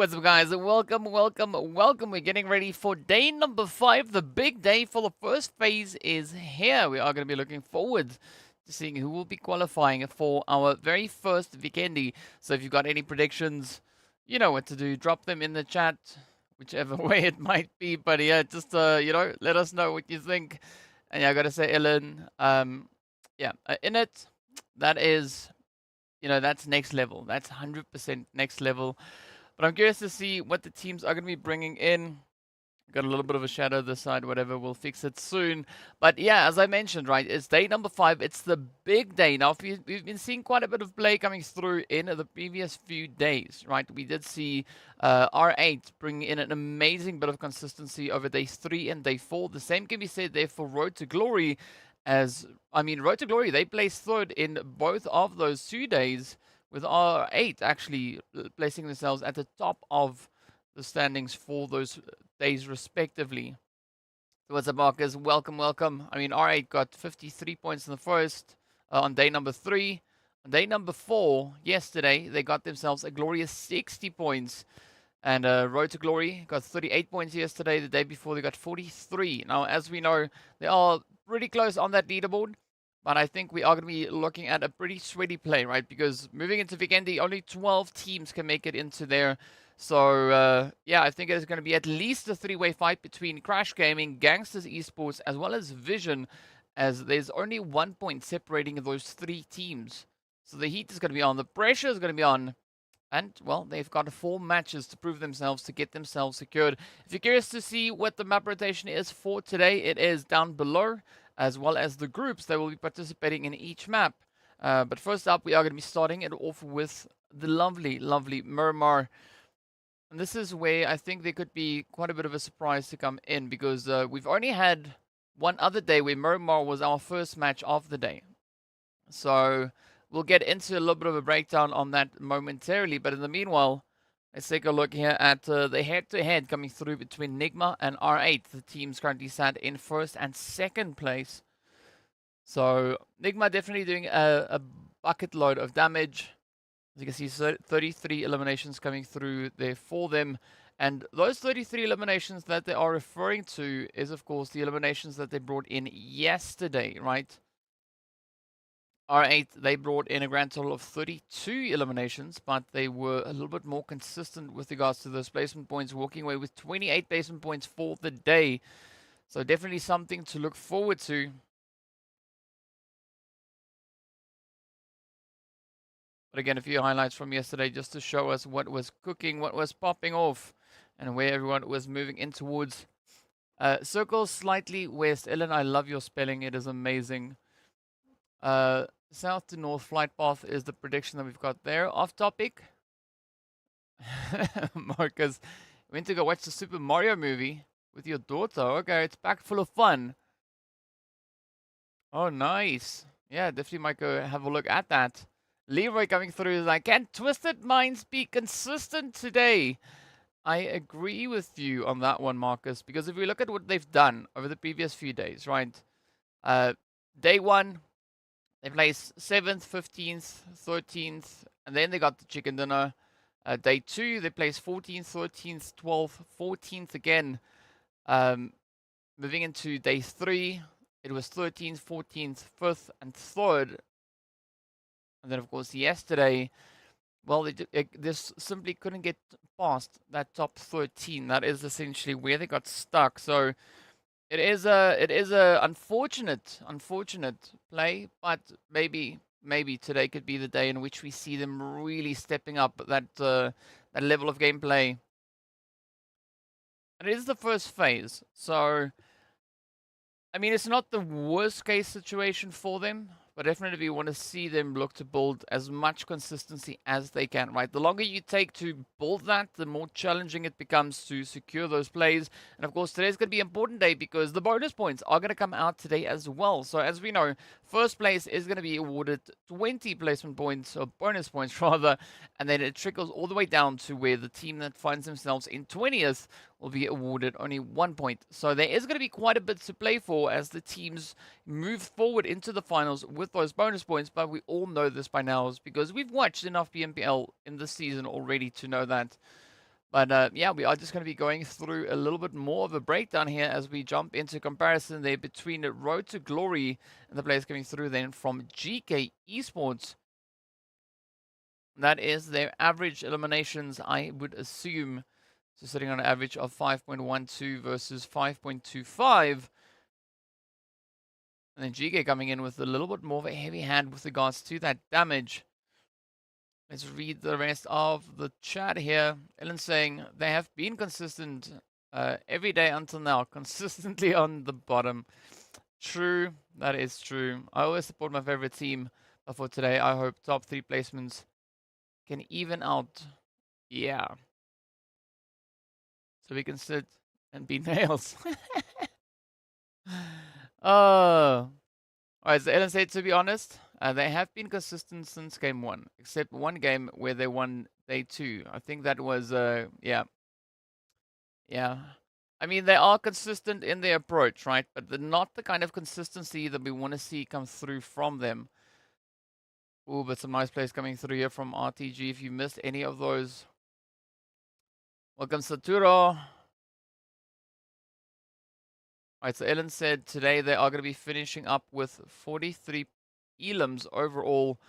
What's up, guys? Welcome, welcome, welcome. We're getting ready for day number 5. The big day for the first phase is here. We are going to be looking forward to seeing who will be qualifying for our very first Vikendi. So if you've got any predictions, you know what to do. Drop them in the chat, whichever way it might be. But yeah, just, let us know what you think. And yeah, I got to say, Ellen, in it, that is, that's next level. That's 100% next level. But I'm curious to see what the teams are going to be bringing in. Got a little bit of a shadow this side, whatever. We'll fix it soon. But yeah, as I mentioned, right, it's day number 5. It's the big day. Now, we've been seeing quite a bit of play coming through in the previous few days, right? We did see R8 bring in an amazing bit of consistency over day 3 and day 4. The same can be said there for Road to Glory. Road to Glory, they placed third in both of those 2 days, with R8 actually placing themselves at the top of the standings for those days respectively. So what's up, Marcus? Welcome, welcome. I mean, R8 got 53 points in the first on day number 3. On day number 4, yesterday, they got themselves a glorious 60 points. And Road to Glory got 38 points yesterday. The day before, they got 43. Now, as we know, they are pretty close on that leaderboard. But I think we are going to be looking at a pretty sweaty play, right? Because moving into Vikendi, only 12 teams can make it into there. So, yeah, I think it is going to be at least a 3-way fight between Crash Gaming, GANGSTERS Esports, as well as Vision, as there's only 1 point separating those 3 teams. So the heat is going to be on, the pressure is going to be on. And, well, they've got 4 matches to prove themselves, to get themselves secured. If you're curious to see what the map rotation is for today, it is down below, as well as the groups that will be participating in each map. But first up, we are going to be starting it off with the lovely, lovely Miramar. And this is where I think there could be quite a bit of a surprise to come in, because we've only had one other day where Miramar was our first match of the day. So we'll get into a little bit of a breakdown on that momentarily. But in the meanwhile, let's take a look here at the head-to-head coming through between NIGMA and R8. The teams currently sat in first and second place. So NIGMA definitely doing a bucket load of damage. As you can see, 33 eliminations coming through there for them. And those 33 eliminations that they are referring to is, of course, the eliminations that they brought in yesterday, right? R8, they brought in a grand total of 32 eliminations, but they were a little bit more consistent with regards to those placement points, walking away with 28 placement points for the day. So definitely something to look forward to. But again, a few highlights from yesterday just to show us what was cooking, what was popping off, and where everyone was moving in towards. Circle slightly west. Ellen, I love your spelling. It is amazing. South to north flight path is the prediction that we've got there. Off topic. Marcus went to go watch the Super Mario movie with your daughter. Okay, it's packed full of fun. Oh, nice. Yeah, definitely might go have a look at that. Leroy coming through is like, can Twisted Minds be consistent today? I agree with you on that one, Marcus, because if we look at what they've done over the previous few days, right? Day 1, they placed 7th, 15th, 13th, and then they got the chicken dinner. Day 2, they placed 14th, 13th, 12th, 14th again. Moving into day 3, it was 13th, 14th, 5th, and 3rd. And then, of course, yesterday, well, they just simply couldn't get past that top 13. That is essentially where they got stuck. So it is a unfortunate play, but maybe today could be the day in which we see them really stepping up that level of gameplay. And it is the first phase, so I mean, it's not the worst case situation for them, but definitely we want to see them look to build as much consistency as they can, right? The longer you take to build that, the more challenging it becomes to secure those plays. And of course, today's going to be an important day because the bonus points are going to come out today as well. So as we know, first place is going to be awarded 20 placement points, or bonus points rather, and then it trickles all the way down to where the team that finds themselves in 20th will be awarded only 1 point. So there is going to be quite a bit to play for as the teams move forward into the finals with those bonus points, but we all know this by now because we've watched enough PMPL in this season already to know that. But yeah, we are just going to be going through a little bit more of a breakdown here as we jump into comparison there between the Road to Glory and the players coming through then from GEEKAY Esports. That is their average eliminations, I would assume. So sitting on an average of 5.12 versus 5.25. And then GEEKAY coming in with a little bit more of a heavy hand with regards to that damage. Let's read the rest of the chat here. Ellen saying they have been consistent every day until now, consistently on the bottom. True, that is true. I always support my favorite team, but for today, I hope top 3 placements can even out. Yeah. So we can sit and be nails. Oh. Alright, so Ellen said, to be honest, they have been consistent since game 1, except one game where they won day 2. I think that was, yeah. Yeah. I mean, they are consistent in their approach, right? But they're not the kind of consistency that we want to see come through from them. Ooh, but some nice plays coming through here from RTG. If you missed any of those, welcome, Saturo. Alright, so Ellen said today they are going to be finishing up with 43 elims overall.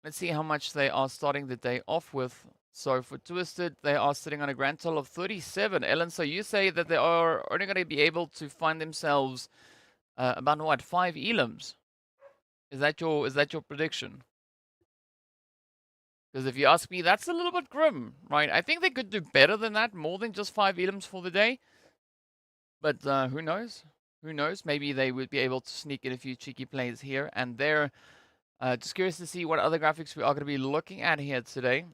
Let's see how much they are starting the day off with. So for Twisted, they are sitting on a grand total of 37. Ellen, so you say that they are only going to be able to find themselves about what, 5 elims? Is that your prediction? Because if you ask me, that's a little bit grim, right? I think they could do better than that, more than just 5 elims for the day. But who knows? Who knows? Maybe they would be able to sneak in a few cheeky plays here and there. Just curious to see what other graphics we are going to be looking at here today,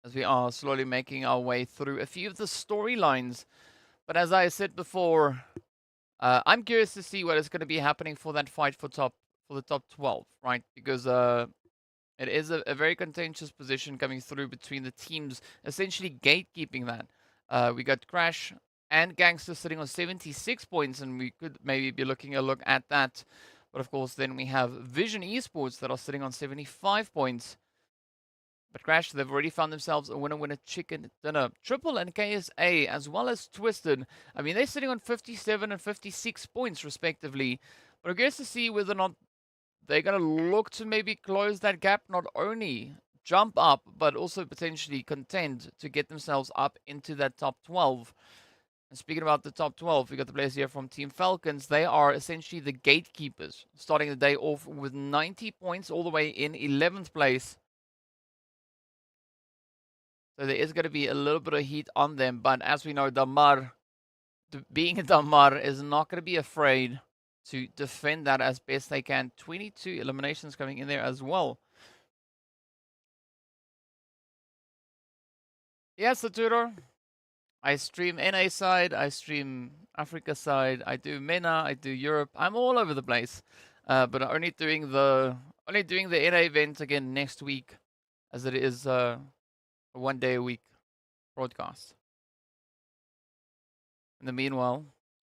as we are slowly making our way through a few of the storylines. But as I said before, I'm curious to see what is going to be happening for that fight for the top 12, right? Because it is a very contentious position coming through between the teams, essentially gatekeeping that. We got Crash and Gangster sitting on 76 points, and we could maybe be looking a look at that. But of course, then we have Vision Esports that are sitting on 75 points. But Crash, they've already found themselves a winner chicken dinner. Triple and KSA, as well as Twisted. I mean, they're sitting on 57 and 56 points, respectively. But I'm curious to see whether or not they're going to look to maybe close that gap, not only jump up, but also potentially contend to get themselves up into that top 12. And speaking about the top 12, we got the players here from Team Falcons. They are essentially the gatekeepers, starting the day off with 90 points all the way in 11th place. So there is going to be a little bit of heat on them, but as we know, Damar, being a Damar, is not going to be afraid to defend that as best they can. 22 eliminations coming in there as well. Yes, Saturo. I stream NA side, I stream Africa side, I do MENA, I do Europe. I'm all over the place. But only doing the NA event again next week, as it is a 1 day a week broadcast. In the meanwhile,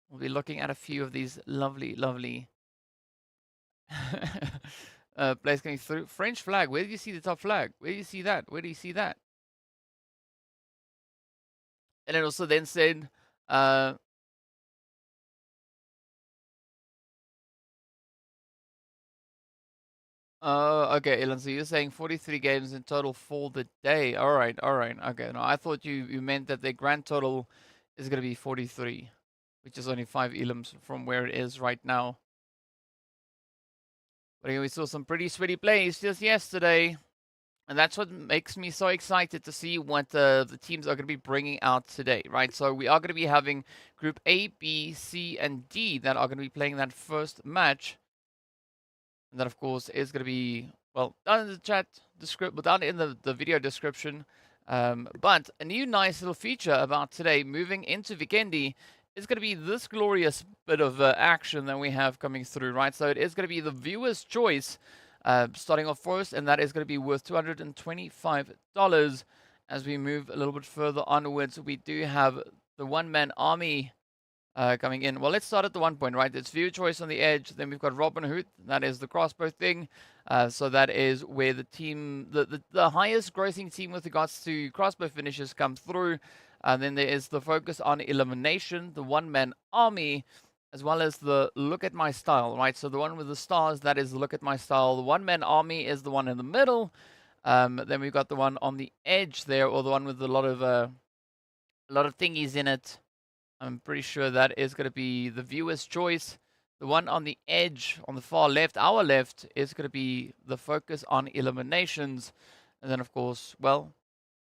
we'll be looking at a few of these lovely plays coming through. French flag. Where do you see the top flag? Where do you see that? Where do you see that? And it also then said, okay, Elon, so you're saying 43 games in total for the day. All right. Okay, no, I thought you meant that their grand total is going to be 43, which is only 5 elims from where it is right now. But anyway, we saw some pretty sweaty plays just yesterday. And that's what makes me so excited to see what the teams are going to be bringing out today, right? So we are going to be having Group A, B, C, and D that are going to be playing that first match. And that, of course, is going to be, well, down in the chat description, down in the video description. But a new nice little feature about today, moving into Vikendi, is going to be this glorious bit of action that we have coming through, right? So it is going to be the viewer's choice. Starting off first, and that is going to be worth $225 as we move a little bit further onwards. We do have the one-man army coming in. Well, let's start at the 1 point, right? It's view choice on the edge. Then we've got Robin Hood. That is the crossbow thing. So that is where the team, the highest grossing team with regards to crossbow finishes comes through. And then there is the focus on elimination, the one-man army, as well as the look at my style, right? So the one with the stars, that is look at my style. The one-man army is the one in the middle. Then we've got the one on the edge there, or the one with a lot of thingies in it. I'm pretty sure that is going to be the viewer's choice. The one on the edge, on the far left, our left, is going to be the focus on eliminations. And then, of course, well,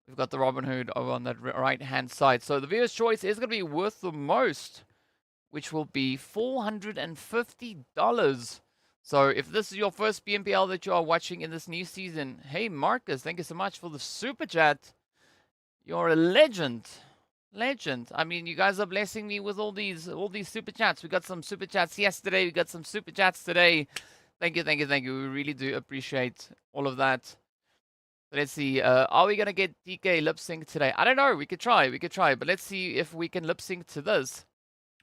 we've got the Robin Hood over on that right-hand side. So the viewer's choice is going to be worth the most, which will be $450. So if this is your first PMPL that you are watching in this new season, hey, Marcus, thank you so much for the super chat. You're a legend. Legend. I mean, you guys are blessing me with all these super chats. We got some super chats yesterday. We got some super chats today. Thank you, thank you, thank you. We really do appreciate all of that. So let's see. Are we gonna get DK lip sync today? I don't know. We could try. We could try. But let's see if we can lip sync to this.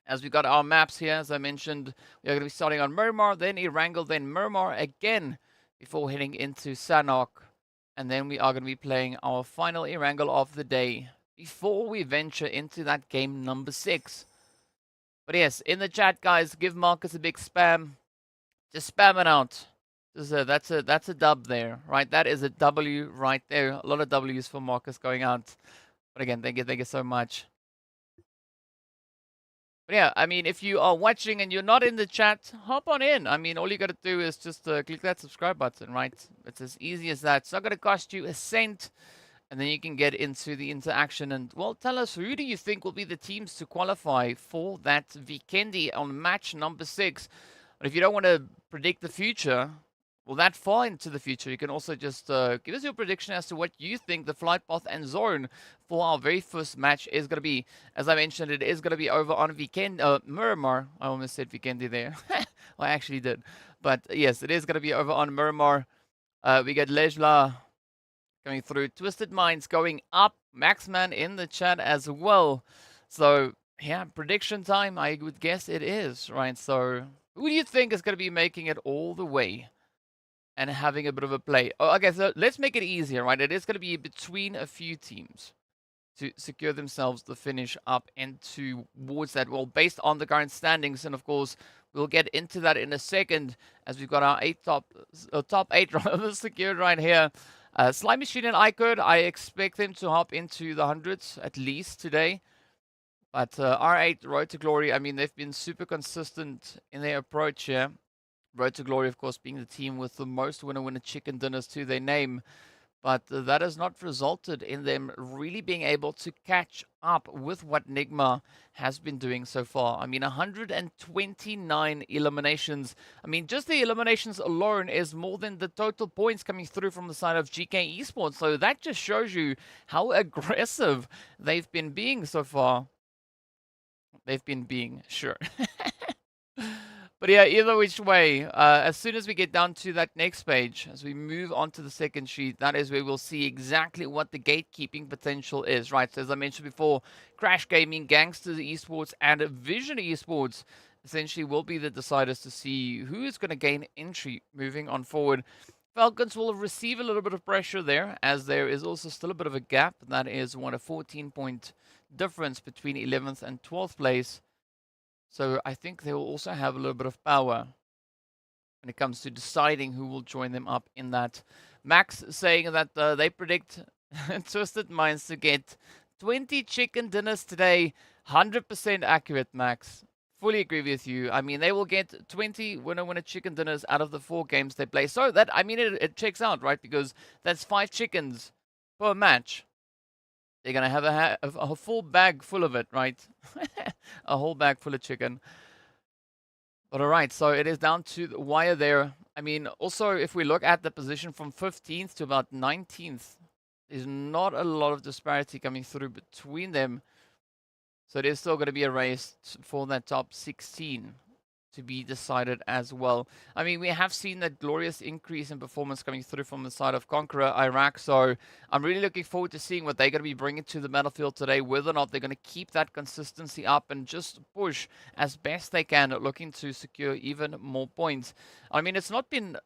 As we got our maps here, as I mentioned, we are going to be starting on Miramar, then Erangel, then Miramar again before heading into Sanhok. And then we are going to be playing our final Erangel of the day before we venture into that game number 6. But yes, in the chat, guys, give Marcus a big spam. Just spam it out. That's a dub there, right? That is a W right there. A lot of W's for Marcus going out. But again, thank you so much. But yeah, I mean, if you are watching and you're not in the chat, hop on in. I mean, all you got to do is just click that subscribe button, right? It's as easy as that. It's not going to cost you a cent. And then you can get into the interaction and, well, tell us, who do you think will be the teams to qualify for that Vikendi on match number 6? But if you don't want to predict the future, well, that far into the future, you can also just give us your prediction as to what you think the flight path and zone for our very first match is going to be. As I mentioned, it is going to be over on Miramar. I almost said Vikendi there. Well, I actually did. But yes, it is going to be over on Miramar. We get Lejla going through. Twisted Minds going up. Maxman in the chat as well. So, yeah, prediction time, I would guess it is, right? So, who do you think is going to be making it all the way and having a bit of a play? Oh, okay, so let's make it easier, right? It is going to be between a few teams to secure themselves the finish up and towards that. Well, based on the current standings, and of course, we'll get into that in a second as we've got our top 8 secured right here. Slime Machine and IKURD, I expect them to hop into the hundreds at least today. But R8, Road to Glory, I mean, they've been super consistent in their approach here. Road to Glory, of course, being the team with the most winner chicken dinners to their name. But that has not resulted in them really being able to catch up with what NIGMA has been doing so far. I mean, 129 eliminations. I mean, just the eliminations alone is more than the total points coming through from the side of GEEKAY Esports. So that just shows you how aggressive they've been being so far. They've been being, sure. But yeah, either which way, as soon as we get down to that next page, as we move on to the second sheet, that is where we'll see exactly what the gatekeeping potential is, right? So as I mentioned before, Crash Gaming, GANGSTERS Esports, and Vision Esports essentially will be the deciders to see who is going to gain entry moving on forward. Falcons will receive a little bit of pressure there, as there is also still a bit of a gap. That is a 14-point difference between 11th and 12th place. So I think they will also have a little bit of power when it comes to deciding who will join them up in that. Max saying that they predict Twisted Minds to get 20 chicken dinners today. 100% accurate, Max. Fully agree with you. I mean, they will get 20 winner chicken dinners out of the 4 games they play. So that, I mean, it checks out, right? Because that's 5 chickens per match. They're going to have a full bag full of it, right? A whole bag full of chicken. But all right, so it is down to the wire there. I mean, also, if we look at the position from 15th to about 19th, there's not a lot of disparity coming through between them. So it is still going to be a race for that top 16. to be decided as well. I mean, we have seen that glorious increase in performance coming through from the side of CONQUEROR Iraq, so I'm really looking forward to seeing what they're going to be bringing to the battlefield today, whether or not they're going to keep that consistency up and just push as best they can, looking to secure even more points. I mean, it's not been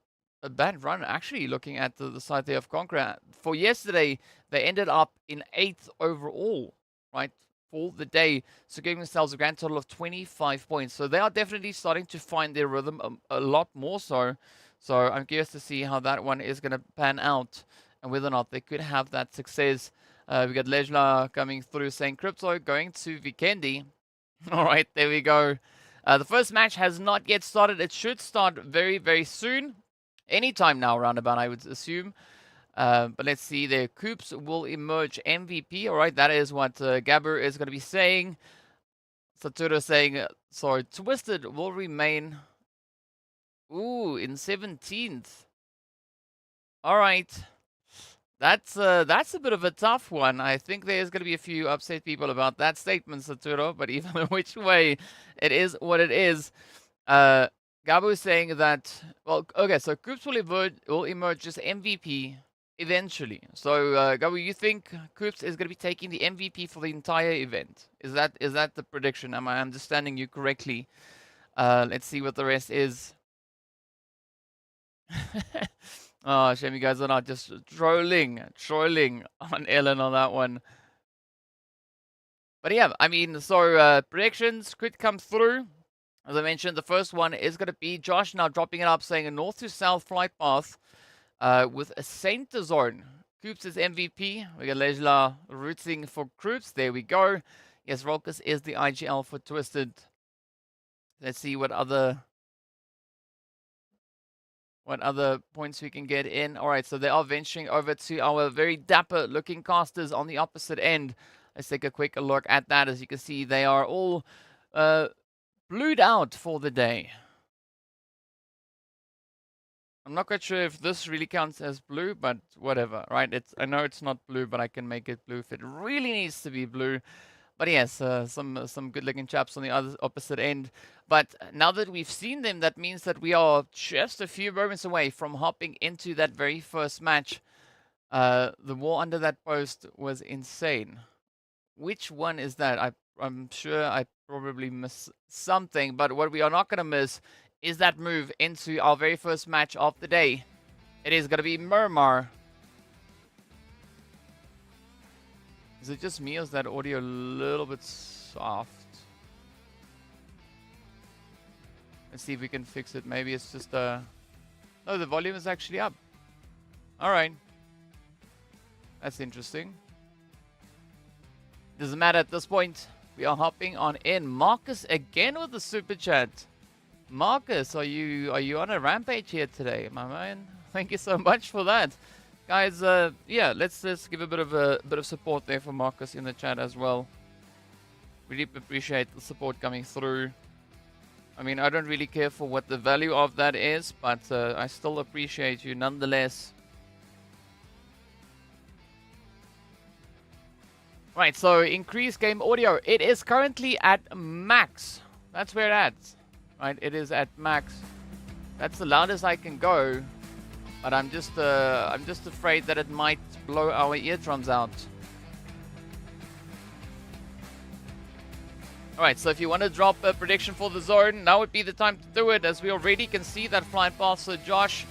a bad run, actually, looking at the side there of CONQUEROR. For yesterday, they ended up in 8th overall, right? For the day, securing themselves a grand total of 25 points. So they are definitely starting to find their rhythm a lot more so. So I'm curious to see how that one is going to pan out and whether or not they could have that success. We got Lejla coming through saying Crypto going to Vikendi. All right, there we go. The first match has not yet started. It should start very, very soon. Anytime now, roundabout, I would assume. But let's see there. Coops will emerge MVP. All right, that is what Gabber is going to be saying. Saturo saying, sorry, Twisted will remain. Ooh, in 17th. All right. That's a bit of a tough one. I think there's going to be a few upset people about that statement, Saturo. But either which way, it is what it is. Gabo is saying that, well, okay, so Coops will emerge as MVP eventually. So, Gabo, you think Coops is going to be taking the MVP for the entire event? Is that the prediction? Am I understanding you correctly? Let's see what the rest is. Oh, shame you guys are not just trolling on Ellen on that one. But yeah, I mean, so predictions could come through. As I mentioned, the first one is going to be Josh now dropping it up, saying a north to south flight path with a center zone. Coops is MVP. We got Lejla rooting for Coops. There we go. Yes, Rolkus is the IGL for Twisted. Let's see what other points we can get in. All right, so they are venturing over to our very dapper looking casters on the opposite end. Let's take a quick look at that. As you can see, they are all blued out for the day. I'm not quite sure if this really counts as blue, but whatever, right? I know it's not blue, but I can make it blue if it really needs to be blue. But yes, some good-looking chaps on the other opposite end. But now that we've seen them, that means that we are just a few moments away from hopping into that very first match. The war under that post was insane. Which one is that? I'm sure I probably missed something, but what we are not going to miss is that move into our very first match of the day. It is going to be Miramar. Is it just me or is that audio a little bit soft? Let's see if we can fix it. Maybe it's just no, the volume is actually up. Alright. That's interesting. Doesn't matter at this point. We are hopping on in. Marcus again with the super chat. Marcus, are you on a rampage here today, my man? Thank you so much for that. Guys, yeah, let's give a bit of support there for Marcus in the chat as well. Really appreciate the support coming through. I mean, I don't really care for what the value of that is, but I still appreciate you nonetheless. Right, so increased game audio. It is currently at max. That's where it's at. Right, it is at max. That's the loudest I can go. But I'm just afraid that it might blow our eardrums out. Alright, so if you want to drop a prediction for the zone, now would be the time to do it, as we already can see that flight path. So Josh,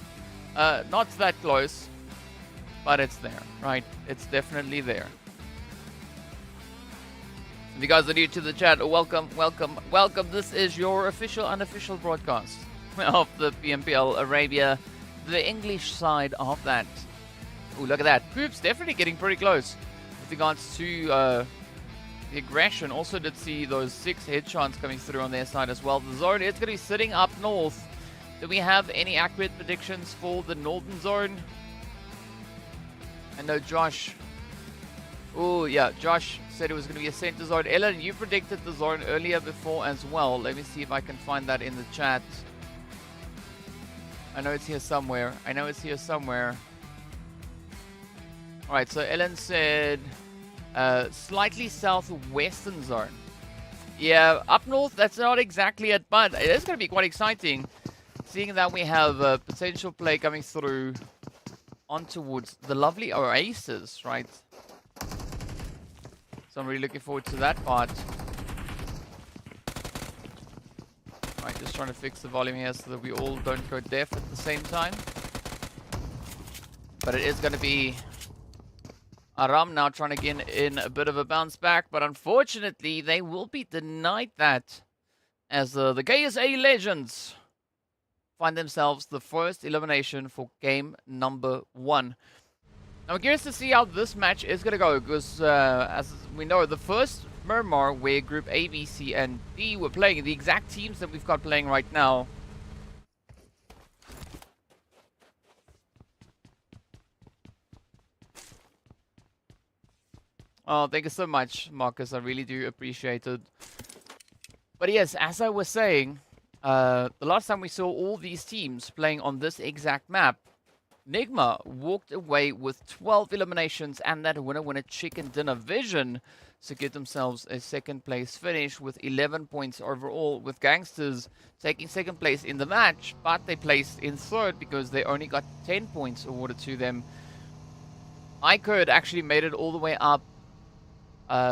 not that close, but it's there, right? It's definitely there. If you guys are new to the chat, welcome, welcome, welcome. This is your official, unofficial broadcast of the PMPL Arabia, the English side of that. Oh, look at that. Coops definitely getting pretty close with regards to the aggression. Also did see those 6 headshots coming through on their side as well. The zone is going to be sitting up north. Do we have any accurate predictions for the northern zone? I know Josh. Oh, yeah, Josh said it was going to be a center zone. Ellen, you predicted the zone earlier before as well. Let me see if I can find that in the chat. I know it's here somewhere. I know it's here somewhere. Alright, so Ellen said slightly southwestern zone. Yeah, up north, that's not exactly it, but it is going to be quite exciting. Seeing that we have a potential play coming through on towards the lovely Oasis, right? So I'm really looking forward to that part. Right, just trying to fix the volume here so that we all don't go deaf at the same time. But it is going to be Aram now trying to get in a bit of a bounce back, but unfortunately they will be denied that as the GASA Legends find themselves the first elimination for game number 1. I'm curious to see how this match is going to go, because as we know, the first Miramar, where Group A, B, C, and D were playing, the exact teams that we've got playing right now. Oh, thank you so much, Marcus. I really do appreciate it. But yes, as I was saying, the last time we saw all these teams playing on this exact map, NIGMA walked away with 12 eliminations and that winner chicken dinner vision to get themselves a second place finish with 11 points overall, with GANGSTERS taking second place in the match, but they placed in third because they only got 10 points awarded to them. IKURD actually made it all the way up.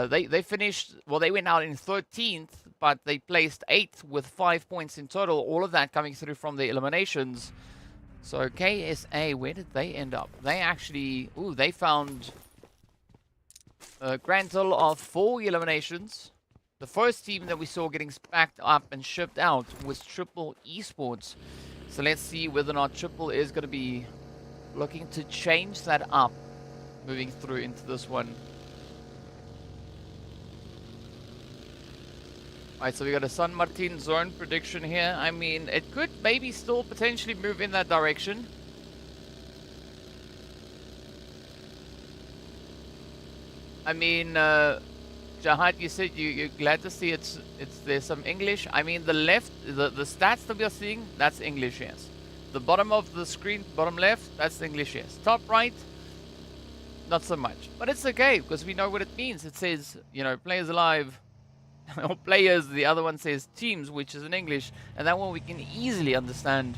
They finished, well, they went out in 13th, but they placed 8th with 5 points in total, all of that coming through from the eliminations. So KSA, where did they end up? They actually, they found a grand total of 4 eliminations. The first team that we saw getting backed up and shipped out was Triple Esports. So let's see whether or not Triple is going to be looking to change that up moving through into this one. Alright, so we got a San Martin zone prediction here. I mean, it could maybe still potentially move in that direction. I mean, Jahad, you said you're glad to see there's some English. I mean, the left, the stats that we are seeing, that's English, yes. The bottom of the screen, bottom left, that's English, yes. Top right, not so much. But it's okay, because we know what it means. It says, you know, players alive. Or players, the other one says teams, which is in English, and that one we can easily understand.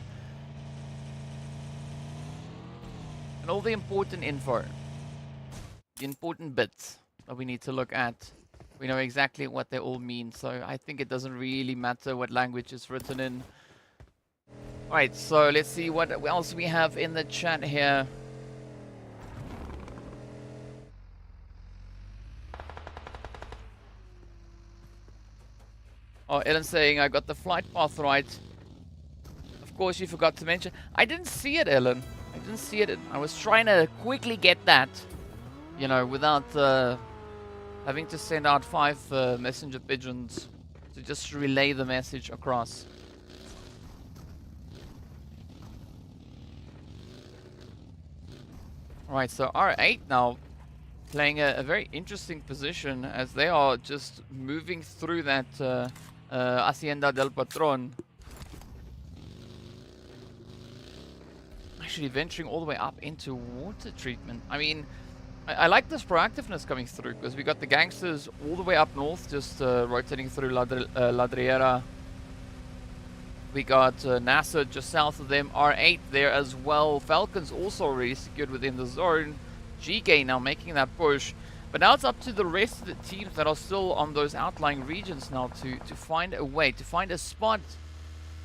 And all the important info, the important bits that we need to look at, we know exactly what they all mean, so I think it doesn't really matter what language is written in. Alright, so let's see what else we have in the chat here. Oh, Ellen saying, I got the flight path right. Of course, you forgot to mention. I didn't see it, Ellen. I didn't see it. I was trying to quickly get that, you know, without having to send out 5 messenger pigeons to just relay the message across. Alright, so R8 now playing a very interesting position as they are just moving through that Hacienda del Patron. Actually venturing all the way up into water treatment. I mean, I like this proactiveness coming through, because we got the GANGSTERS all the way up north, just rotating through Ladriera. We got NASR just south of them, R8 there as well. FALCONS also already secured within the zone. GEEKAY now making that push. But now it's up to the rest of the teams that are still on those outlying regions now to find a way, to find a spot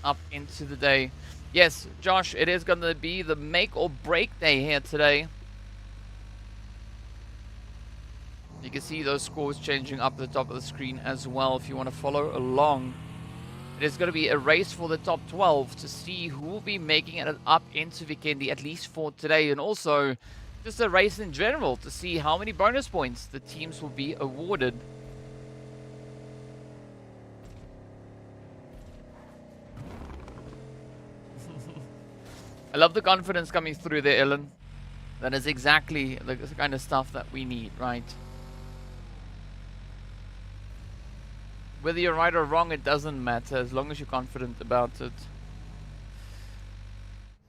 up into the day. Yes, Josh, it is going to be the make or break day here today. You can see those scores changing up at the top of the screen as well if you want to follow along. It is going to be a race for the top 12 to see who will be making it up into Vikendi, at least for today, and also just a race in general to see how many bonus points the teams will be awarded. I love the confidence coming through there, Ellen. That is exactly the kind of stuff that we need, right? Whether you're right or wrong, it doesn't matter as long as you're confident about it.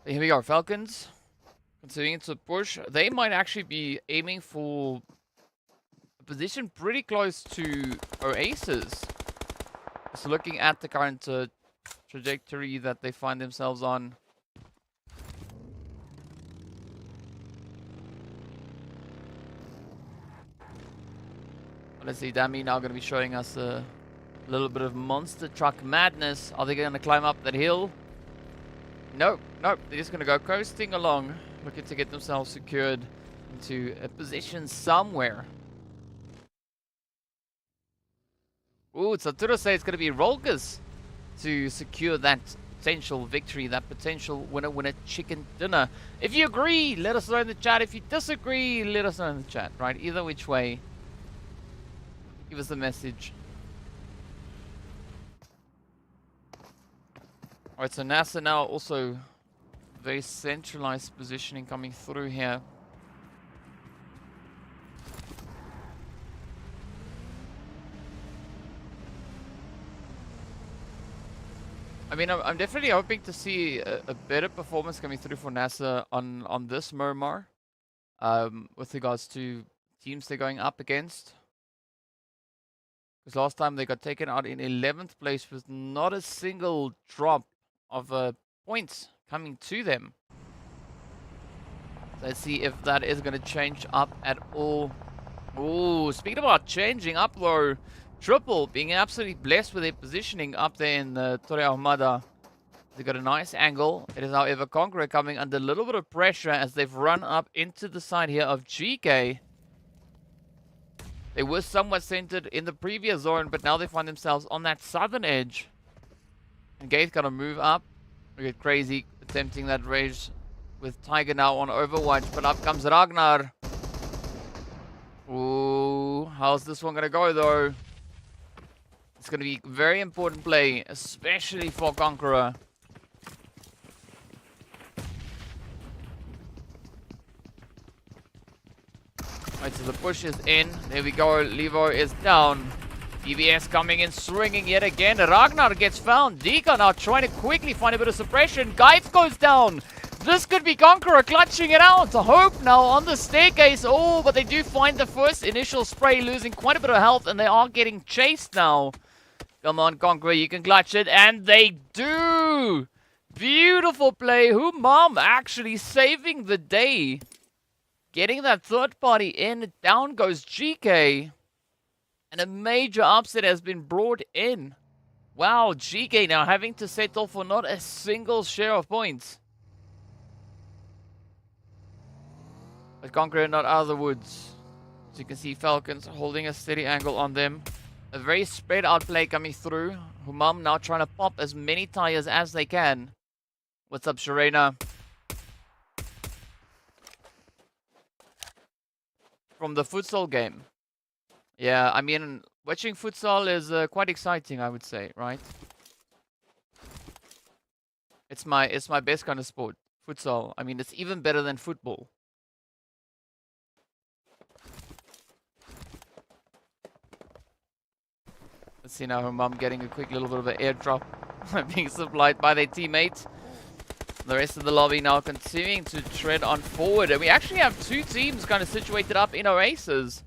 So here we are, FALCONS. Continuing to push. They might actually be aiming for a position pretty close to Oasis. So looking at the current trajectory that they find themselves on, let's see, Dami now going to be showing us a little bit of monster truck madness. Are they going to climb up that hill? Nope, nope. They're just going to go coasting along, looking to get themselves secured into a position somewhere. Ooh, Saturo says it's going to be Rolgas to secure that potential victory, that potential winner chicken dinner. If you agree, let us know in the chat. If you disagree, let us know in the chat, right? Either which way, give us the message. Alright, so NASR now also very centralized positioning coming through here. I mean, I'm definitely hoping to see a better performance coming through for NASR on this Miramar, with regards to teams they're going up against. Because last time they got taken out in 11th place with not a single drop of points coming to them. Let's see if that is going to change up at all. Ooh, speaking about changing up though, Triple being absolutely blessed with their positioning up there in Torre Ahmada. They got a nice angle. It is however CONQUEROR coming under a little bit of pressure as they've run up into the side here of GEEKAY. They were somewhat centered in the previous zone, but now they find themselves on that southern edge. And Gate's gonna move up. Look at Crazy attempting that rage with Tiger now on Overwatch, but up comes Ragnar. Ooh, how's this one gonna go though? It's gonna be a very important play, especially for CONQUEROR. Right, so the push is in. There we go. Levo is down. EBS coming in, swinging yet again. Ragnar gets found. Dika now trying to quickly find a bit of suppression. Geitz goes down. This could be CONQUEROR clutching it out. Hope now on the staircase. Oh, but they do find the first initial spray, losing quite a bit of health, and they are getting chased now. Come on, CONQUEROR, you can clutch it, and they do. Beautiful play. Humam actually saving the day. Getting that third party in. Down goes GEEKAY. And a major upset has been brought in. Wow, GEEKAY now having to settle for not a single share of points. But CONQUEROR not out of the woods. As you can see, Falcons holding a steady angle on them. A very spread out play coming through. Humam now trying to pop as many tires as they can. What's up, Sharena? From the futsal game. Yeah, I mean, watching futsal is quite exciting, I would say, right? It's my best kind of sport, futsal. I mean, it's even better than football. Let's see now, Humam getting a quick little bit of an airdrop, being supplied by their teammate. The rest of the lobby now continuing to tread on forward. And we actually have two teams kind of situated up in oases.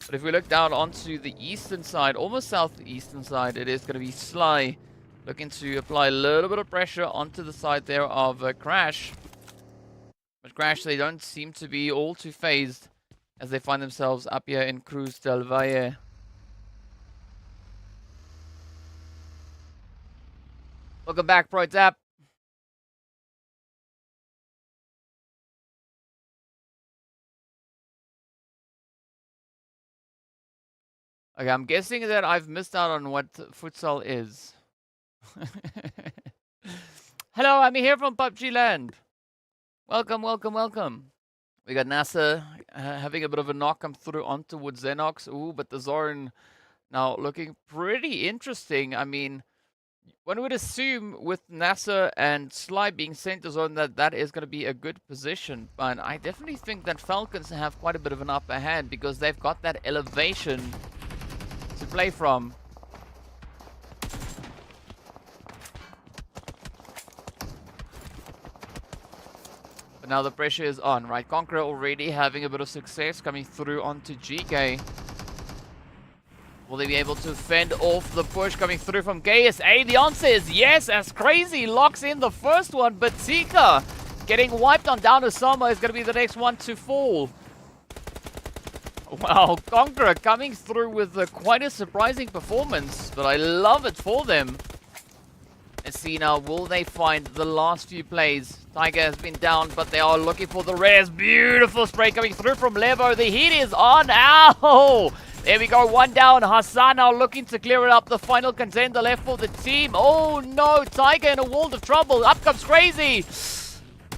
But if we look down onto the eastern side, almost southeastern side, it is going to be Sly looking to apply a little bit of pressure onto the side there of Crash. But Crash, they don't seem to be all too phased as they find themselves up here in Cruz del Valle. Welcome back, ProTap. Okay, I'm guessing that I've missed out on what futsal is. Hello, I'm here from PUBG Land. Welcome, welcome, welcome. We got NASR having a bit of a knock come through on towards Xenox. Ooh, but the zone now looking pretty interesting. I mean, one would assume with NASR and Sly being center zone that that is going to be a good position. But I definitely think that Falcons have quite a bit of an upper hand because they've got that elevation to play from. But now the pressure is on, right? CONQUEROR already having a bit of success coming through onto GEEKAY. Will they be able to fend off the push coming through from KSA? The answer is yes, as Crazy locks in the first one, but Tika getting wiped on down to Summer is going to be the next one to fall. Wow, Conqueror coming through with quite a surprising performance, but I love it for them. Let's see now, will they find the last few plays? Tiger has been down, but they are looking for the res. Beautiful spray coming through from Levo. The heat is on. Ow! There we go, one down. Hassan now looking to clear it up. The final contender left for the team. Oh no, Tiger in a world of trouble. Up comes Crazy.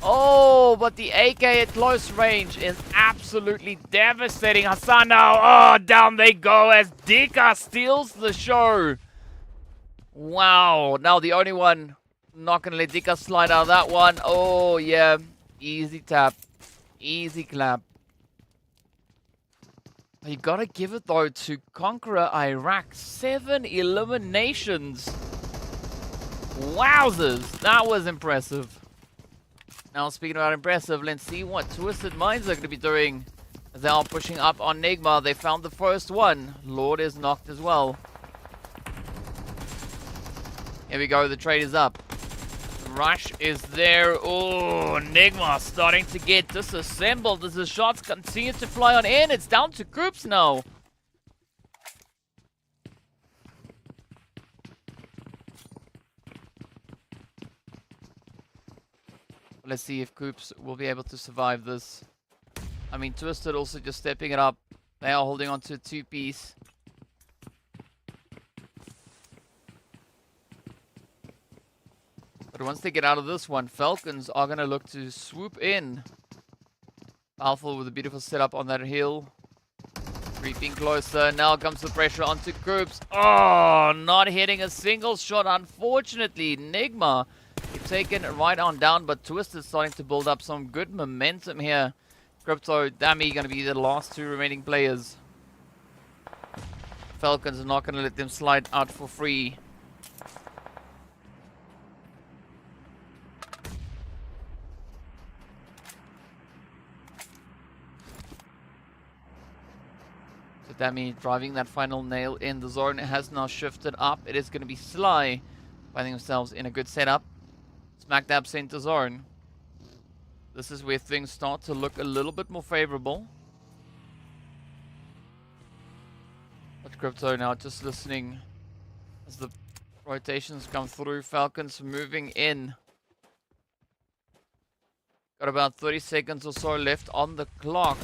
Oh, but the AK at close range is absolutely devastating. Hassan now, oh, down they go as Dika steals the show. Wow, now the only one not going to let Dika slide out of that one. Oh, yeah, easy tap, easy clap. You got to give it, though, to Conqueror Iraq. 7 eliminations. Wowzers, that was impressive. Now, speaking about impressive, let's see what Twisted Minds are going to be doing. As they are pushing up on NIGMA. They found the first one. Lord is knocked as well. Here we go, the trade is up. Rush is there. Oh, NIGMA starting to get disassembled as the shots continue to fly on in. It's down to Coops now. Let's see if Coops will be able to survive this. I mean, Twisted also just stepping it up. They are holding on to a 2-piece. But once they get out of this one, Falcons are going to look to swoop in. Powerful with a beautiful setup on that hill. Creeping closer. Now comes the pressure onto Coops. Oh, not hitting a single shot, unfortunately. NIGMA taken right on down, but Twisted starting to build up some good momentum here. Crypto, Dammy going to be the last 2 remaining players. Falcons are not going to let them slide out for free. So Dammy driving that final nail in. The zone has now shifted up. It is going to be Sly finding themselves in a good setup. Smack dab center zone. This is where things start to look a little bit more favorable. But Crypto now just listening as the rotations come through. Falcons moving in. Got about 30 seconds or so left on the clock.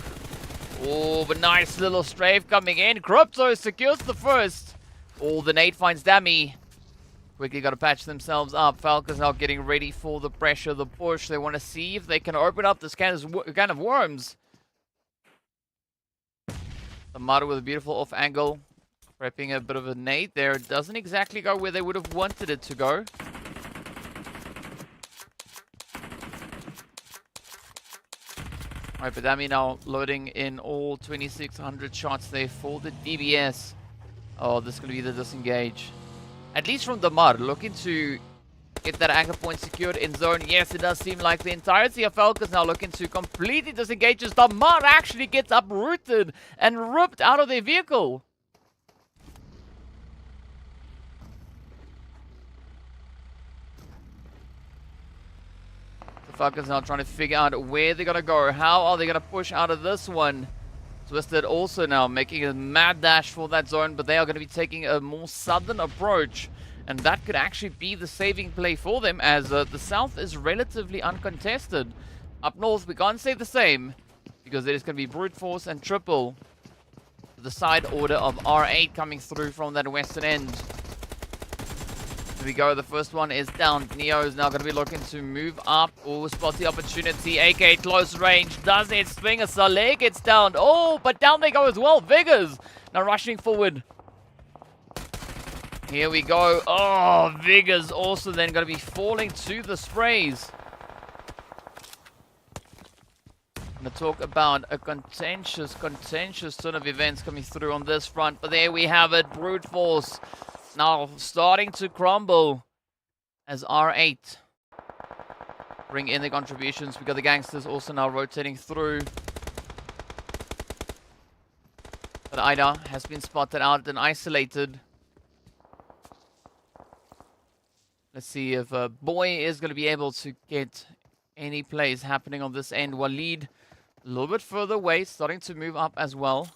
Oh, but nice little strafe coming in. Crypto secures the first. Oh, the nade finds Dammy. Quickly got to patch themselves up. Falcons now getting ready for the pressure, the push. They want to see if they can open up this can of worms. The Mara with a beautiful off angle. Prepping a bit of a nade there. It doesn't exactly go where they would have wanted it to go. Alright, but Dammy now loading in all 2600 shots there for the DBS. Oh, this is going to be the disengage. At least from the Mud, looking to get that anchor point secured in zone. Yes, it does seem like the entirety of Falcons now looking to completely disengage as the Mud actually gets uprooted and ripped out of their vehicle. The Falcons now trying to figure out where they're going to go. How are they going to push out of this one? Twisted also now making a mad dash for that zone, but they are going to be taking a more southern approach. And that could actually be the saving play for them, as the south is relatively uncontested. Up north, we can't say the same, because there is going to be brute force and triple. The side order of R8 coming through from that western end. Here we go, the first one is down. Neo is now going to be looking to move up. Oh, spot the opportunity. AK close range. Does it swing? A Saleh gets down. Oh, but down they go as well. Vigors now rushing forward. Here we go. Oh, Vigors also then going to be falling to the sprays. I'm going to talk about a contentious turn of events coming through on this front. But there we have it. Brute force now starting to crumble as R8 bring in the contributions. We got the Gangsters also now rotating through. But Ida has been spotted out and isolated. Let's see if Boy is going to be able to get any plays happening on this end. Waleed a little bit further away, starting to move up as well.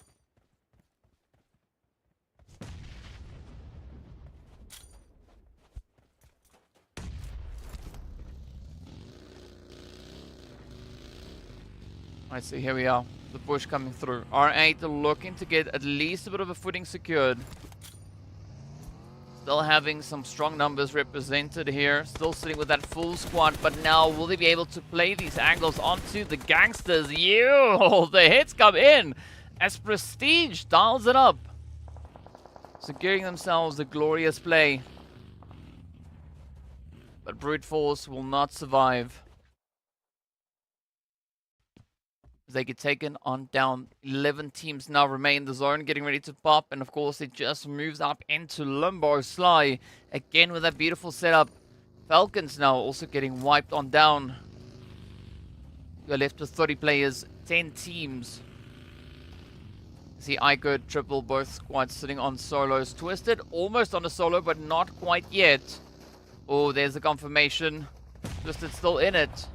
Alright, so here we are. The push coming through. R8 looking to get at least a bit of a footing secured. Still having some strong numbers represented here. Still sitting with that full squad. But now, will they be able to play these angles onto the gangsters? The hits come in as Prestige dials it up. Securing themselves a glorious play. But Brute Force will not survive. They get taken on down. 11 teams now remain in the zone, getting ready to pop. And of course, it just moves up into Limbo. Sly, again with that beautiful setup. Falcons now also getting wiped on down. We're left with 30 players, 10 teams. See IKURD, Triple, both squads sitting on solos. Twisted, almost on a solo, but not quite yet. Oh, there's the confirmation. Twisted still in it.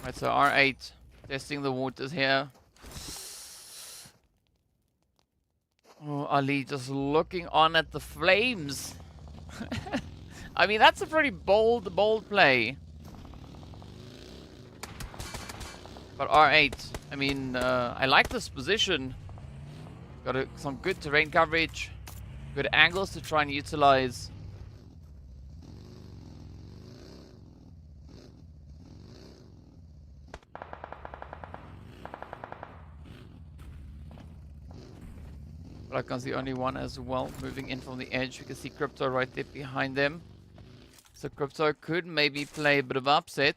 Right, so R8 testing the waters here. Oh, Ali just looking on at the flames. I mean, that's a pretty bold play. But R8, I mean, I like this position. Got some good terrain coverage. Good angles to try and utilize. FALCONS the only one as well, moving in from the edge. We can see Crypto right there behind them. So Crypto could maybe play a bit of upset.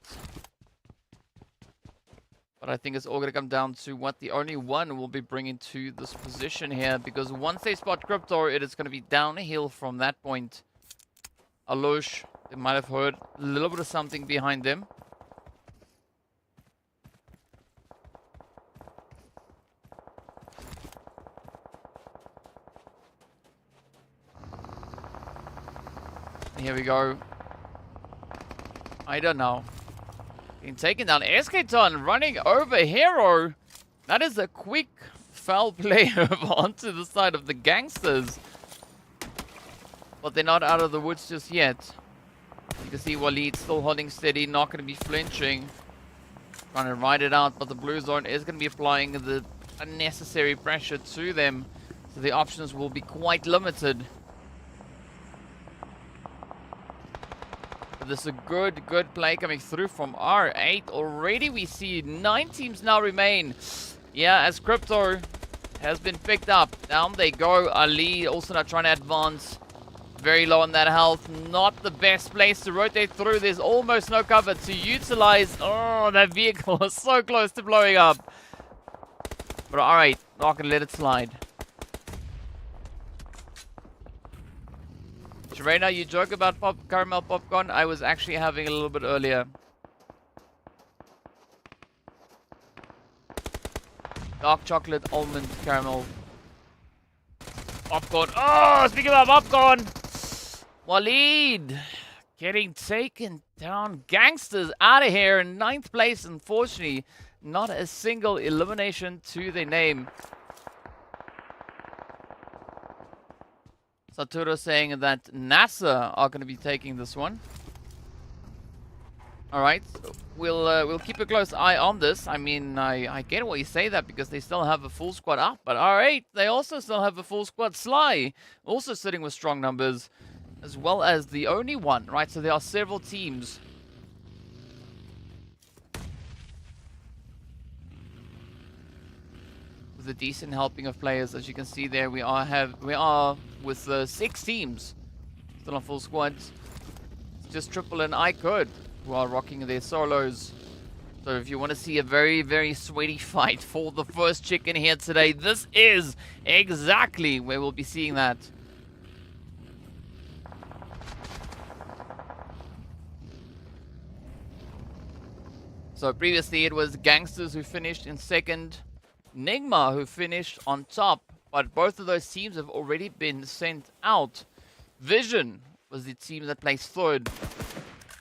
But I think it's all going to come down to what the only one will be bringing to this position here. Because once they spot Crypto, it is going to be downhill from that point. Alosh, they might have heard a little bit of something behind them. Here we go. I don't know. Being taken down. Esketon running over Hero. That is a quick foul play over onto the side of the gangsters. But they're not out of the woods just yet. You can see Waleed still holding steady, not going to be flinching. Trying to ride it out, but the blue zone is going to be applying the unnecessary pressure to them. So the options will be quite limited. This is a good play coming through from R8. Already we see 9 teams now remain. Yeah, as Crypto has been picked up. Down they go. Ali also not trying to advance. Very low on that health. Not the best place to rotate through. There's almost no cover to utilize. Oh, that vehicle was so close to blowing up. But R8, not going to let it slide. Sharena, you joke about caramel popcorn. I was actually having a little bit earlier. Dark chocolate, almond, caramel. Popcorn. Oh, speaking about popcorn. Waleed getting taken down. Gangsters out of here in 9th place. Unfortunately, not a single elimination to their name. Saturo saying that NASR are going to be taking this one. All right, we'll keep a close eye on this. I mean, I get why you say that because they still have a full squad up. But all right, they also still have a full squad. Sly also sitting with strong numbers, as well as the only one. Right, so there are several teams. With a decent helping of players, as you can see there, we are with 6 teams still on full squads. It's just Triple and IKURD who are rocking their solos. So if you want to see a very sweaty fight for the first chicken here today, this is exactly where we'll be seeing that. So previously it was GANGSTERS who finished in second, NIGMA who finished on top, but both of those teams have already been sent out. Vision was the team that placed third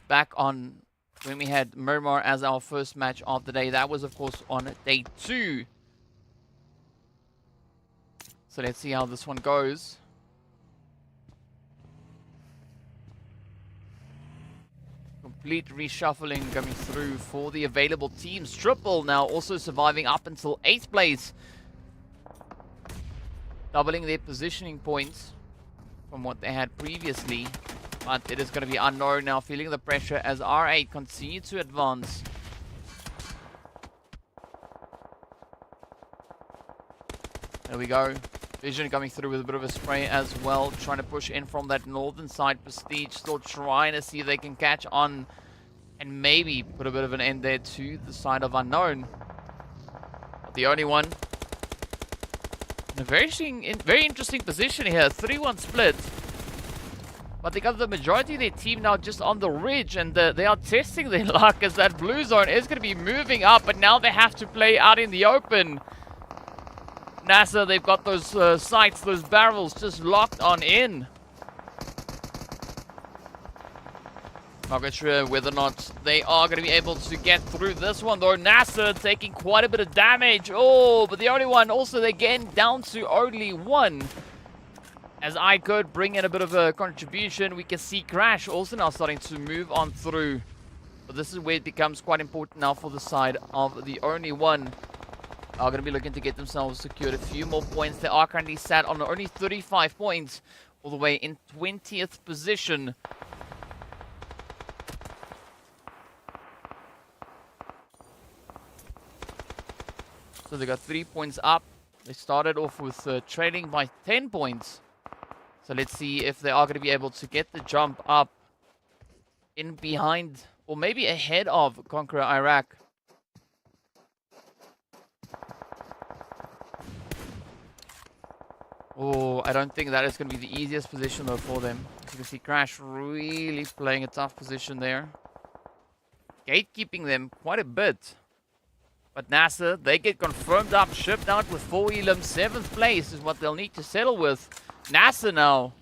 back on when we had Miramar as our first match of the day. That was, of course, on day 2. So let's see how this one goes. Complete reshuffling coming through for the available teams. Triple now also surviving up until 8th place. Doubling their positioning points from what they had previously. But it is going to be unknown now, feeling the pressure as R8 continue to advance. There we go. Vision coming through with a bit of a spray as well, trying to push in from that northern side. Prestige still trying to see if they can catch on and maybe put a bit of an end there to the side of Unknown. But the only one in a very interesting position here. 3-1 split. But they got the majority of their team now just on the ridge, and they are testing their luck as that blue zone is going to be moving up, but now they have to play out in the open. NASR, they've got those sights, those barrels just locked on in. Not sure whether or not they are going to be able to get through this one, though. NASR taking quite a bit of damage. Oh, but the only one also again down to only 1. As IKURD bring in a bit of a contribution, we can see Crash also now starting to move on through. But this is where it becomes quite important now for the side of the only one. Are going to be looking to get themselves secured a few more points. They are currently sat on only 35 points, all the way in 20th position. So they got 3 points up. They started off with trailing by 10 points. So let's see if they are going to be able to get the jump up in behind, or maybe ahead of CONQUEROR Iraq. Oh, I don't think that is going to be the easiest position though for them. As you can see, Crash really playing a tough position there. Gatekeeping them quite a bit. But NASR, they get confirmed up, shipped out with 4 elims. 7th place is what they'll need to settle with. NASR now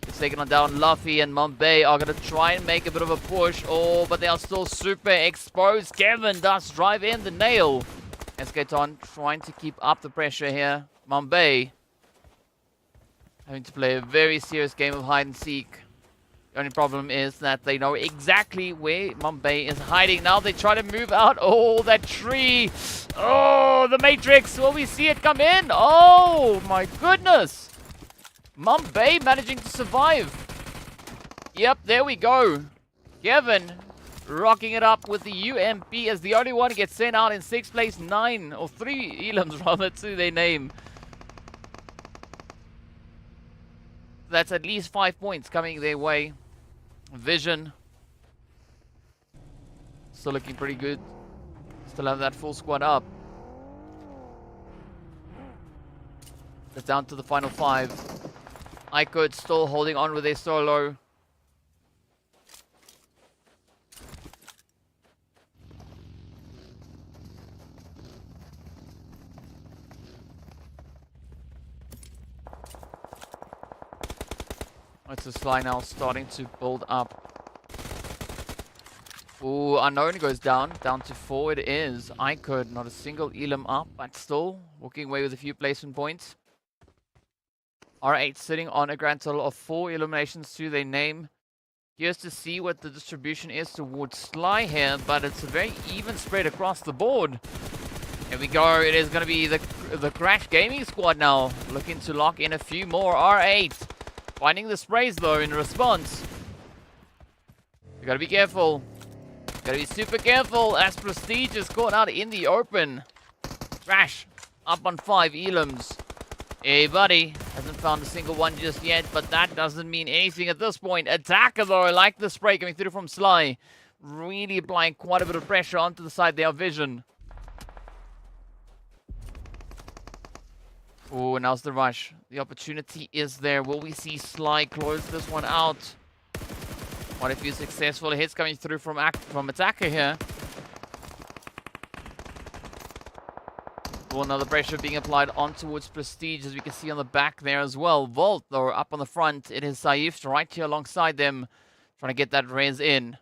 is taking on down Luffy, and Mumbai are going to try and make a bit of a push. Oh, but they are still super exposed. Kevin does drive in the nail. Escaton trying to keep up the pressure here. Mumbai having to play a very serious game of hide and seek. The only problem is that they know exactly where Mumbai is hiding. Now they try to move out. Oh, that tree. Oh, the Matrix. Will we see it come in? Oh, my goodness. Mumbai managing to survive. Yep, there we go. Kevin rocking it up with the UMP as the only one gets sent out in 6th place. 9 or 3 elims rather to their name. That's at least 5 points coming their way. Vision still looking pretty good. Still have that full squad up. It's down to the final 5. IKURD still holding on with their solo. It's a Sly now starting to build up. Ooh, Unknown goes down to 4 it is. IKURD, not a single elim up, but still walking away with a few placement points. R8 sitting on a grand total of 4 eliminations to their name. Here's to see what the distribution is towards Sly here, but it's a very even spread across the board. Here we go, it is going to be the Crash Gaming squad now, looking to lock in a few more. R8 finding the sprays though in response. You gotta be careful. Gotta be super careful as Prestige is caught out in the open. Crash up on 5 elims. Hey buddy, hasn't found a single one just yet, but that doesn't mean anything at this point. Attacker though, I like the spray coming through from Sly. Really applying quite a bit of pressure onto the side there of Vision. Oh, now's the rush. The opportunity is there. Will we see Sly close this one out? What if he's successful? Hits coming through from Attacker here. Still another pressure being applied on towards Prestige, as we can see on the back there as well. Volt, though, up on the front. It is Saif right here alongside them, trying to get that res in.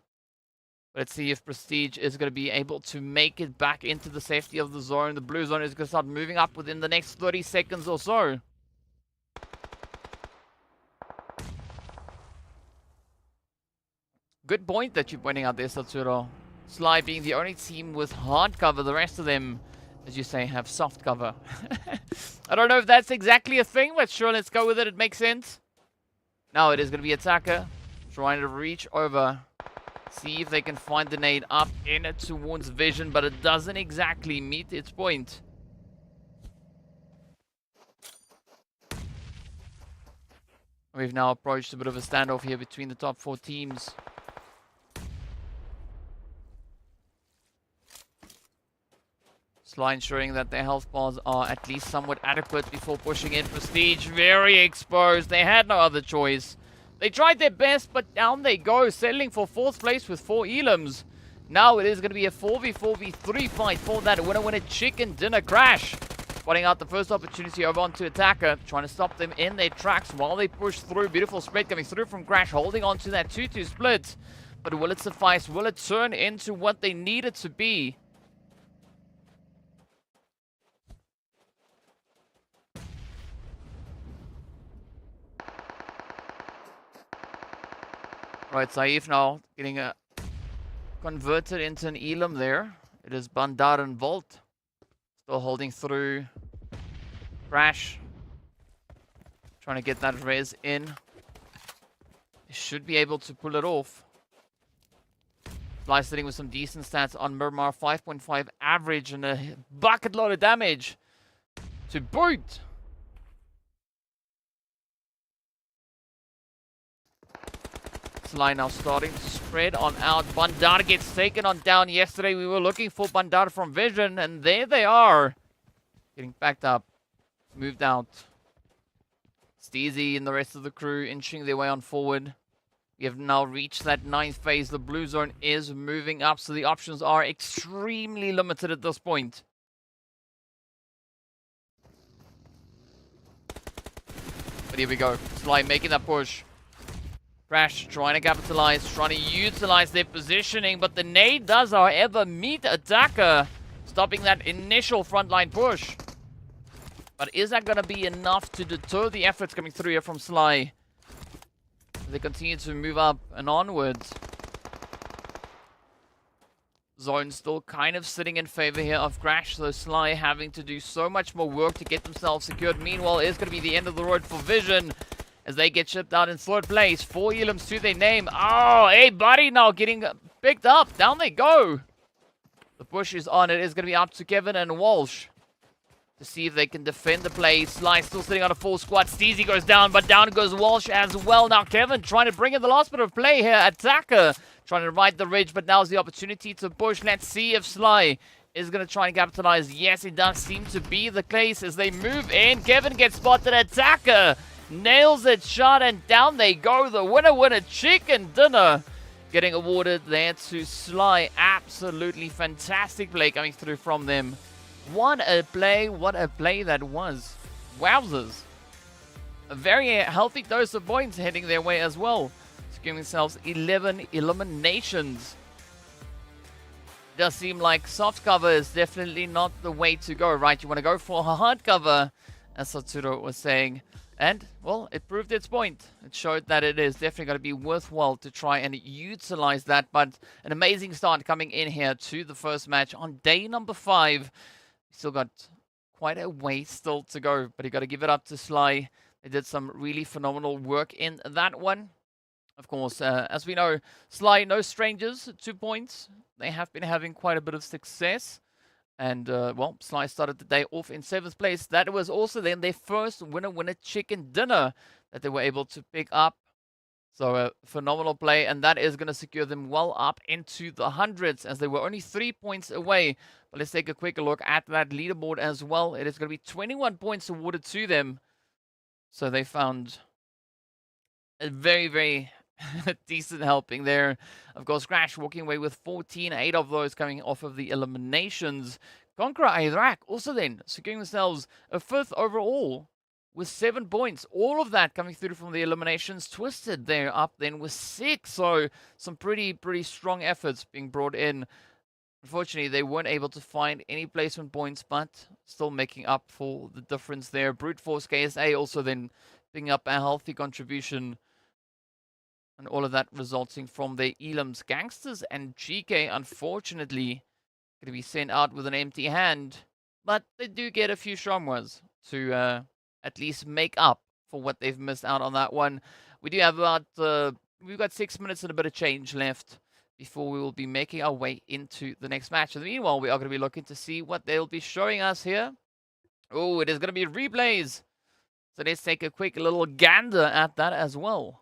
But let's see if Prestige is going to be able to make it back into the safety of the zone. The blue zone is going to start moving up within the next 30 seconds or so. Good point that you're pointing out there, Satsuro. Sly being the only team with hard cover. The rest of them, as you say, have soft cover. I don't know if that's exactly a thing, but sure, let's go with it. It makes sense. Now it is going to be Attacker trying to reach over. See if they can find the nade up in towards Vision, but it doesn't exactly meet its point. We've now approached a bit of a standoff here between the top 4 teams. Sly ensuring that their health bars are at least somewhat adequate before pushing in. Prestige very exposed. They had no other choice. They tried their best, but down they go, settling for 4th place with 4 elims. Now it is going to be a 4v4v3 fight for that winner chicken dinner. Crash spotting out the first opportunity over onto Attacker, trying to stop them in their tracks while they push through. Beautiful spread coming through from Crash, holding on to that 2-2 split. But will it suffice? Will it turn into what they need it to be? Right, Saif now getting converted into an Elam there. It is Bandar and Volt. Still holding through. Crash. Trying to get that res in. They should be able to pull it off. Fly sitting with some decent stats on Miramar. 5.5 average and a bucket load of damage to boot. Line now starting to spread on out. Bandar gets taken on down. Yesterday we were looking for Bandar from Vision, and there they are. Getting backed up. Moved out. Steezy and the rest of the crew inching their way on forward. We have now reached that 9th phase. The blue zone is moving up, so the options are extremely limited at this point. But here we go. Sly making that push. Crash trying to capitalize, trying to utilize their positioning, but the nade does, however, meet Attacker, stopping that initial frontline push. But is that going to be enough to deter the efforts coming through here from Sly? They continue to move up and onwards. Zone still kind of sitting in favor here of Crash, so Sly having to do so much more work to get themselves secured. Meanwhile, it's going to be the end of the road for Vision, as they get shipped out in 3rd place. 4 elims to their name. Oh, hey, buddy, now getting picked up. Down they go. The push is on. It is going to be up to Kevin and Walsh to see if they can defend the play. Sly still sitting on a full squad. Steezy goes down, but down goes Walsh as well. Now Kevin trying to bring in the last bit of play here. Attacker trying to ride the ridge, but now's the opportunity to push. Let's see if Sly is going to try and capitalize. Yes, it does seem to be the case as they move in. Kevin gets spotted. Attacker nails it, shot, and down they go. The winner chicken dinner getting awarded there to Sly. Absolutely fantastic play coming through from them. What a play that was. Wowzers. A very healthy dose of points heading their way as well, securing themselves 11 eliminations. Does seem like soft cover is definitely not the way to go, right? You want to go for a hard cover, as Satsuro was saying. And, well, it proved its point. It showed that it is definitely going to be worthwhile to try and utilize that. But an amazing start coming in here to the first match on day number 5. Still got quite a way still to go, but you got to give it up to Sly. They did some really phenomenal work in that one. Of course, as we know, Sly, no strangers, 2 points. They have been having quite a bit of success. And, well, Sly started the day off in 7th place. That was also then their first winner chicken dinner that they were able to pick up. So a phenomenal play, and that is going to secure them well up into the hundreds, as they were only 3 points away. But let's take a quick look at that leaderboard as well. It is going to be 21 points awarded to them. So they found a very, very Decent helping there. Of course, Crash walking away with 14, 8 of those coming off of the eliminations. CONQUEROR Iraq also then securing themselves a 5th overall with 7 points. All of that coming through from the eliminations. Twisted there up then with 6. So some pretty strong efforts being brought in. Unfortunately, they weren't able to find any placement points, but still making up for the difference there. Brute Force KSA also then picking up a healthy contribution. And all of that resulting from their elims. GANGSTERS and GEEKAY, unfortunately, going to be sent out with an empty hand. But they do get a few Shamwas to at least make up for what they've missed out on that one. We do have about, we've got 6 minutes and a bit of change left before we will be making our way into the next match. In the meanwhile, we are going to be looking to see what they'll be showing us here. Oh, it is going to be replays. So let's take a quick little gander at that as well.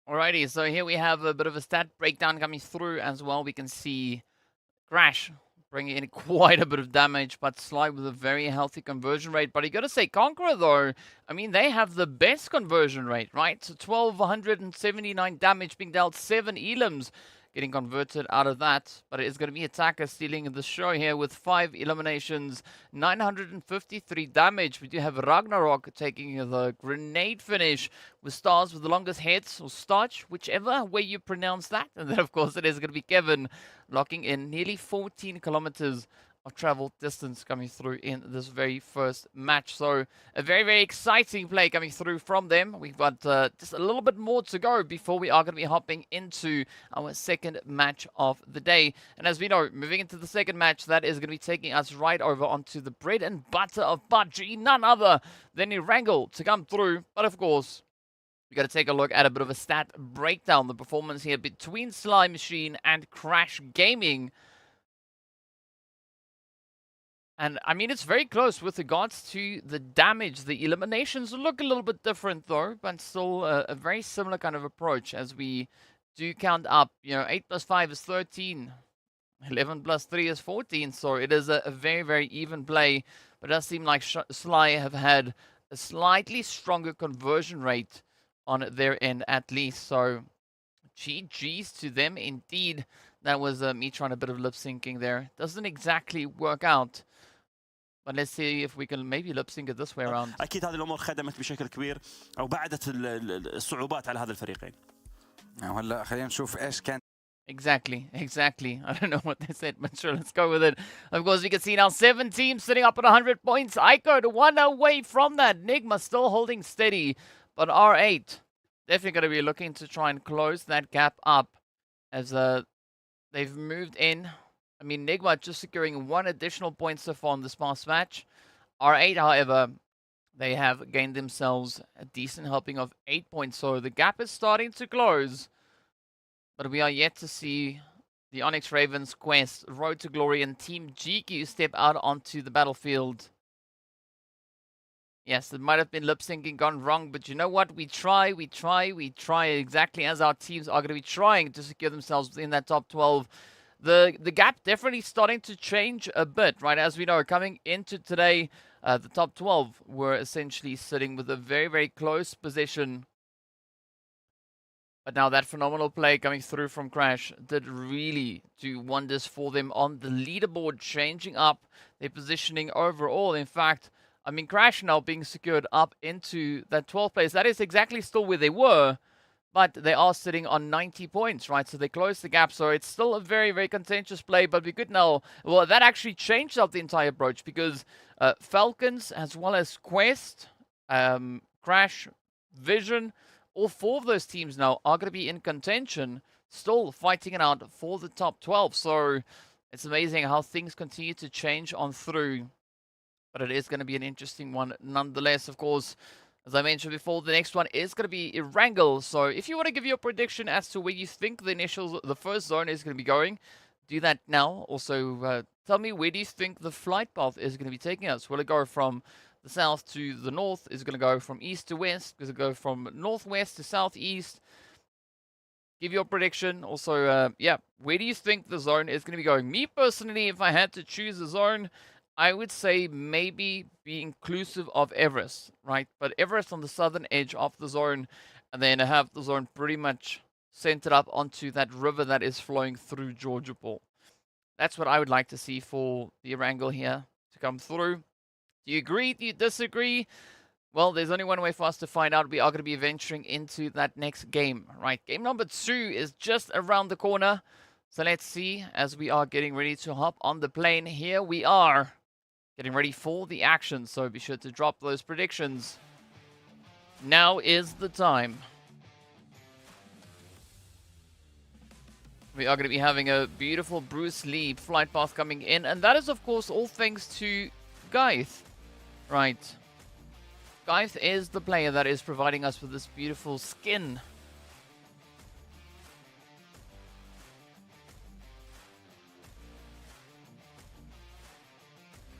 Alrighty, so here we have a bit of a stat breakdown coming through as well. We can see Crash bringing in quite a bit of damage, but Sly with a very healthy conversion rate. But you got to say, CONQUEROR, though, I mean, they have the best conversion rate, right? So 1,279 damage being dealt, 7 elims getting converted out of that. But it is going to be Attacker stealing the show here with 5 eliminations, 953 damage. We do have Ragnarok taking the grenade finish with Stars with the longest heads, or Starch, whichever way you pronounce that. And then, of course, it is going to be Kevin locking in nearly 14 kilometers of travel distance coming through in this very first match. So a very exciting play coming through from them. We've got just a little bit more to go before we are going to be hopping into our second match of the day. And as we know, moving into the second match, that is going to be taking us right over onto the bread and butter of PUBG. None other than Erangel to come through. But of course, we got to take a look at a bit of a stat breakdown. The performance here between Sly Machine and Crash Gaming. And, I mean, it's very close with regards to the damage. The eliminations look a little bit different, though, but still a very similar kind of approach as we do count up. You know, 8 plus 5 is 13. 11 plus 3 is 14. So it is a very even play. But it does seem like Sly have had a slightly stronger conversion rate on their end, at least. So, GG's to them, indeed. That was me trying a bit of lip syncing there. Doesn't exactly work out. But let's see if we can maybe lip sync it this way around. اكيد هذه الامور خدمت بشكل كبير او بعدت الصعوبات على هذا الفريقين. وهلا خلينا نشوف ايش كان Exactly, exactly. I don't know what they said, but sure, let's go with it. Of course, we can see now 7 teams sitting up at 100 points. IKURD 1 away from that. NIGMA still holding steady, but R8 definitely going to be looking to try and close that gap up as they've moved in. I mean, NIGMA just securing 1 additional point so far in this past match. R8, however, they have gained themselves a decent helping of 8 points, so the gap is starting to close. But we are yet to see the ONYX Ravens, Quest, Road to Glory, and Team GEEKAY step out onto the battlefield. Yes, it might have been lip syncing gone wrong, but you know what? We try exactly as our teams are going to be trying to secure themselves within that top 12. The gap definitely starting to change a bit, right? As we know, coming into today, the top 12 were essentially sitting with a very, very close position. But now that phenomenal play coming through from Crash did really do wonders for them on the leaderboard, changing up their positioning overall. In fact, I mean, Crash now being secured up into that 12th place. That is exactly still where they were, but they are sitting on 90 points, right? So they closed the gap. So it's still a very, very contentious play, but we could now... Well, that actually changed up the entire approach because FALCONS as well as Quest, Crash, Vision... All 4 of those teams now are going to be in contention, still fighting it out for the top 12. So it's amazing how things continue to change on through. But it is going to be an interesting one nonetheless. Of course, as I mentioned before, the next one is going to be Erangel. So if you want to give your prediction as to where you think the first zone is going to be going, do that now. Also, tell me, where do you think the flight path is going to be taking us? Will it go from the south to the north? Is it going to go from east to west? Is it go from northwest to southeast? Give your prediction. Also, yeah, where do you think the zone is going to be going? Me personally, if I had to choose a zone, I would say maybe be inclusive of Everest, right? But Everest on the southern edge of the zone, and then have the zone pretty much centered up onto that river that is flowing through Georgia Pool. That's what I would like to see for the Erangel here to come through. Do you agree? Do you disagree? Well, there's only one way for us to find out. We are going to be venturing into that next game, right? Game number 2 is just around the corner. So let's see as we are getting ready to hop on the plane. Here we are getting ready for the action. So be sure to drop those predictions. Now is the time. We are going to be having a beautiful Bruce Lee flight path coming in. And that is, of course, all thanks to Geith. Right. Geith is the player that is providing us with this beautiful skin.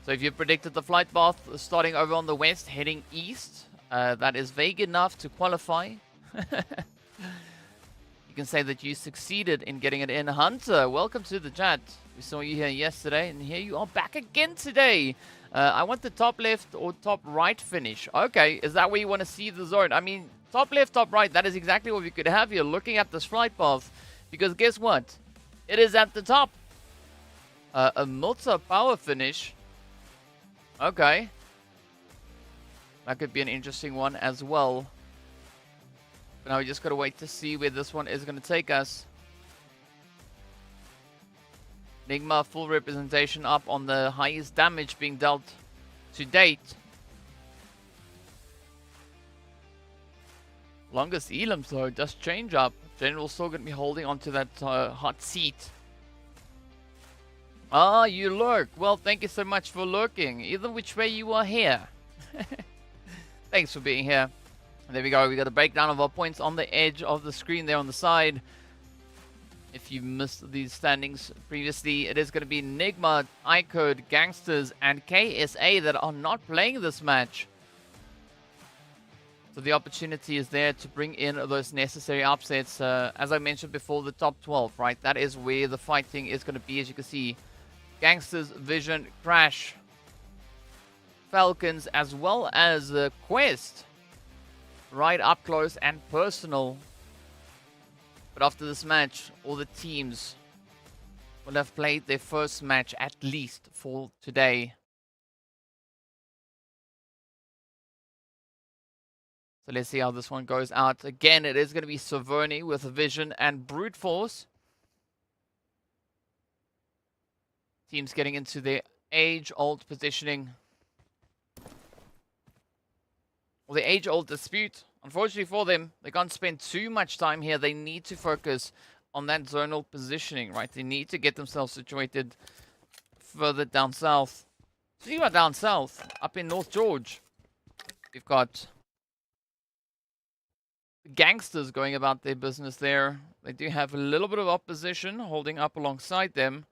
So if you predicted the flight path starting over on the west, heading east, that is vague enough to qualify. You can say that you succeeded in getting it in. Hunter, welcome to the chat. We saw you here yesterday, and here you are back again today. I want the top left or top right finish. Okay, is that where you want to see the zone? I mean, top left, top right, that is exactly what we could have here looking at this flight path. Because guess what? It is at the top. A multi-power finish. Okay. That could be an interesting one as well. But now we just got to wait to see where this one is going to take us. NIGMA full representation up on the highest damage being dealt to date. Longest elims though does change up. General still going to be holding onto that hot seat. Ah, you lurk. Well, thank you so much for lurking. Either which way you are here. Thanks for being here. And there we go. We got a breakdown of our points on the edge of the screen there on the side. If you missed these standings previously, it is going to be NIGMA, IKURD, GANGSTERS, and KSA that are not playing this match. So the opportunity is there to bring in those necessary upsets. As I mentioned before, the top 12, right? That is where the fighting is going to be, as you can see. GANGSTERS, Vision, Crash, FALCONS, as well as Quest. Right up close and personal. But after this match, all the teams will have played their first match at least for today. So let's see how this one goes out. Again, it is going to be Saverni with Vision and Brute Force. Teams getting into their age-old positioning. Or the age-old dispute. Unfortunately for them, they can't spend too much time here. They need to focus on that zonal positioning, right? They need to get themselves situated further down south. Speaking about down south, up in North George, we've got gangsters going about their business there. They do have a little bit of opposition holding up alongside them.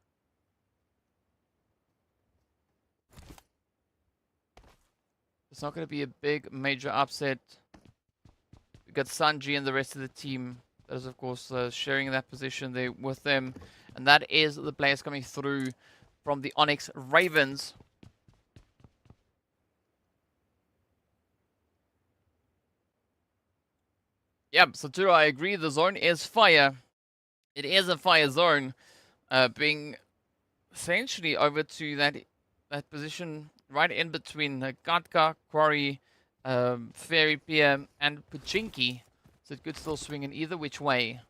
It's not going to be a big major upset. We've got Sanji and the rest of the team that is, of course, sharing that position there with them. And that is the players coming through from the ONYX Ravens. Yep, so Turo, I agree. The zone is fire. It is a fire zone, being essentially over to that position right in between Katka, Quarry, Fairy, PM, and Pachinki. So it could still swing in either which way.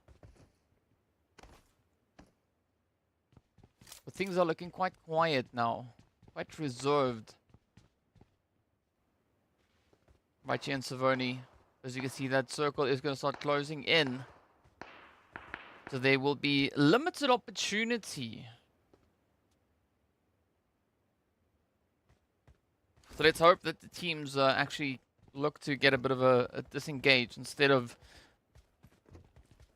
But things are looking quite quiet now. Quite reserved. Right here in Savoni. As you can see, that circle is going to start closing in. So there will be limited opportunity. So let's hope that the teams actually look to get a bit of a disengage instead of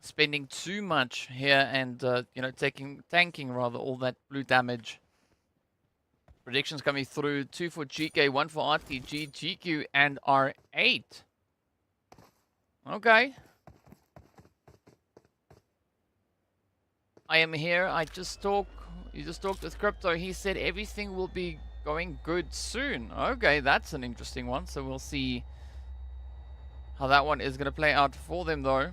spending too much here and you know, tanking rather all that blue damage. Predictions coming through: 2 for GEEKAY, 1 for RTG, GQ, and R8. Okay. I am here. You just talked with Crypto. He said everything will be going good soon. Okay, that's an interesting one. So we'll see how that one is going to play out for them, though.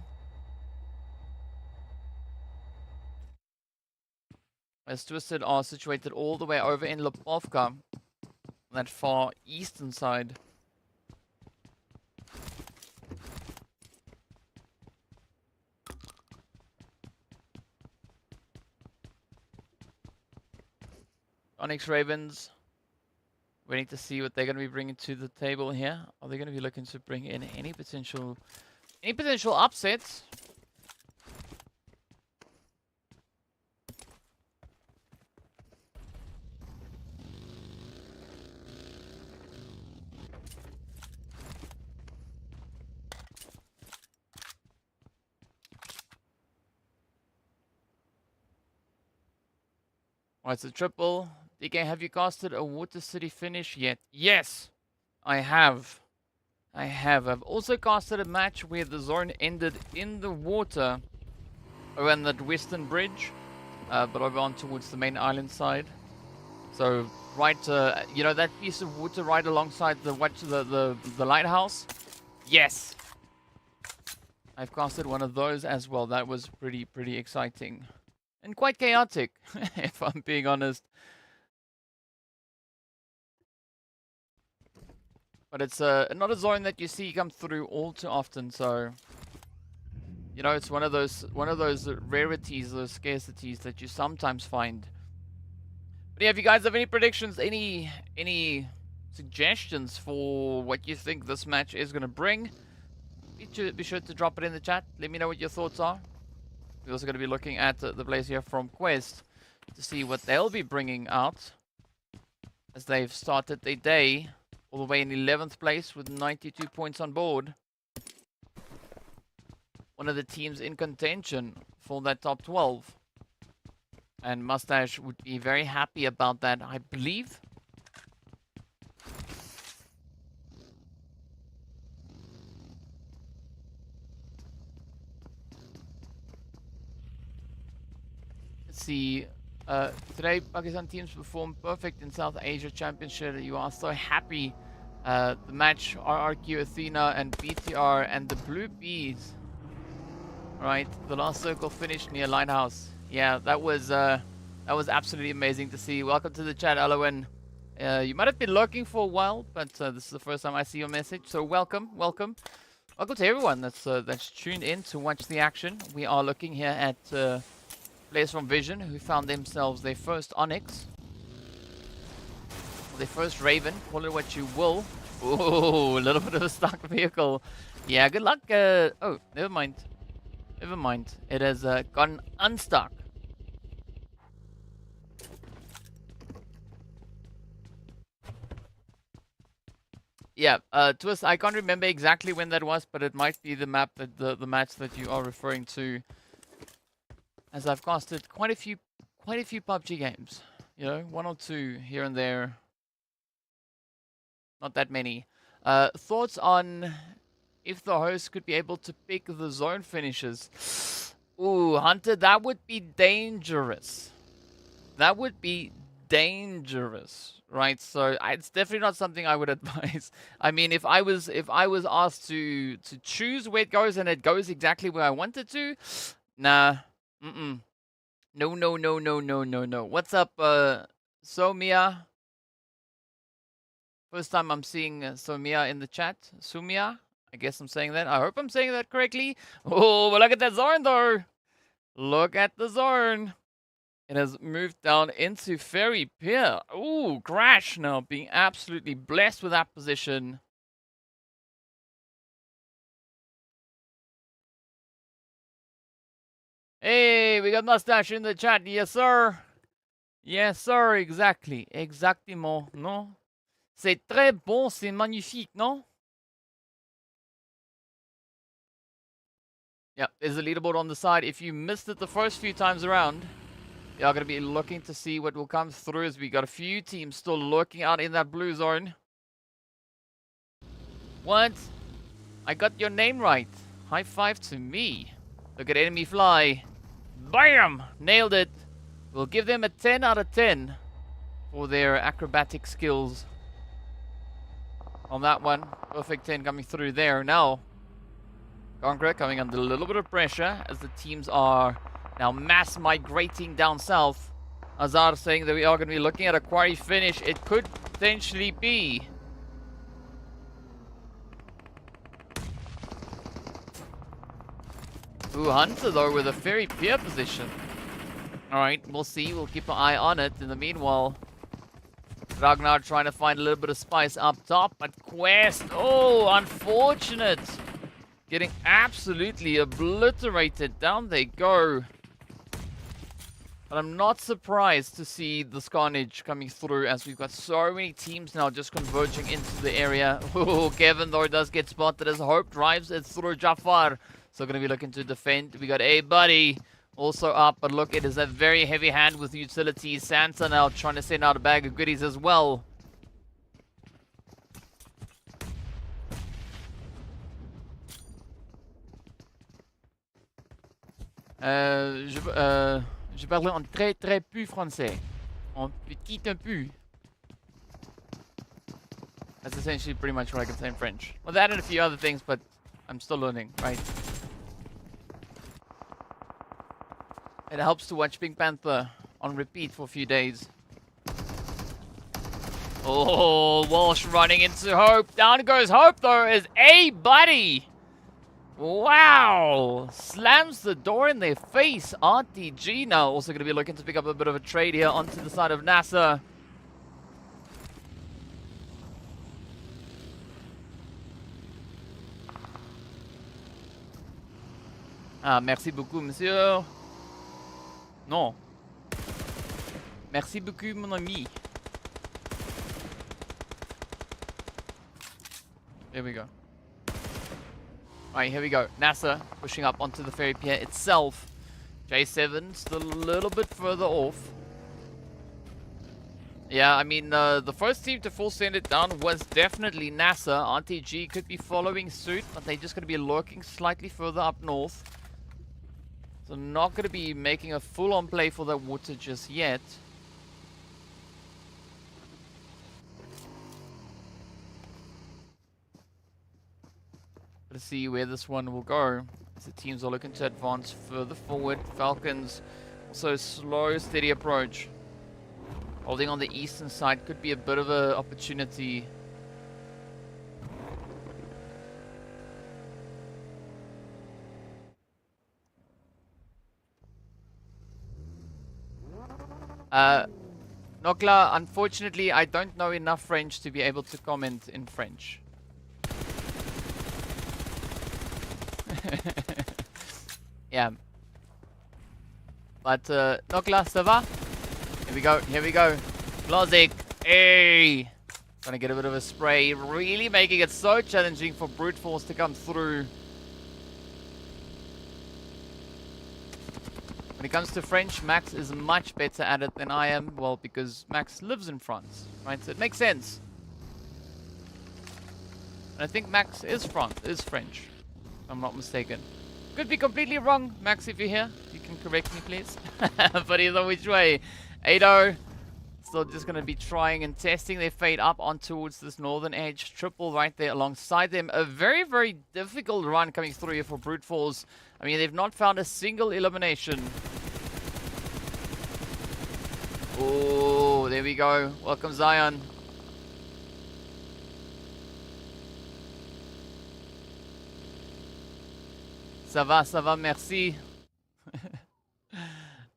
As Twisted are situated all the way over in Lipovka, that far eastern side. ONYX Ravens, waiting to see what they're going to be bringing to the table here. Are they going to be looking to bring in any potential upsets? Alright, so triple. DK, have you casted a Water City finish yet? Yes, I have. I've also casted a match where the zone ended in the water around that western bridge, but over on towards the main island side. So right, you know that piece of water right alongside the lighthouse? Yes, I've casted one of those as well. That was pretty exciting. And quite chaotic, if I'm being honest. But it's not a zone that you see come through all too often, so you know, it's one of those rarities, those scarcities that you sometimes find. But yeah, if you guys have any predictions, any suggestions for what you think this match is gonna bring, be sure to drop it in the chat. Let me know what your thoughts are. We're also going to be looking at the players here from Quest to see what they'll be bringing out as they've started their day all the way in 11th place with 92 points on board. One of the teams in contention for that top 12. And Mustache would be very happy about that, I believe. See, today Pakistan teams performed perfect in South Asia Championship. You are so happy. The match RRQ Athena and BTR and the Blue Bees. Right, the last circle finished near Lighthouse. Yeah, that was absolutely amazing to see. Welcome to the chat, Alowen. You might have been lurking for a while, but this is the first time I see your message. So welcome to everyone that's tuned in to watch the action. We are looking here at players from Vision who found themselves their first ONYX. their first Raven. Call it what you will. Ooh, a little bit of a stuck vehicle. Yeah, good luck. Oh, never mind. Never mind. It has gone unstuck. Yeah, Twist, I can't remember exactly when that was, but it might be the map that the match that you are referring to. As I've casted quite a few PUBG games. You know, one or two here and there. Not that many. Thoughts on if the host could be able to pick the zone finishes? Ooh, Hunter, that would be dangerous. That would be dangerous, right? So it's definitely not something I would advise. I mean, if I was asked to choose where it goes and it goes exactly where I want it to, nah, no, no, no, no, no, no, no. What's up, Somia? First time I'm seeing Somia in the chat. Sumia? I guess I'm saying that. I hope I'm saying that correctly. Oh, but look at that zone, though. Look at the zone. It has moved down into Ferry Pier. Ooh, Crash now being absolutely blessed with that position. Hey, we got Mustache in the chat. Yes, sir. Yes, sir. Exactly. Exactement. Non? C'est très bon. C'est magnifique, non? Yeah, there's a leaderboard on the side. If you missed it the first few times around, you are going to be looking to see what will come through as we got a few teams still lurking out in that blue zone. What? I got your name right. High five to me. Look at enemy fly. Bam! Nailed it. We'll give them a 10 out of 10 for their acrobatic skills on that one. Perfect 10 coming through there. Now, CONQUEROR coming under a little bit of pressure as the teams are now mass migrating down south. Azar saying that we are going to be looking at a quarry finish. It could potentially be. Ooh, Hunter though with a very peer position. Alright, we'll see. We'll keep an eye on it. In the meanwhile, Ragnar trying to find a little bit of spice up top. But Quest, oh, unfortunate. Getting absolutely obliterated. Down they go. But I'm not surprised to see the Scarnage coming through as we've got so many teams now just converging into the area. Oh, Kevin though does get spotted as Hope drives it through Jafar. So going to be looking to defend. We got A-Buddy also up. But look, it is a very heavy hand with utilities. Santa now trying to send out a bag of goodies as well. Je parle en très très peu français. En petit un peu. That's essentially pretty much what I can say in French. Well, that and a few other things, but I'm still learning, right? It helps to watch Pink Panther on repeat for a few days. Oh, Walsh running into Hope. Down goes Hope, though, is A-Buddy. Wow. Slams the door in their face. RTG now also going to be looking to pick up a bit of a trade here onto the side of NASR. Ah, merci beaucoup, monsieur. Non. Merci beaucoup, mon ami. There we go. Alright, here we go. NASR pushing up onto the ferry pier itself. J7 still a little bit further off. Yeah, I mean, the first team to full send it down was definitely NASR. RTG could be following suit, but they're just going to be lurking slightly further up north. So not going to be making a full-on play for that water just yet. Let's see where this one will go. As the teams are looking to advance further forward. Falcons also slow, steady approach. Holding on the eastern side could be a bit of an opportunity. Nokla, unfortunately, I don't know enough French to be able to comment in French. Yeah. But, Nokla, ça va? Here we go, here we go. Lozic, hey! Trying to get a bit of a spray, really making it so challenging for Brute Force to come through. When it comes to French, Max is much better at it than I am. Well, because Max lives in France, right? So it makes sense. And I think Max is French, if I'm not mistaken. Could be completely wrong, Max, if you're here. You can correct me, please. But either which way, Ado still just going to be trying and testing their fate up on towards this northern edge. Triple right there alongside them. A very, very difficult run coming through here for Brute Force. I mean, they've not found a single elimination. Oh, there we go. Welcome, Zion. Ça va, merci.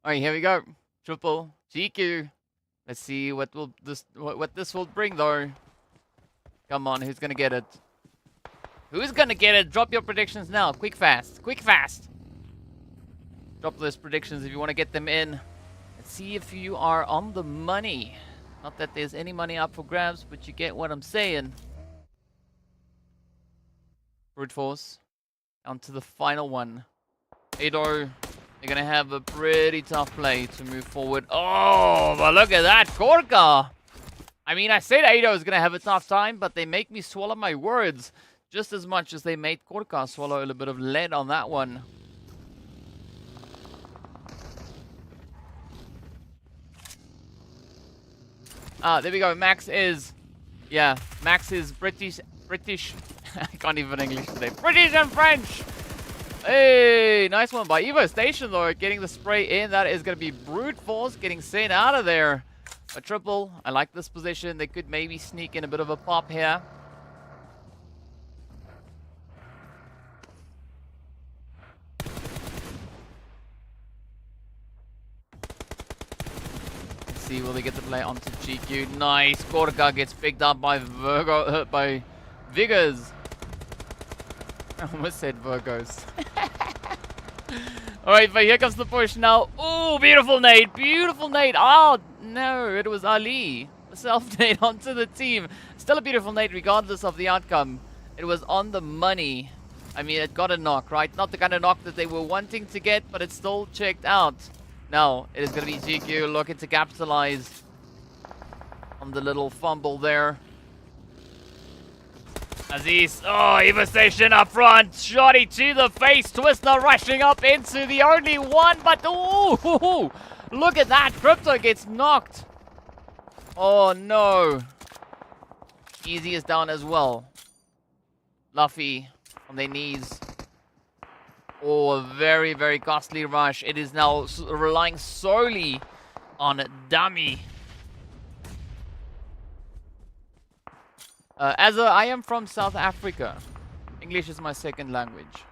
Alright, here we go. Triple GQ. Let's see what this will bring, though. Come on, who's gonna get it? Who's gonna get it? Drop your predictions now. Quick, fast. Quick, fast. Drop those predictions if you want to get them in. Let's see if you are on the money. Not that there's any money up for grabs, but you get what I'm saying. Brute Force. On to the final one. Ado. They're going to have a pretty tough play to move forward. Oh, but look at that. Korka. I mean, I said Ado is going to have a tough time, but they make me swallow my words just as much as they made Korka swallow a little bit of lead on that one. Ah, there we go. Max is... Yeah, Max is British... I can't even English today. British and French! Hey, nice one by Evo Station, though, getting the spray in. That is going to be Brute Force getting sent out of there. A triple. I like this position. They could maybe sneak in a bit of a pop here. Let's see, will they get the play onto GQ? Nice. Korka gets picked up by Vigors. I almost said Virgos. Alright, but here comes the push now. Oh, beautiful nade. Beautiful nade. Oh, no. It was Ali. Self-nade onto the team. Still a beautiful nade regardless of the outcome. It was on the money. I mean, it got a knock, right? Not the kind of knock that they were wanting to get, but it still checked out. Now, it is going to be GQ looking to capitalize on the little fumble there. Aziz, oh, Evo Station up front, shotty to the face, Twister rushing up into the only one, but ooh, look at that, Crypto gets knocked. Oh no. Easy is down as well. Luffy on their knees. Oh, a very, very costly rush. It is now relying solely on Dummy. I am from South Africa. English is my second language.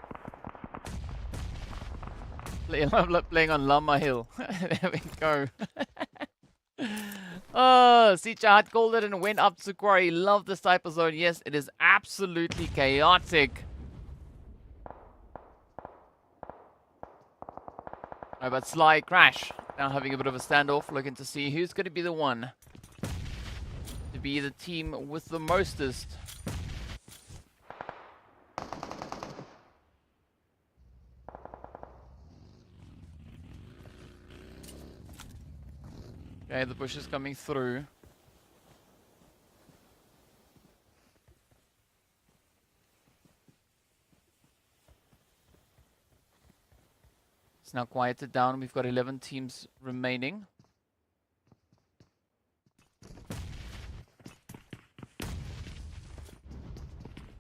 Playing on Lama Hill. There we go. Oh, Sicha had called it and went up to quarry. Love this type of zone. Yes, it is absolutely chaotic. Oh, but Sly Crash now having a bit of a standoff, looking to see who's going to be the one to be the team with the mostest. Okay, the bush is coming through. It's now quieted down. We've got 11 teams remaining.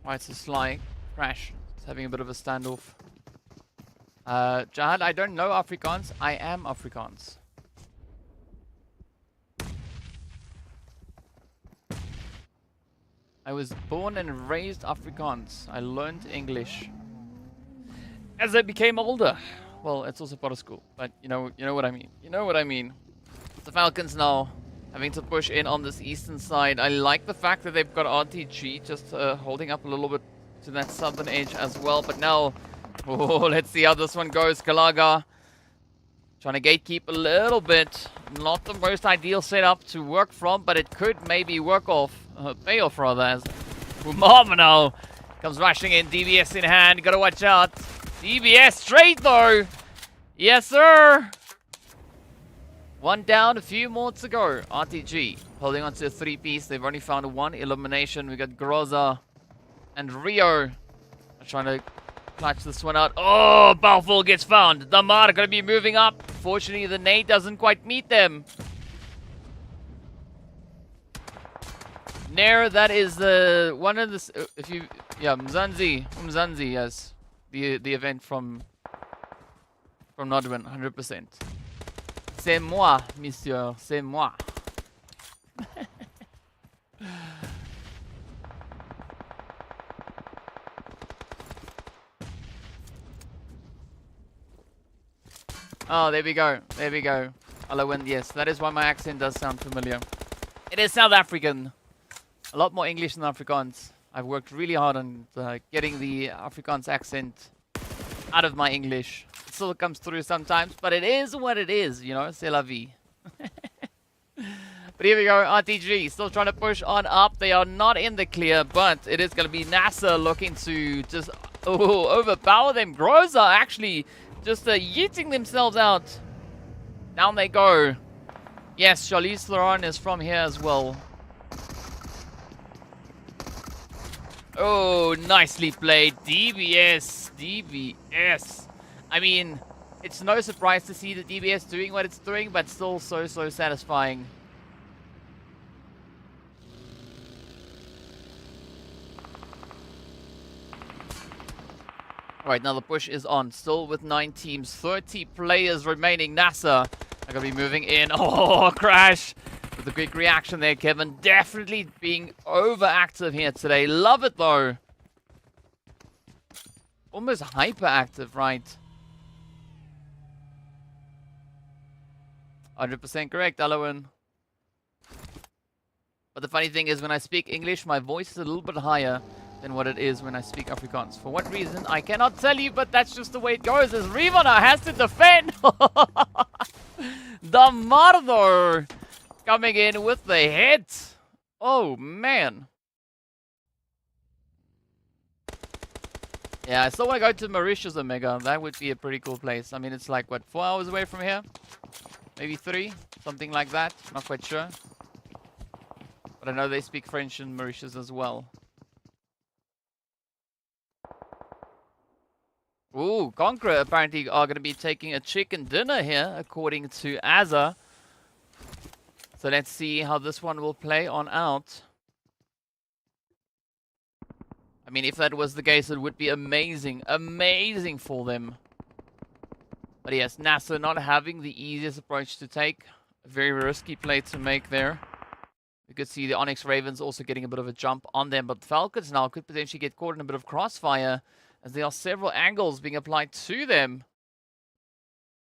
Right, it's a Sly Crash. It's having a bit of a standoff. Jihad, I don't know Afrikaans. I am Afrikaans. I was born and raised Afrikaans. I learned English as I became older. Well, it's also part of school, but you know what I mean. You know what I mean. The Falcons now having to push in on this eastern side. I like the fact that they've got RTG just holding up a little bit to that southern edge as well. But now, oh, let's see how this one goes. Kalaga trying to gatekeep a little bit. Not the most ideal setup to work from, but it could maybe work off, pay off rather, as Umamano comes rushing in, DBS in hand. Gotta watch out. DBS straight though. Yes, sir. One down, a few more to go. RTG holding on to a 3-piece. They've only found one elimination. We got Groza and Rio trying to clutch this one out. Oh, Balfour gets found. Damar gonna be moving up. Fortunately, the nade doesn't quite meet them. Nair, that is the one of the if you Mzanzi, yes, the event from Nodwin, 100%. C'est moi, monsieur, c'est moi. Oh, there we go. There we go. Alawen, yes, that is why my accent does sound familiar. It is South African. A lot more English than Afrikaans. I've worked really hard on getting the Afrikaans accent out of my English. It still comes through sometimes, but it is what it is, you know, c'est la vie. But here we go, RTG still trying to push on up. They are not in the clear, but it is going to be NASR looking to just overpower them. Groza actually just yeeting themselves out. Down they go. Yes, Charlize Theron is from here as well. Oh, nicely played. DBS. DBS. I mean, it's no surprise to see the DBS doing what it's doing, but still so satisfying. Alright, now the push is on. Still with 9 teams. 30 players remaining. NASR are going to be moving in. Oh, crash. With a quick reaction there, Kevin. Definitely being overactive here today. Love it, though. Almost hyperactive, right? 100% correct, Alawan. But the funny thing is, when I speak English, my voice is a little bit higher than what it is when I speak Afrikaans. For what reason, I cannot tell you, but that's just the way it goes. As Rivana has to defend. Damardo coming in with the hit. Oh, man. Yeah, I still want to go to Mauritius Omega. That would be a pretty cool place. I mean, it's like, what, 4 hours away from here? Maybe 3? Something like that. Not quite sure. But I know they speak French in Mauritius as well. Ooh, CONQUEROR apparently are going to be taking a chicken dinner here, according to Azza. So let's see how this one will play on out. I mean, if that was the case, it would be amazing. Amazing for them. But yes, NASR not having the easiest approach to take. A very risky play to make there. You could see the ONYX Ravens also getting a bit of a jump on them. But Falcons now could potentially get caught in a bit of crossfire, as there are several angles being applied to them.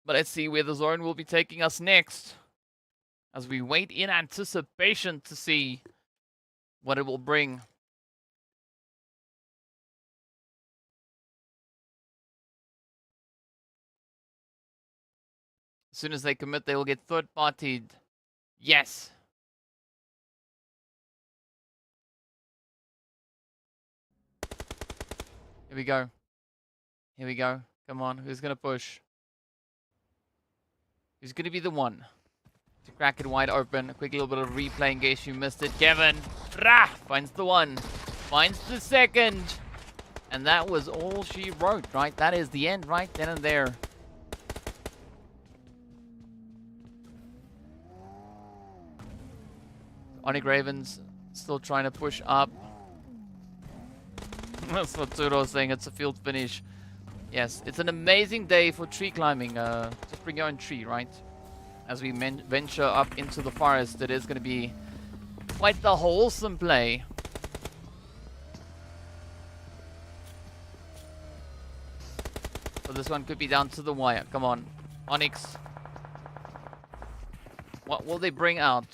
But let's see where the zone will be taking us next, as we wait in anticipation to see what it will bring. As soon as they commit, they will get third-partied. Yes. Here we go. Here we go. Come on. Who's going to push? Who's going to be the one to crack it wide open? A quick little bit of replay in case you missed it. Kevin finds the one. Finds the second. And that was all she wrote, right? That is the end right then and there. ONYX Ravens still trying to push up. That's what Turo was saying. It's a field finish. Yes, it's an amazing day for tree climbing. Just bring your own tree, right? As we venture up into the forest, it is going to be quite the wholesome play. So this one could be down to the wire. Come on, ONYX. What will they bring out?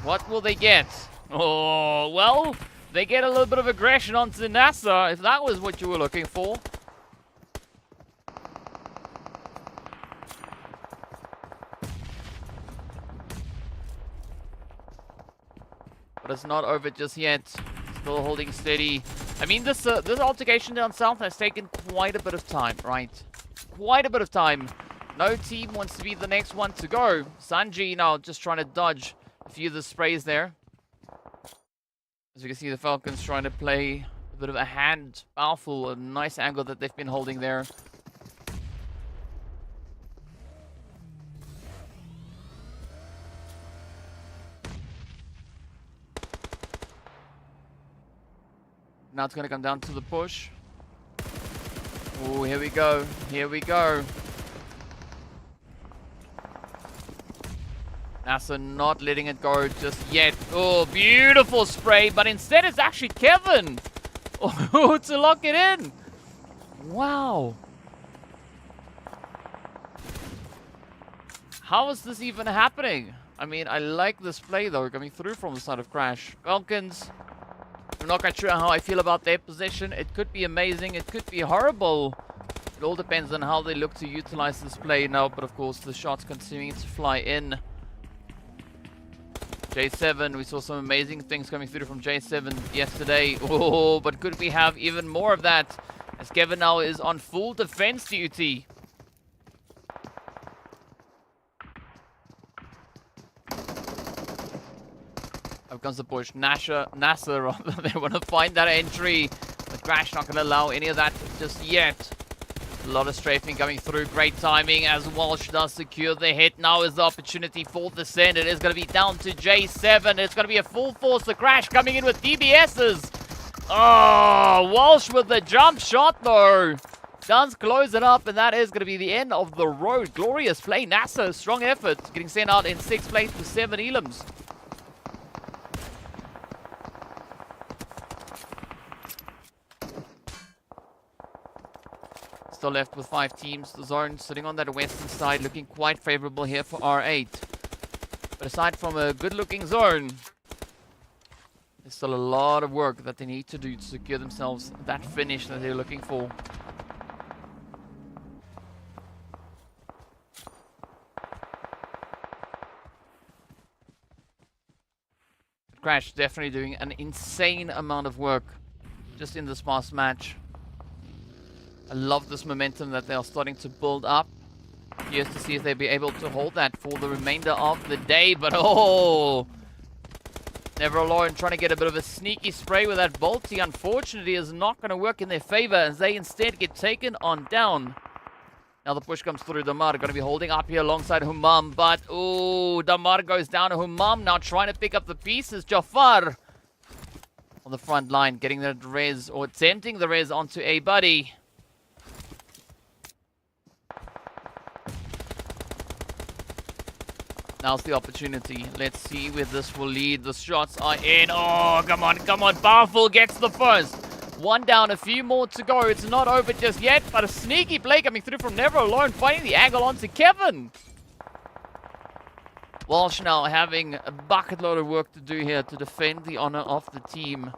What will they get? Oh, well, they get a little bit of aggression onto NASR, if that was what you were looking for. But it's not over just yet. Still holding steady. I mean, this altercation down south has taken quite a bit of time, right? Quite a bit of time. No team wants to be the next one to go. Sanji now just trying to dodge a few of the sprays there. As you can see, the Falcons trying to play a bit of a hand. Powerful, a nice angle that they've been holding there. Now it's going to come down to the push. Oh, here we go. Here we go. NASR not letting it go just yet. Oh, beautiful spray. But instead it's actually Kevin. Oh, to lock it in. Wow. How is this even happening? I mean, I like this play though, coming through from the side of Crash. Falcons. I'm not quite sure how I feel about their position. It could be amazing. It could be horrible. It all depends on how they look to utilize this play now. But of course, the shots continuing to fly in. J7, we saw some amazing things coming through from J7 yesterday. Oh, but could we have even more of that? As Kevin now is on full defense duty. Up comes the push. NASR, rather. They want to find that entry. But Crash not going to allow any of that just yet. A lot of strafing coming through. Great timing as Walsh does secure the hit. Now is the opportunity for the send. It is going to be down to J7. It's going to be a full force of Crash coming in with DBSs. Oh, Walsh with the jump shot though. Does close it up, and that is going to be the end of the road. Glorious play. NASR, strong effort. Getting sent out in 6th place with 7 elims. Still left with 5 teams. The zone sitting on that western side, looking quite favorable here for R8. But aside from a good-looking zone, there's still a lot of work that they need to do to secure themselves that finish that they're looking for. Crash definitely doing an insane amount of work just in this past match. I love this momentum that they are starting to build up. Curious to see if they'll be able to hold that for the remainder of the day. But oh, Never Alone trying to get a bit of a sneaky spray with that Bolty. Unfortunately, is not going to work in their favor as they instead get taken on down. Now the push comes through. Damar going to be holding up here alongside Humam. But oh, Damar goes down to Humam now trying to pick up the pieces. Jafar on the front line getting that res, or attempting the res onto ABDE. Now's the opportunity. Let's see where this will lead. The shots are in. Oh, come on, come on. Powerful gets the first. One down, a few more to go. It's not over just yet, but a sneaky play coming through from Never Alone, finding the angle onto Kevin. Walsh now having a bucket load of work to do here to defend the honor of the team.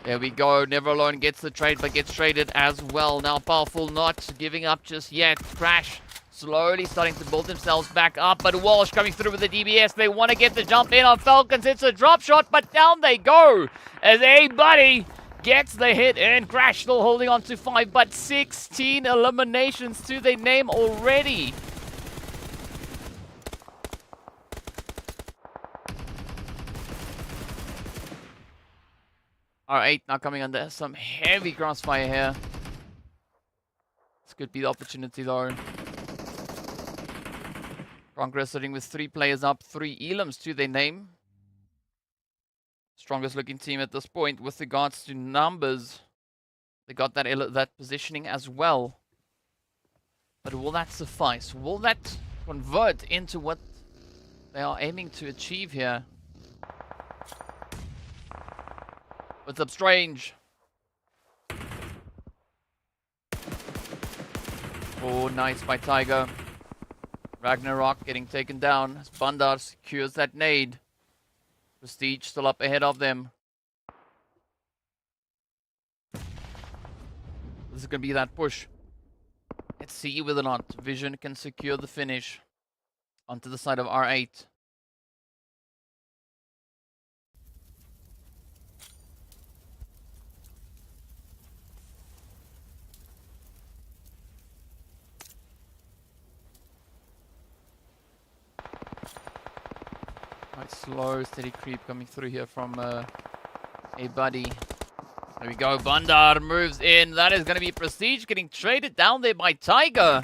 There we go. Never Alone gets the trade, but gets traded as well. Now Powerful not giving up just yet. Crash slowly starting to build themselves back up, but Walsh coming through with the DBS. They want to get the jump in on Falcons. It's a drop shot, but down they go as ABDE gets the hit in. Crash still holding on to 5, but 16 eliminations to their name already. R8 now coming under some heavy crossfire here. This could be the opportunity though. Conqueror sitting with 3 players up, 3 elims to their name. Strongest looking team at this point with regards to numbers. They got that positioning as well. But will that suffice? Will that convert into what they are aiming to achieve here? What's up, Strange? Oh, nice by Tiger. Ragnarok getting taken down as Bandar secures that nade. Prestige still up ahead of them. This is going to be that push. Let's see whether or not Vision can secure the finish onto the side of R8. Quite slow, steady creep coming through here from ABDE. There we go. Bandar moves in. That is going to be Prestige getting traded down there by Tiger.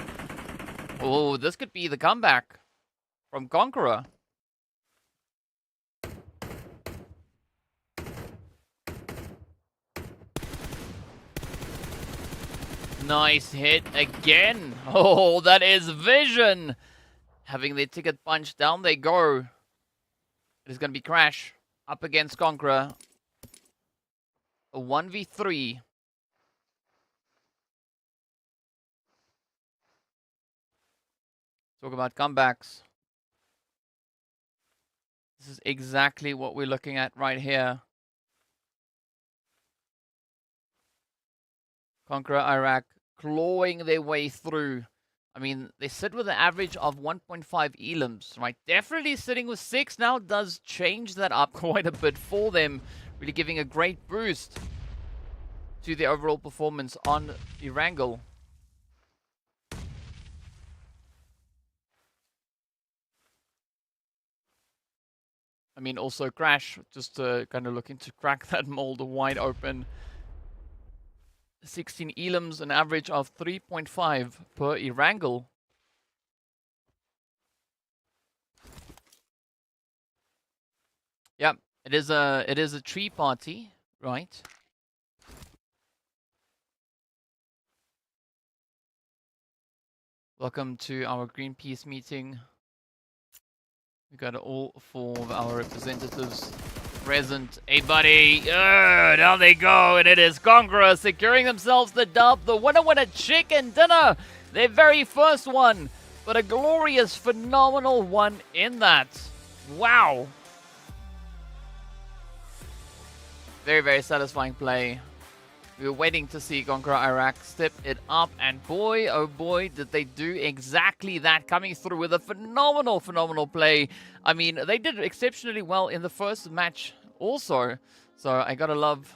Oh, this could be the comeback from CONQUEROR. Nice hit again. Oh, that is Vision. Having their ticket punched. Down they go. It is going to be Crash up against CONQUEROR. A 1v3. Talk about comebacks. This is exactly what we're looking at right here. CONQUEROR Iraq clawing their way through. I mean, they sit with an average of 1.5 elims, right? Definitely sitting with 6 now does change that up quite a bit for them. Really giving a great boost to the overall performance on Erangel. I mean, also Crash, just kind of looking to crack that mold wide open. 16 elims, an average of 3.5 per Erangel. Yeah, it is a tree party, right? Welcome to our Greenpeace meeting. We got all 4 of our representatives present. Hey, buddy. Down they go. And it is CONQUEROR securing themselves the dub. The winner chicken dinner. Their very first one. But a glorious, phenomenal one in that. Wow. Very, very satisfying play. We were waiting to see CONQUEROR Iraq step it up, and boy, oh boy, did they do exactly that, coming through with a phenomenal, phenomenal play. I mean, they did exceptionally well in the first match also, so I gotta love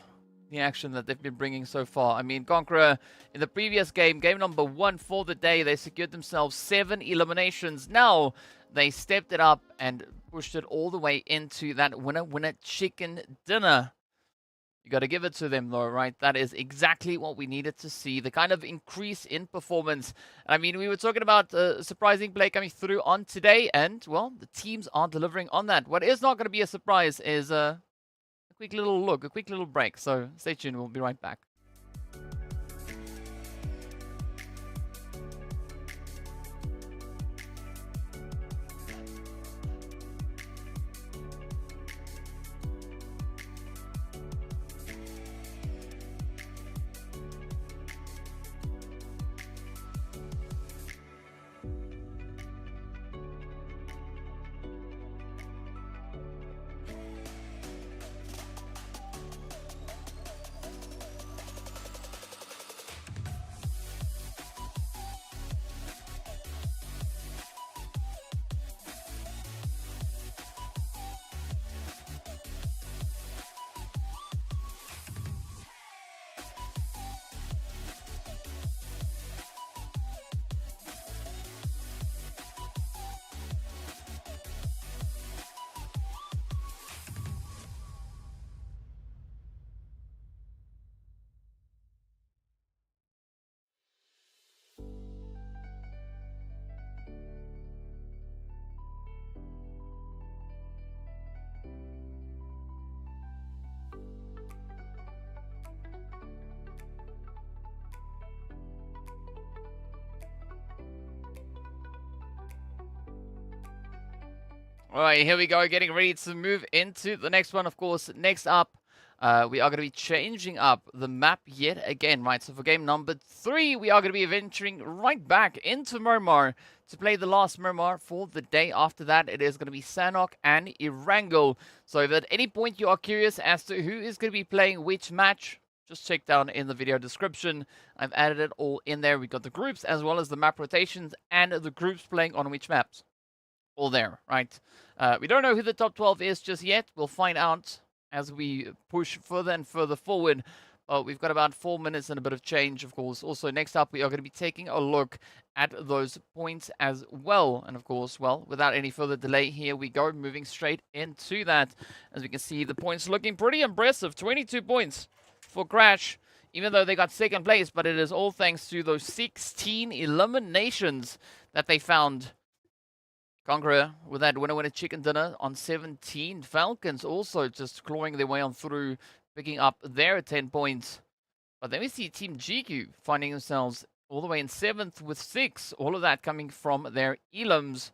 the action that they've been bringing so far. I mean, CONQUEROR, in the previous game, game number 1 for the day, they secured themselves 7 eliminations. Now, they stepped it up and pushed it all the way into that winner chicken dinner. You got to give it to them, though, right? That is exactly what we needed to see. The kind of increase in performance. I mean, we were talking about surprising play coming through on today, and, well, the teams are delivering on that. What is not going to be a surprise is a quick little look, a quick little break. So stay tuned. We'll be right back. All right, here we go, getting ready to move into the next one. Of course, next up, We are going to be changing up the map yet again, right? So for game number 3, we are going to be venturing right back into Miramar to play the last Miramar for the day. After that, it is going to be Sanhok and Erangel. So if at any point you are curious as to who is going to be playing which match, just check down in the video description. I've added it all in there. We've got the groups as well as the map rotations and the groups playing on which maps. All there, right? We don't know who the top 12 is just yet. We'll find out as we push further and further forward. We've got about 4 minutes and a bit of change, of course. Also, next up, we are going to be taking a look at those points as well. And of course, well, without any further delay, here we go, moving straight into that. As we can see, the points looking pretty impressive. 22 points for Crash, even though they got second place. But it is all thanks to those 16 eliminations that they found. CONQUEROR with that winner chicken dinner on 17. FALCONS also just clawing their way on through, picking up their 10 points. But then we see Team GEEKAY finding themselves all the way in 7th with 6. All of that coming from their elims.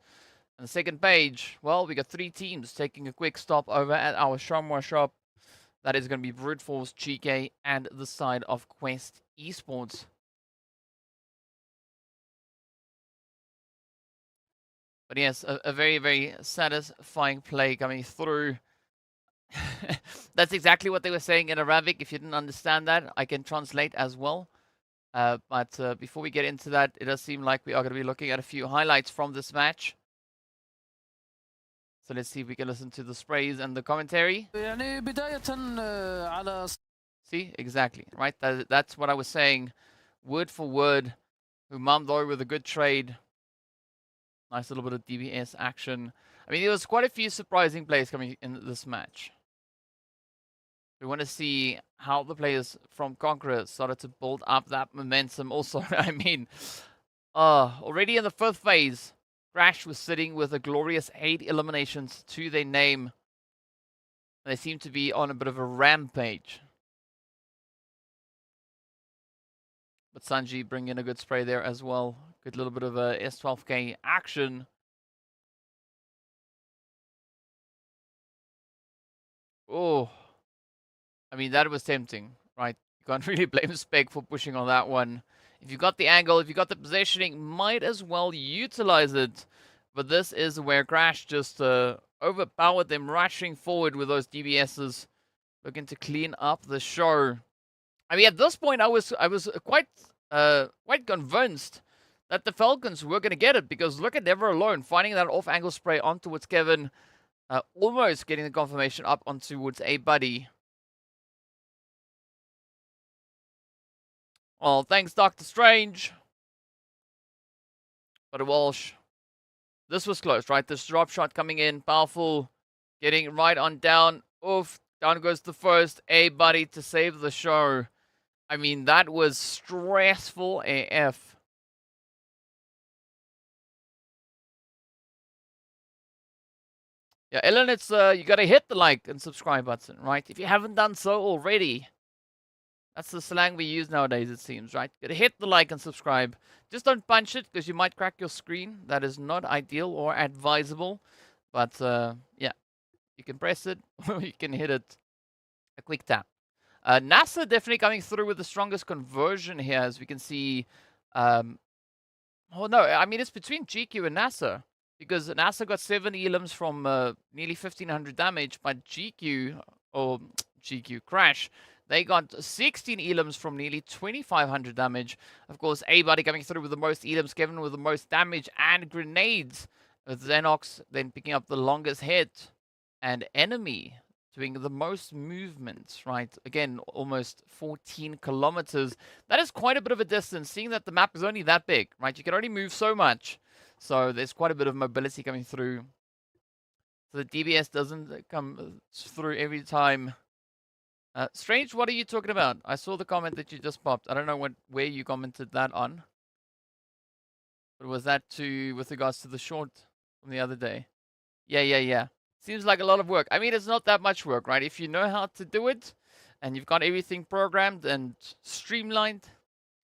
On the second page, well, we got 3 teams taking a quick stop over at our Shamwa shop. That is going to be Brute Force, GEEKAY, and the side of Quest Esports. But yes, a very, very satisfying play coming through. That's exactly what they were saying in Arabic. If you didn't understand that, I can translate as well. But before we get into that, it does seem like we are going to be looking at a few highlights from this match. So let's see if we can listen to the sprays and the commentary. See, exactly, right? That's what I was saying, word for word. Humamdo with a good trade. Nice little bit of DBS action. I mean, there was quite a few surprising plays coming in this match. We want to see how the players from CONQUEROR started to build up that momentum. Also, I mean, already in the 5th phase, Crash was sitting with a glorious 8 eliminations to their name. They seem to be on a bit of a rampage. But Sanji bringing in a good spray there as well. Good little bit of a S12K action. Oh, I mean, that was tempting, right? You can't really blame Spec for pushing on that one. If you got the angle, if you got the positioning, might as well utilize it. But this is where Crash just overpowered them, rushing forward with those DBSs, looking to clean up the show. I mean, at this point, I was quite convinced that the FALCONS were going to get it, because look at Never Alone, finding that off-angle spray on towards Kevin, almost getting the confirmation up on towards ABDE. Well, thanks, Dr. Strange. But Walsh, this was close, right? This drop shot coming in, powerful, getting right on down. Oof, down goes the first ABDE to save the show. I mean, that was stressful AF. Yeah, Ellen, it's you gotta hit the like and subscribe button, right? If you haven't done so already. That's the slang we use nowadays, it seems, right? You gotta hit the like and subscribe. Just don't punch it, because you might crack your screen. That is not ideal or advisable. But, yeah. You can press it, or you can hit it. A quick tap. NASR definitely coming through with the strongest conversion here, as we can see. Oh, no, I mean, it's between GEEKAY and NASR. Because NASR got 7 elims from nearly 1,500 damage, but GEEKAY, or GEEKAY Crash, they got 16 elims from nearly 2,500 damage. Of course, ABDE coming through with the most elims, Kevin with the most damage and grenades. With Xenox then picking up the longest hit. And Enemy doing the most movement, right? Again, almost 14 kilometers. That is quite a bit of a distance, seeing that the map is only that big, right? You can only move so much. So there's quite a bit of mobility coming through. So the DBS doesn't come through every time. Strange, what are you talking about? I saw the comment that you just popped. I don't know where you commented that on. But was that with regards to the short from the other day? Yeah. Seems like a lot of work. I mean, it's not that much work, right? If you know how to do it, and you've got everything programmed and streamlined,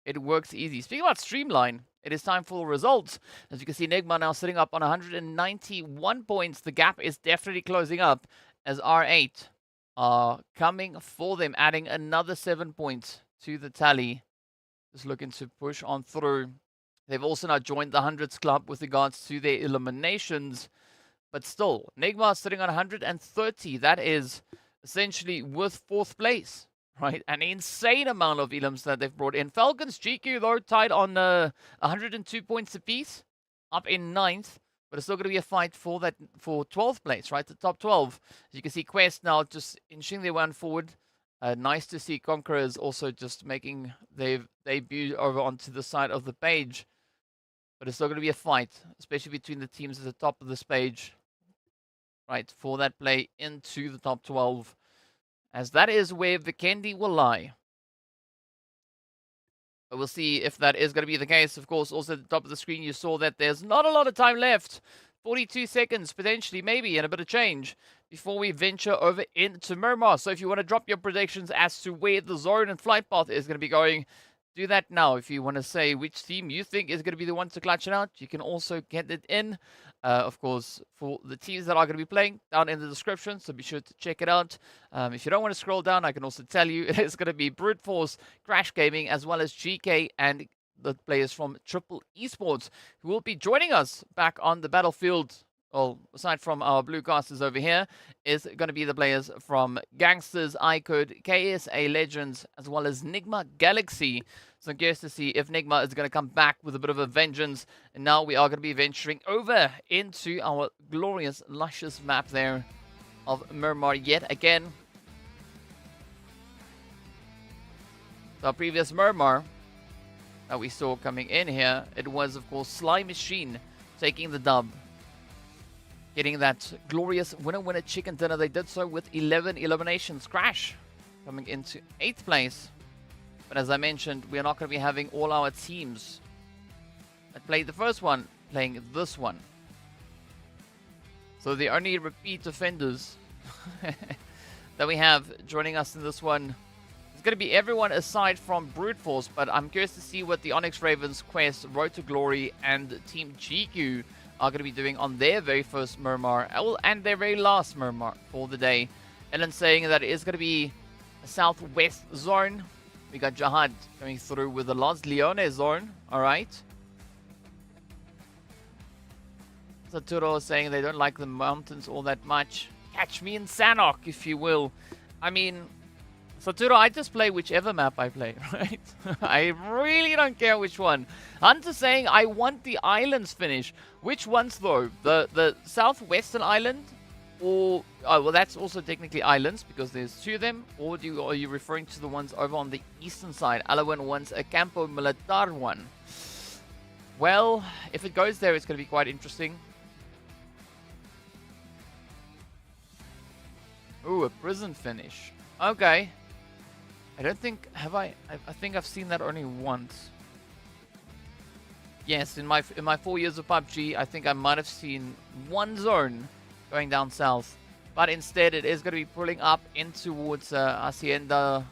it works easy. Speaking about streamline, it is time for results. As you can see, NIGMA now sitting up on 191 points. The gap is definitely closing up as R8 are coming for them, adding another 7 points to the tally. Just looking to push on through. They've also now joined the hundreds club with regards to their eliminations. But still, NIGMA sitting on 130. That is essentially with 4th place, right? An insane amount of elims that they've brought in. FALCONS, GQ, though, tied on 102 points apiece, up in 9th. But it's still going to be a fight for 12th place, right? The top 12. As you can see, Quest now just inching their one forward. Nice to see Conquerors also just making their debut over onto the side of the page. But it's still going to be a fight, especially between the teams at the top of this page. Right, for that play into the top 12. As that is where Vikendi will lie. But we'll see if that is going to be the case. Of course, also at the top of the screen, you saw that there's not a lot of time left. 42 seconds, potentially, maybe, and a bit of change before we venture over into Miramar. So if you want to drop your predictions as to where the zone and flight path is going to be going, do that now. If you want to say which team you think is going to be the one to clutch it out, you can also get it in. Of course, for the teams that are going to be playing, down in the description, so be sure to check it out. If you don't want to scroll down, I can also tell you it's going to be Brute Force, Crash Gaming, as well as GEEKAY and the players from Triple Esports who will be joining us back on the battlefield. Well, aside from our blue casters over here, is going to be the players from GANGSTERS, IKURD, KSA Legends, as well as NIGMA Galaxy. So I'm curious to see if NIGMA is going to come back with a bit of a vengeance. And now we are going to be venturing over into our glorious, luscious map there of Miramar yet again. The previous Miramar that we saw coming in here, it was, of course, Sly Machine taking the dub. Getting that glorious winner-winner chicken dinner. They did so with 11 eliminations. Crash coming into 8th place. But as I mentioned, we are not going to be having all our teams that played the first one playing this one. So the only repeat offenders that we have joining us in this one is going to be everyone aside from Brute Force. But I'm curious to see what the ONYX Ravens, Quest, Road to Glory, and Team GQ are going to be doing on their very first Miramar and their very last Miramar for the day. Ellen saying that it is going to be a southwest zone. We got Jihad coming through with the Los Leones zone. Alright. Saturo saying they don't like the mountains all that much. Catch me in Sanhok, if you will. I mean, Saturo, I just play whichever map I play, right? I really don't care which one. Hunter saying I want the islands finish. Which ones though? The southwestern island? Or, oh, well, that's also technically islands because there's 2 of them. Or are you referring to the ones over on the eastern side? Alawan wants a Campo Militar one. Well, if it goes there, it's going to be quite interesting. Ooh, a prison finish. Okay. I don't think, have I think I've seen that only once. Yes, in my 4 years of PUBG, I think I might have seen one zone going down south. But instead, it is going to be pulling up in towards Hacienda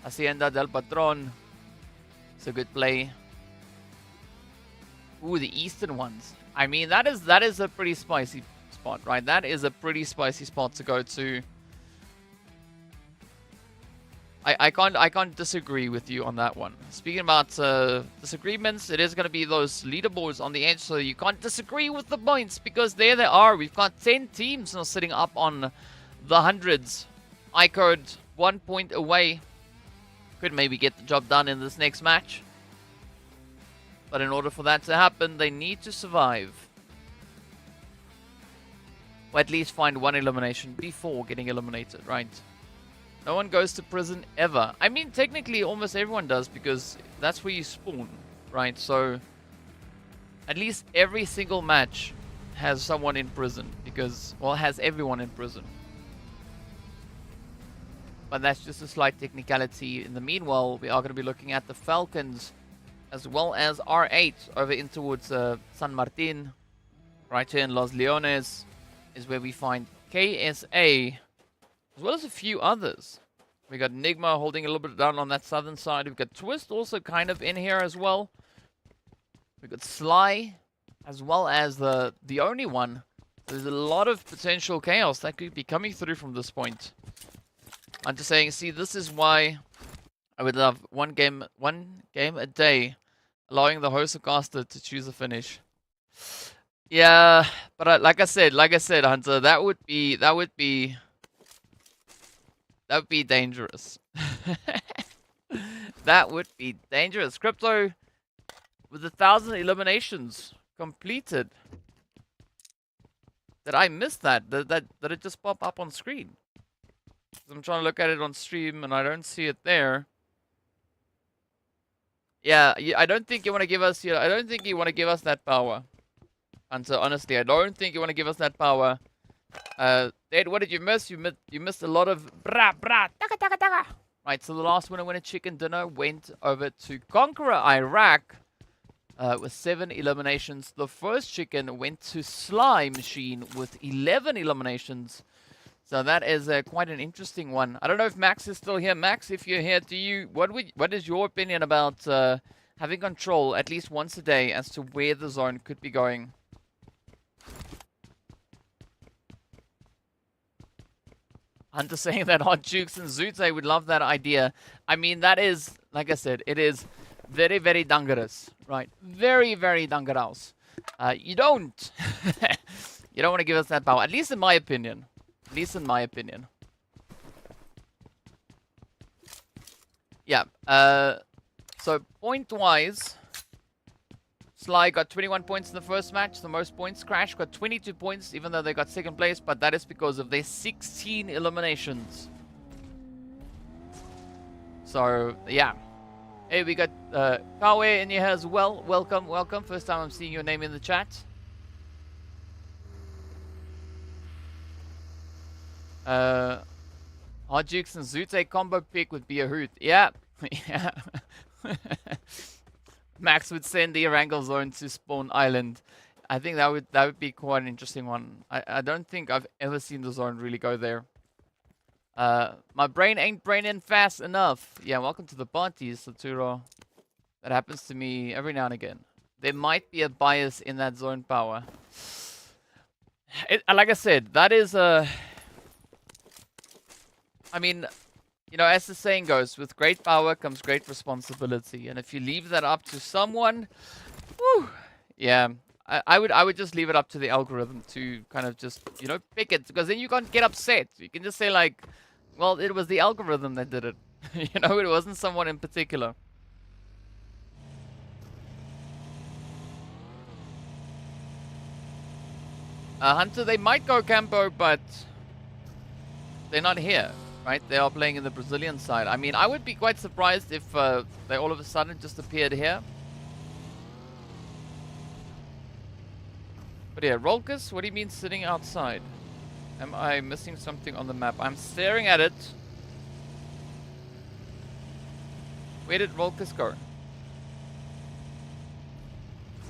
del Patron. It's a good play. Ooh, the eastern ones. I mean, that is a pretty spicy spot, right? That is a pretty spicy spot to go to. I can't disagree with you on that one. Speaking about disagreements, it is going to be those leaderboards on the edge, so you can't disagree with the points because there they are. We've got 10 teams now sitting up on the hundreds. IKURD 1 point away. Could maybe get the job done in this next match. But in order for that to happen, they need to survive. Or at least find one elimination before getting eliminated, right? No one goes to prison ever. I mean, technically, almost everyone does because that's where you spawn, right? So, at least every single match has someone in prison because, well, has everyone in prison. But that's just a slight technicality. In the meanwhile, we are going to be looking at the FALCONS as well as R8 over in towards San Martin. Right here in Los Leones is where we find KSA, as well as a few others. We got NIGMA holding a little bit down on that southern side. We've got Twist also kind of in here as well. We've got Sly, as well as the only one. There's a lot of potential chaos that could be coming through from this point. I'm just saying, see, this is why I would love one game a day, allowing the host or caster to choose a finish. Yeah, but like I said, Hunter, that would be dangerous. That would be dangerous. Crypto with 1,000 eliminations completed. Did I miss that? Did it just pop up on screen? I'm trying to look at it on stream and I don't see it there. Yeah, I don't think you want to give us. I don't think you want to give us that power. Hunter, honestly, I don't think you want to give us that power. Dad, what did you miss? You missed a lot of taka. Right, so the last winner chicken dinner went over to Conqueror Iraq with 7 eliminations. The first chicken went to Sly Machine with 11 eliminations. So that is quite an interesting one. I don't know if Max is still here. Max, if you're here, what is your opinion about having control at least once a day as to where the zone could be going? Hunter saying that Hot Jukes and Zute would love that idea. I mean, that is, like I said, it is very, very dangerous, right? Very, very dangerous. You don't want to give us that power, at least in my opinion. At least in my opinion. Yeah. So point-wise, Sly got 21 points in the first match, the most points. Crash got 22 points, even though they got second place, but that is because of their 16 eliminations. So, yeah. Hey, we got Kawe in here as well. Welcome, welcome. First time I'm seeing your name in the chat. Hot Jukes and Zute combo pick would be a hoot. Yeah. Yeah. Max would send the Erangel zone to Spawn Island. I think that would be quite an interesting one. I don't think I've ever seen the zone really go there. My brain ain't braining fast enough. Yeah, welcome to the party, Saturo. That happens to me every now and again. There might be a bias in that zone power. Like I said, that is a... I mean... You know, as the saying goes, with great power comes great responsibility. And if you leave that up to someone, whew, yeah, I would just leave it up to the algorithm to kind of just, you know, pick it. Because then you can't get upset. You can just say like, well, it was the algorithm that did it. You know, it wasn't someone in particular. Hunter, they might go Campo, but they're not here. Right, they are playing in the Brazilian side. I mean, I would be quite surprised if they all of a sudden just appeared here. But yeah, Rolkus, what do you mean sitting outside? Am I missing something on the map? I'm staring at it. Where did Rolkus go?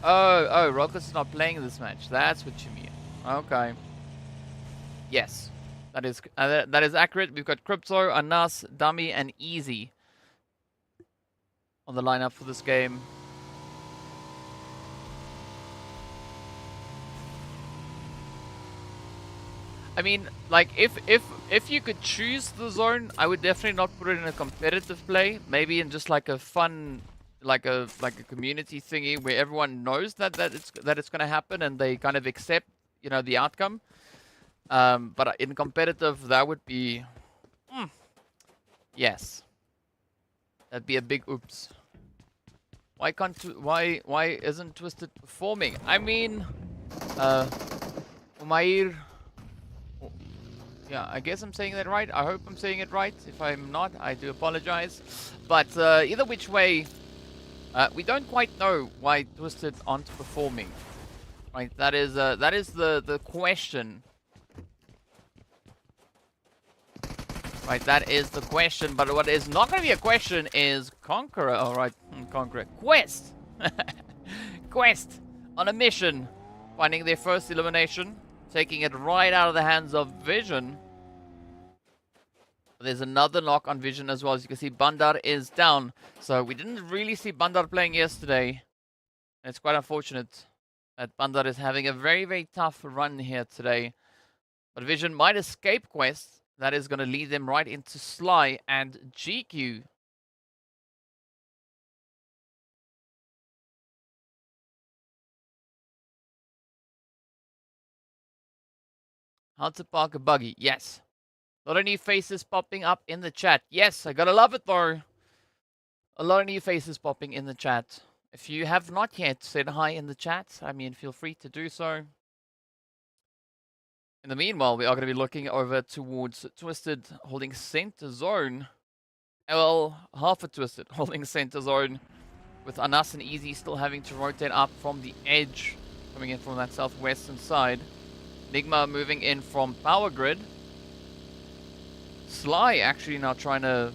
Oh, Rolkus is not playing this match. That's what you mean. Okay. Yes. That is accurate. We've got Crypto, Anas, Dummy, and Easy on the lineup for this game. I mean, like if you could choose the zone, I would definitely not put it in a competitive play. Maybe in just like a fun, like a community thingy where everyone knows that it's gonna happen and they kind of accept, you know, the outcome. But in competitive, that would be... Yes. That'd be a big oops. Why isn't Twisted performing? I mean... Umair... Yeah, I guess I'm saying that right. I hope I'm saying it right. If I'm not, I do apologize. But either which way, we don't quite know why Twisted aren't performing. Right, that is the question. Right, that is the question, but what is not going to be a question is Conqueror. Alright, Conqueror. Quest! Quest! On a mission. Finding their first elimination. Taking it right out of the hands of Vision. There's another knock on Vision as well. As you can see, Bandar is down. So we didn't really see Bandar playing yesterday. And it's quite unfortunate that Bandar is having a very, very tough run here today. But Vision might escape Quest. That is going to lead them right into Sly and GQ. How to park a buggy. Yes. A lot of new faces popping up in the chat. Yes, I gotta love it though. A lot of new faces popping in the chat. If you have not yet said hi in the chat, I mean, feel free to do so. In the meanwhile, we are going to be looking over towards Twisted holding center zone. Well, half a Twisted holding center zone. With Anas and Easy still having to rotate up from the edge. Coming in from that southwestern side. NIGMA moving in from Power Grid. Sly actually now trying to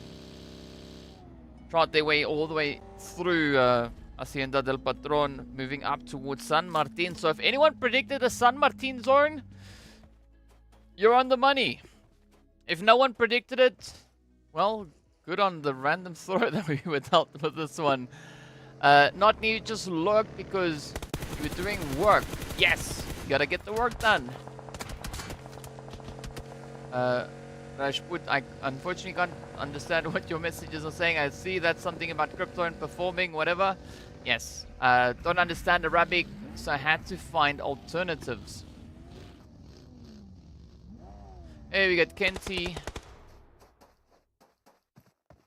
trot their way all the way through Hacienda del Patron, moving up towards San Martin. So if anyone predicted a San Martin zone, you're on the money. If no one predicted it, well, good on the random throw that we were dealt with this one. Not new, just lurk because you were doing work. Yes, you gotta get the work done. Rajput, I unfortunately can't understand what your messages are saying. I see that's something about crypto and performing, whatever. Yes, don't understand Arabic, so I had to find alternatives. Here we got Kenty.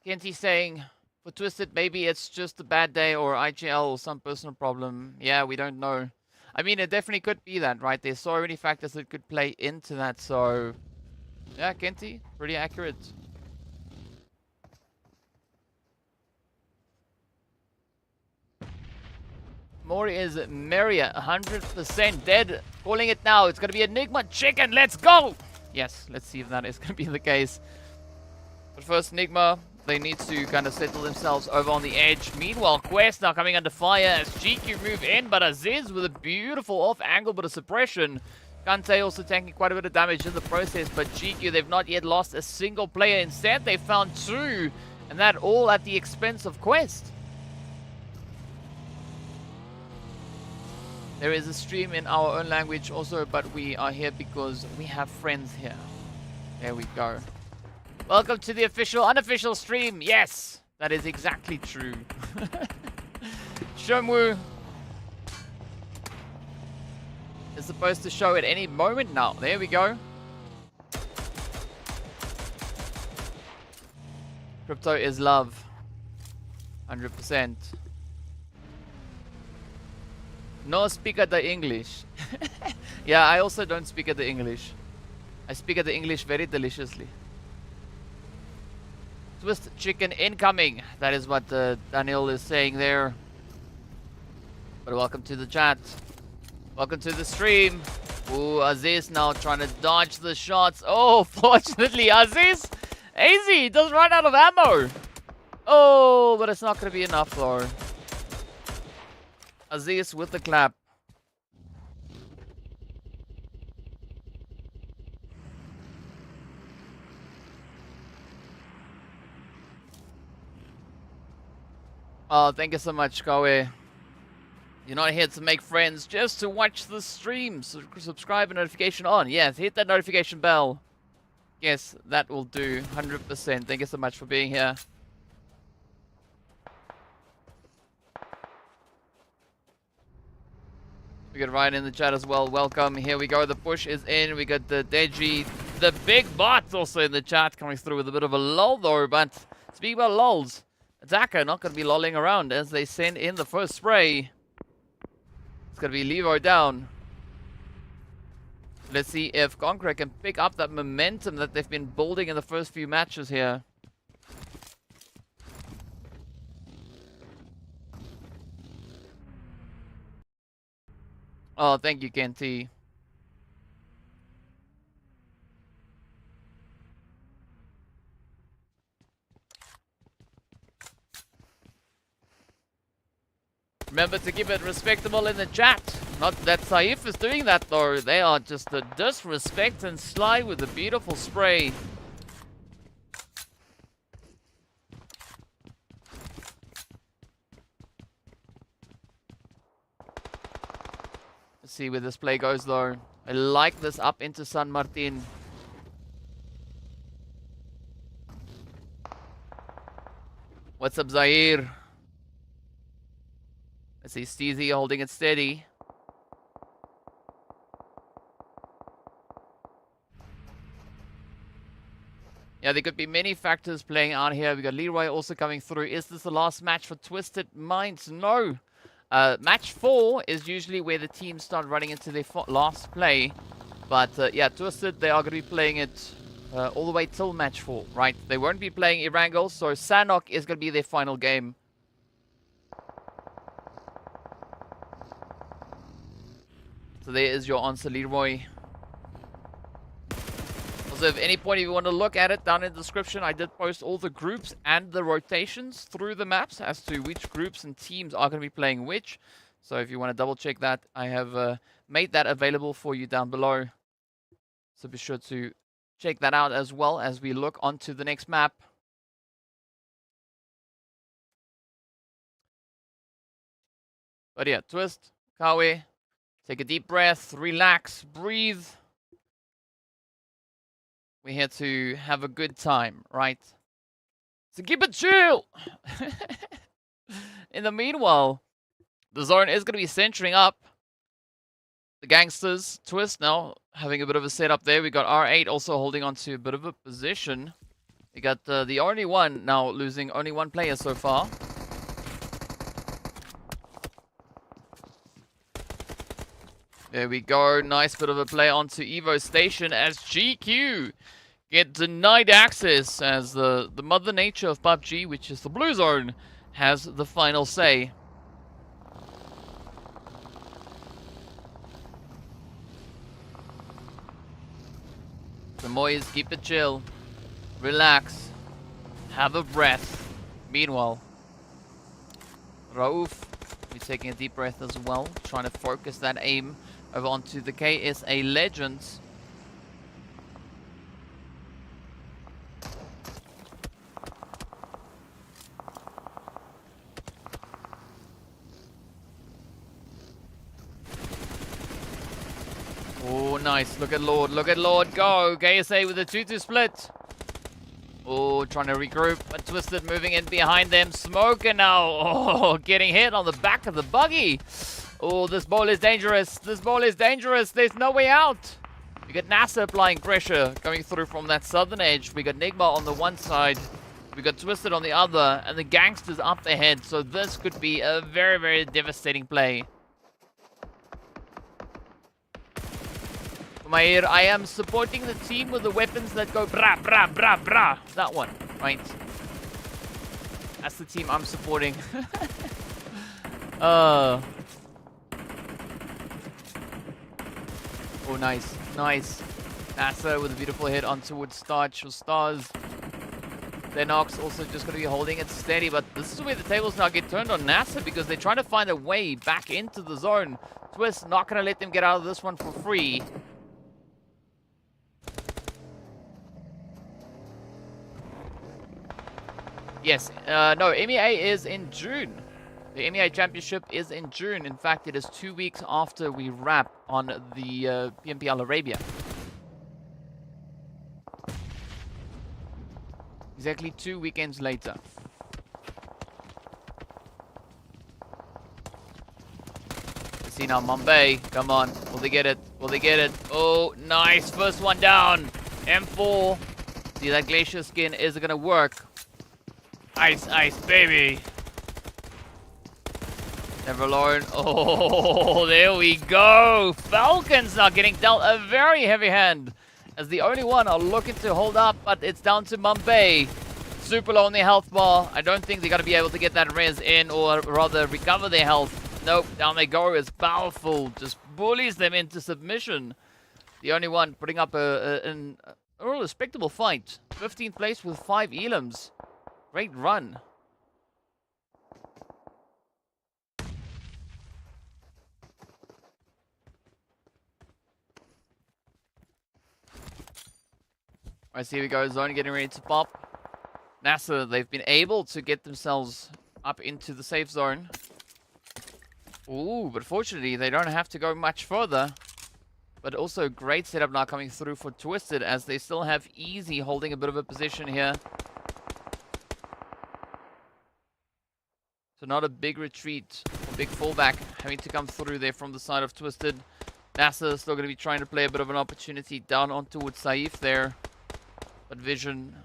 Kenty saying, for Twisted, maybe it's just a bad day or IGL or some personal problem. Yeah, we don't know. I mean, it definitely could be that, right? There's so many factors that could play into that, so... Yeah, Kenty, pretty accurate. More is Maria, 100% dead. Calling it now. It's going to be Enigma Chicken. Let's go! Yes, let's see if that is going to be the case. But first, Enigma, they need to kind of settle themselves over on the edge. Meanwhile, Quest now coming under fire as GQ move in, but Aziz with a beautiful off angle, but a suppression. Kante also taking quite a bit of damage in the process, but GQ, they've not yet lost a single player. Instead, they found two, and that all at the expense of Quest. There is a stream in our own language also, but we are here because we have friends here. There we go. Welcome to the official, unofficial stream. Yes, that is exactly true. Shomwu is supposed to show at any moment now. There we go. Crypto is love. 100%. No speak at the English. Yeah, I also don't speak at the English. I speak at the English very deliciously. Twist chicken incoming. That is what Daniel is saying there. But welcome to the chat. Welcome to the stream. Ooh, Aziz now trying to dodge the shots. Oh, fortunately, Aziz. AZ does run out of ammo. Oh, but it's not going to be enough though. Aziz with the clap. Oh, thank you so much, Kowe. You're not here to make friends, just to watch the stream. So subscribe and notification on. Yes, hit that notification bell. Yes, that will do. 100%. Thank you so much for being here. We got Ryan in the chat as well. Welcome. Here we go. The push is in. We got the Deji, the big bot also in the chat, coming through with a bit of a lull though. But speaking about lulls, Attacker not going to be lolling around as they send in the first spray. It's going to be Levo down. Let's see if CONQUEROR can pick up that momentum that they've been building in the first few matches here. Oh, thank you, Kenty. Remember to keep it respectable in the chat. Not that Saif is doing that though. They are just a disrespect and Sly with a beautiful spray. Let's see where this play goes though. I like this up into San Martin. What's up, Zaire? I see Steezy holding it steady. Yeah, there could be many factors playing out here. We got Leroy also coming through. Is this the last match for Twisted Minds? No. Match 4 is usually where the teams start running into their last play. But yeah, Twisted, they are going to be playing it all the way till match 4, right? They won't be playing Erangel, so Sanhok is going to be their final game. So there is your answer, Leroy. Also, if any point if you want to look at it, down in the description, I did post all the groups and the rotations through the maps as to which groups and teams are going to be playing which. So if you want to double check that, I have made that available for you down below. So be sure to check that out as well as we look onto the next map. But yeah, Twist, Kawe, take a deep breath, relax, breathe. We're here to have a good time, right? So keep it chill! In the meanwhile, the zone is going to be centering up. The Gangsters, Twist now having a bit of a setup there. We got R8 also holding on to a bit of a position. We got the only one now losing only one player so far. There we go. Nice bit of a play onto Evo Station as GQ get denied access as the mother nature of PUBG, which is the blue zone, has the final say. The Moyes, keep it chill. Relax. Have a breath. Meanwhile, Raouf, we're taking a deep breath as well, trying to focus that aim over onto the KSA Legends. Oh, nice. Look at Lord. Look at Lord go. KSA with a 2-2 split. Oh, trying to regroup. But Twisted moving in behind them. Smoker now. Oh, getting hit on the back of the buggy. Oh, this ball is dangerous. This ball is dangerous. There's no way out. We got NASR applying pressure coming through from that southern edge. We got NIGMA on the one side. We got Twisted on the other. And the Gangsters up ahead. So this could be a very, very devastating play. Mair, I am supporting the team with the weapons that go bra bra bra bra. That one, right? That's the team I'm supporting. Oh, nice, nice. NASR with a beautiful hit on towards Starch or Stars. Lennox also just going to be holding it steady, but this is where the tables now get turned on NASR because they're trying to find a way back into the zone. Twist not going to let them get out of this one for free. Yes, no, MEA is in June. The MEA Championship is in June. In fact, it is 2 weeks after we wrap on the PMPL Arabia. Exactly 2 weekends later. Let's see now, Mumbai. Come on. Will they get it? Will they get it? Oh, nice. First one down. M4. See, that glacier skin is going to work. Ice, ice, baby. Never alone. Oh, there we go. Falcons now getting dealt a very heavy hand. As the only one are looking to hold up, but it's down to Mumbai. Super low on their health bar. I don't think they're going to be able to get that res in, or rather recover their health. Nope, down they go as Powerful just bullies them into submission. The only one putting up a respectable fight. 15th place with 5 elims. Great run. Alright, so here we go. Zone getting ready to pop. NASR, they've been able to get themselves up into the safe zone. Ooh, but fortunately, they don't have to go much further. But also, great setup now coming through for Twisted, as they still have Easy holding a bit of a position here. So not a big retreat, a big fallback having to come through there from the side of Twisted. NASR is still going to be trying to play a bit of an opportunity down on towards Saif there. But Vision,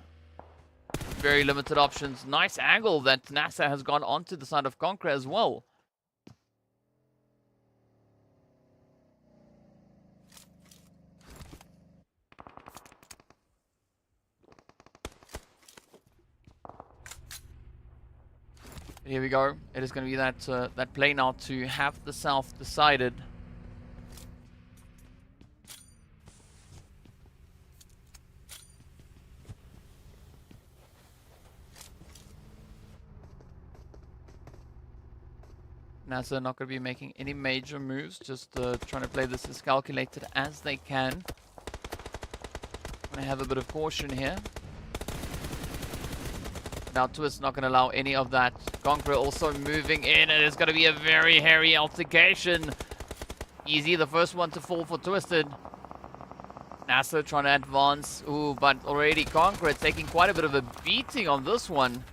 very limited options. Nice angle that NASR has gone onto the side of CONQUEROR as well. Here we go. It is going to be that play now to have the South decided. NASR not going to be making any major moves, just trying to play this as calculated as they can. Going to have a bit of caution here. Now Twist not going to allow any of that. CONQUEROR also moving in, and it's going to be a very hairy altercation. Easy, the first one to fall for Twisted. NASR trying to advance. Ooh, but already CONQUEROR taking quite a bit of a beating on this one.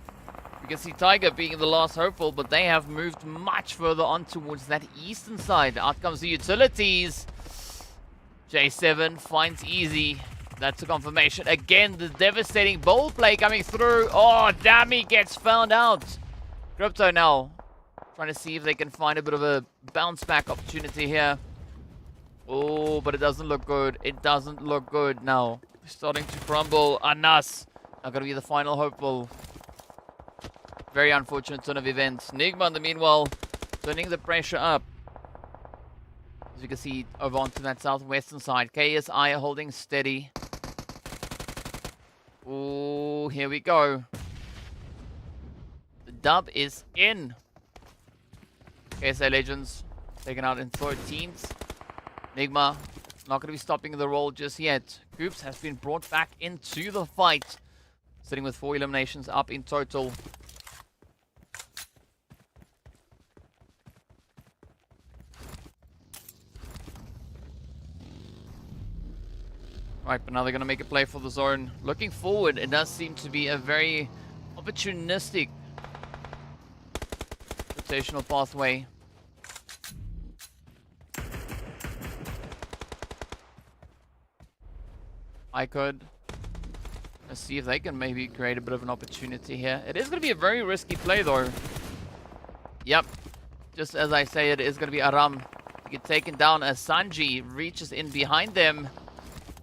You can see Tiger being the last hopeful, but they have moved much further on towards that eastern side. Out comes the utilities. J7 finds Easy. That's a confirmation. Again, the devastating bowl play coming through. Oh, Dami gets found out. Crypto now trying to see if they can find a bit of a bounce back opportunity here. Oh, but it doesn't look good. It doesn't look good now. Starting to crumble. Anas not going to be the final hopeful. Very unfortunate turn of events. NIGMA, in the meanwhile, turning the pressure up. As you can see, over onto that southwestern side. KSI holding steady. Oh, here we go. The dub is in. KSI Legends taken out in 13th. NIGMA not going to be stopping the roll just yet. Coops has been brought back into the fight. Sitting with 4 eliminations up in total. Right, but now they're going to make a play for the zone. Looking forward, it does seem to be a very opportunistic rotational pathway. IKURD. Let's see if they can maybe create a bit of an opportunity here. It is going to be a very risky play though. Yep. Just as I say, it is going to be Aram to get taken down as Sanji reaches in behind them.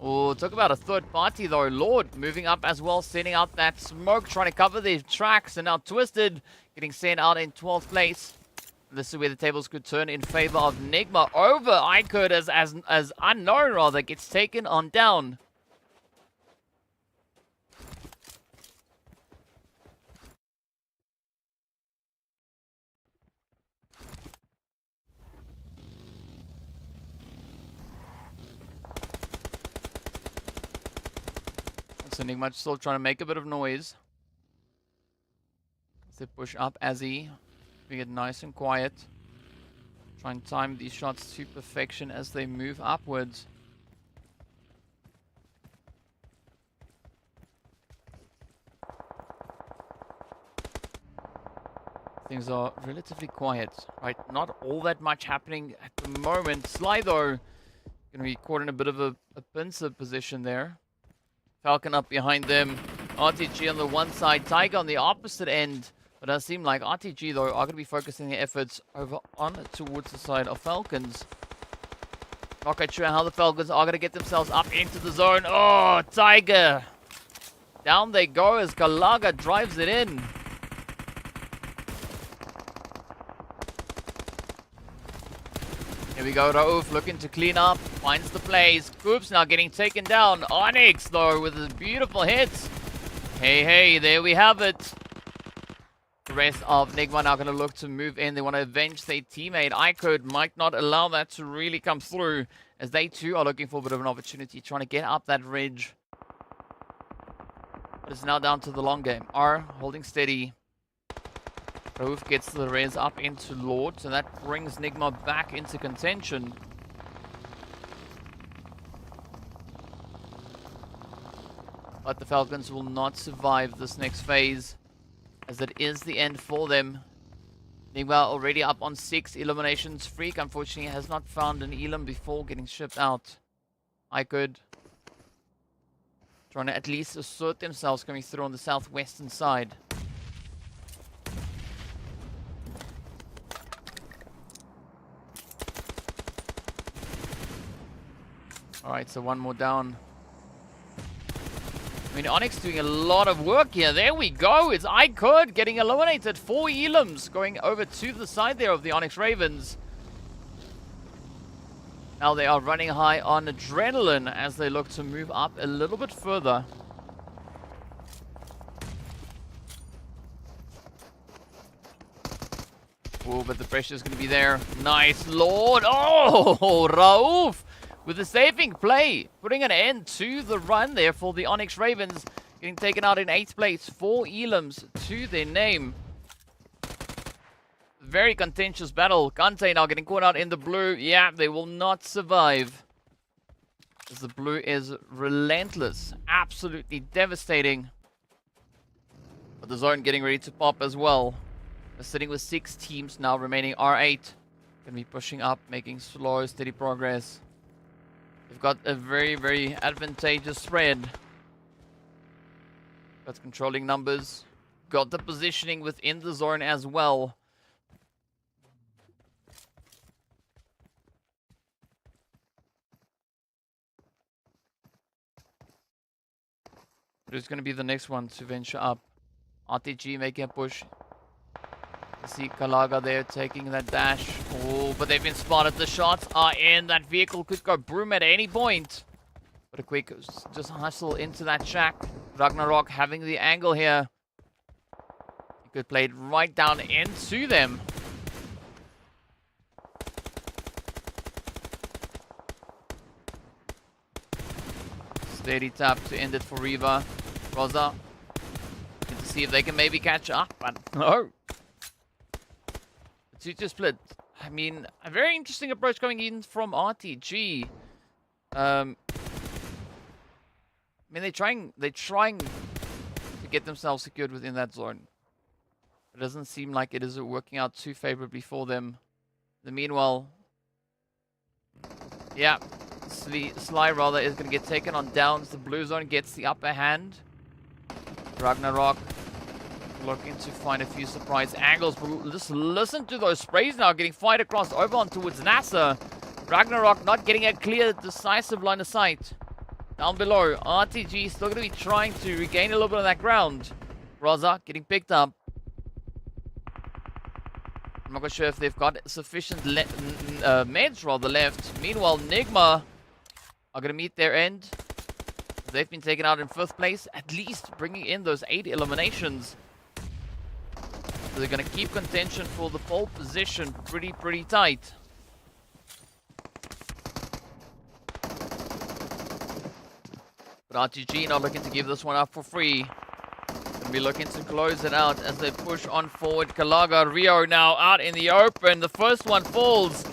Oh, talk about a third party though. Lord moving up as well, sending out that smoke, trying to cover their tracks. And now Twisted getting sent out in 12th place. This is where the tables could turn in favor of NIGMA over IKURD as Unknown rather gets taken on down. So NIGMA still trying to make a bit of noise. They push up Azzy. We get nice and quiet. Try and time these shots to perfection as they move upwards. Things are relatively quiet, right? Not all that much happening at the moment. Sly though, gonna be caught in a bit of a pincer position there. Falcon up behind them. RTG on the one side, Tiger on the opposite end. But it does seem like RTG, though, are going to be focusing their efforts over on towards the side of Falcons. Not quite sure how the Falcons are going to get themselves up into the zone. Oh, Tiger! Down they go as Galaga drives it in. Here we go, Raouf looking to clean up, finds the plays. Coops now getting taken down. ONYX, though, with his beautiful hits. Hey, there we have it. The rest of NIGMA now going to look to move in. They want to avenge their teammate. IKURD might not allow that to really come through, as they too are looking for a bit of an opportunity, trying to get up that ridge. But it's now down to the long game. R holding steady. Raouf gets the res up into Lord, so that brings NIGMA back into contention. But the Falcons will not survive this next phase, as it is the end for them. NIGMA already up on 6 eliminations. Freak, unfortunately, has not found an elim before getting shipped out. IKURD trying to at least assert themselves coming through on the southwestern side. Alright, so one more down. I mean, ONYX doing a lot of work here. There we go. It's IKURD getting eliminated. 4 elims going over to the side there of the ONYX Ravens. Now they are running high on adrenaline as they look to move up a little bit further. Oh, but the pressure is going to be there. Nice, Lord. Oh, Rauf with a saving play, putting an end to the run there for the ONYX Ravens, getting taken out in 8th place. 4 elims to their name. Very contentious battle. Kante now getting caught out in the blue. Yeah, they will not survive. As the blue is relentless. Absolutely devastating. But the zone getting ready to pop as well. They're sitting with 6 teams now remaining. R8 can be pushing up, making slow, steady progress. They've got a very, very advantageous spread. Got controlling numbers. Got the positioning within the zone as well. Who's going to be the next one to venture up? RTG making a push. See Kalaga there taking that dash. Oh, but they've been spotted. The shots are in. That vehicle could go broom at any point. But a quick just hustle into that shack. Ragnarok having the angle here. He could play it right down into them. Steady tap to end it for Riva. Rosa. To see if they can maybe catch up, but no. 2-2 split. I mean, a very interesting approach coming in from RTG. I mean, they're trying to get themselves secured within that zone. It doesn't seem like it is working out too favorably for them. The meanwhile, yeah, Sly rather is going to get taken on downs. The blue zone gets the upper hand. Ragnarok looking to find a few surprise angles, but just listen to those sprays now getting fired across over on towards NASR. Ragnarok not getting a clear, decisive line of sight. Down below, RTG still going to be trying to regain a little bit of that ground. Rosa getting picked up. I'm not quite sure if they've got sufficient meds rather left. Meanwhile, NIGMA are going to meet their end. They've been taken out in 5th place, at least bringing in those 8 eliminations. So they're going to keep contention for the pole position pretty tight. But RTG not looking to give this one up for free. Going to be looking to close it out as they push on forward. Kalaga, Rio now out in the open. The first one falls.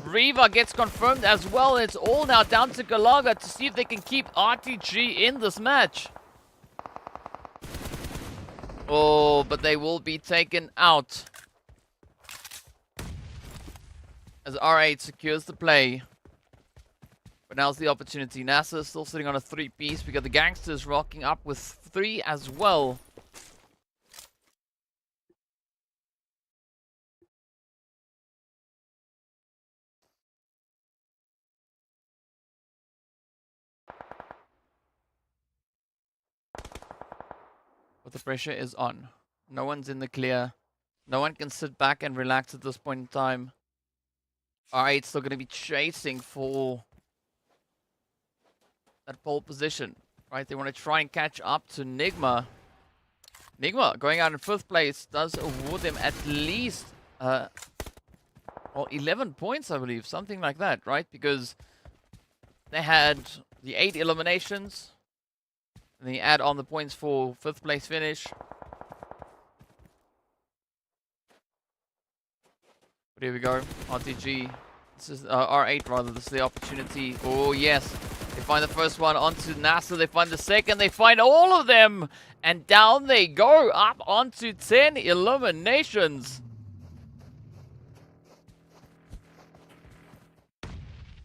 Riva gets confirmed as well. It's all now down to Kalaga to see if they can keep RTG in this match. Oh, but they will be taken out. As R8 secures the play. But now's the opportunity. NASR still sitting on a 3-piece. We got the Gangsters rocking up with 3 as well. But the pressure is on. No one's in the clear. No one can sit back and relax at this point in time. R8 still going to be chasing for that pole position, right? They want to try and catch up to NIGMA. NIGMA going out in 5th place does award them at least 11 points, I believe. Something like that, right? Because they had the 8 eliminations. And then you add on the points for 5th place finish. But here we go. RTG. This is R8 rather. This is the opportunity. Oh, yes. They find the first one onto NASR. They find the second. They find all of them. And down they go. Up onto 10 eliminations.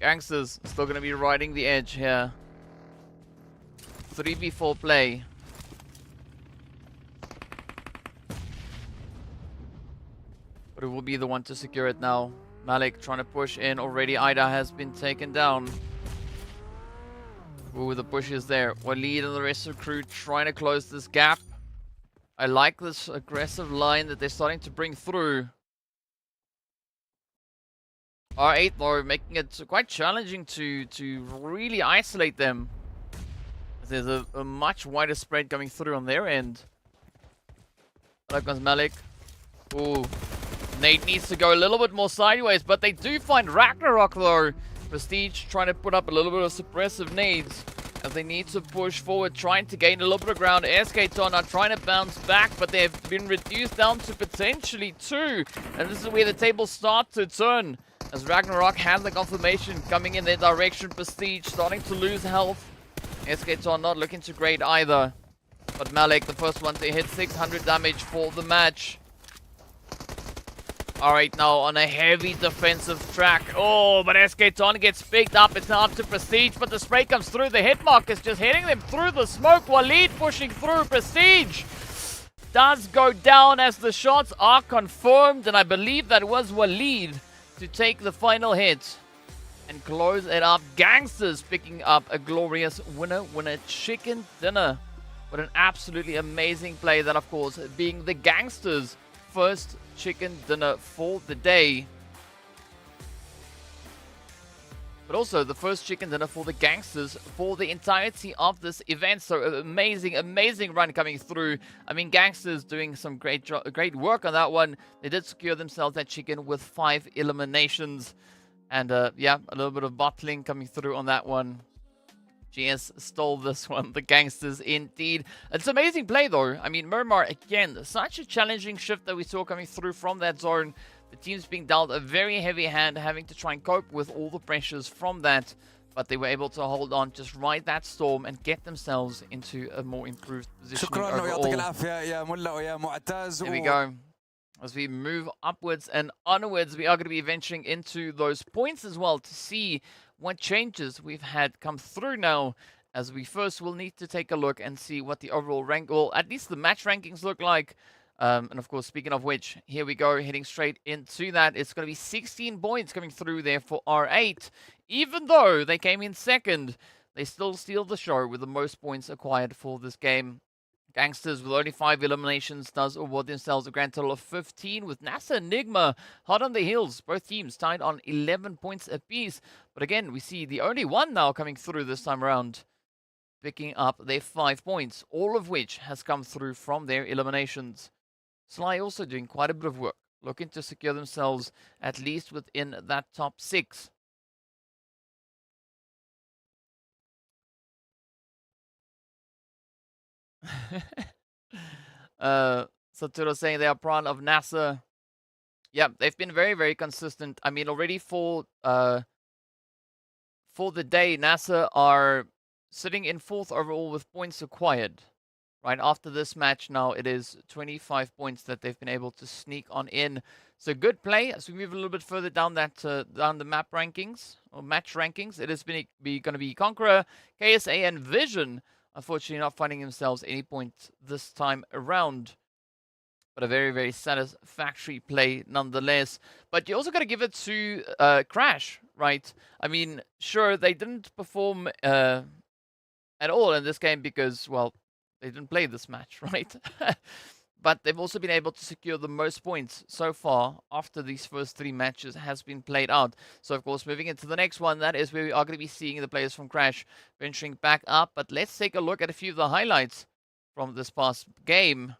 Gangsters still going to be riding the edge here. 3v4 play. But who will be the one to secure it now? Malik trying to push in already. Ida has been taken down. Ooh, the push is there. Waleed and the rest of the crew trying to close this gap. I like this aggressive line that they're starting to bring through. R8 though, making it quite challenging to really isolate them. There's a much wider spread coming through on their end. There comes Malik. Ooh. Nate needs to go a little bit more sideways, but they do find Ragnarok though. Prestige trying to put up a little bit of suppressive nades as they need to push forward, trying to gain a little bit of ground. SK-Ton are trying to bounce back, but they've been reduced down to potentially 2. And this is where the tables start to turn, as Ragnarok has the confirmation coming in their direction. Prestige starting to lose health. SK-Ton not looking too great either. But Malik, the first one to hit 600 damage for the match. Alright, now on a heavy defensive track. Oh, but SK-Ton gets picked up. It's now up to Prestige, but the spray comes through. The hit mark is just hitting them through the smoke. Waleed pushing through. Prestige does go down as the shots are confirmed, and I believe that was Waleed to take the final hit and close it up. Gangsters picking up a glorious winner chicken dinner. What an absolutely amazing play, that of course being the Gangsters' first chicken dinner for the day, but also the first chicken dinner for the Gangsters for the entirety of this event. So amazing run coming through. I mean, Gangsters doing some great work on that one. They did secure themselves that chicken with 5 eliminations, and yeah, a little bit of bottling coming through on that one. GS stole this one, the Gangsters indeed. It's amazing play though. I mean, Miramar, again, such a challenging shift that we saw coming through from that zone. The team's being dealt a very heavy hand, having to try and cope with all the pressures from that. But they were able to hold on, just ride that storm and get themselves into a more improved position overall. Here we go. As we move upwards and onwards, we are going to be venturing into those points as well to see what changes we've had come through now, as we first will need to take a look and see what the overall rank, well, at least the match rankings look like. And of course, speaking of which, here we go, heading straight into that. It's going to be 16 points coming through there for R8. Even though they came in second, they still steal the show with the most points acquired for this game. Gangsters, with only 5 eliminations, does award themselves a grand total of 15, with NASR and NIGMA hot on the heels. Both teams tied on 11 points apiece. But again, we see the only one now coming through this time around, picking up their 5 points, all of which has come through from their eliminations. Sly also doing quite a bit of work, looking to secure themselves at least within that top 6. Saturo saying they are proud of NASR. Yeah, they've been very consistent. I mean, already for the day, NASR are sitting in 4th overall with points acquired. Right after this match now, it is 25 points that they've been able to sneak on in. So good play as we move a little bit further down that down the map rankings or match rankings. It is going to be CONQUEROR, KSA, and Vision. Unfortunately, not finding themselves any points this time around. But a very satisfactory play nonetheless. But you also got to give it to Crash, right? I mean, sure, they didn't perform at all in this game because, well, they didn't play this match, right? But they've also been able to secure the most points so far after these first 3 matches has been played out. So, of course, moving into the next one, that is where we are going to be seeing the players from Crash venturing back up. But let's take a look at a few of the highlights from this past game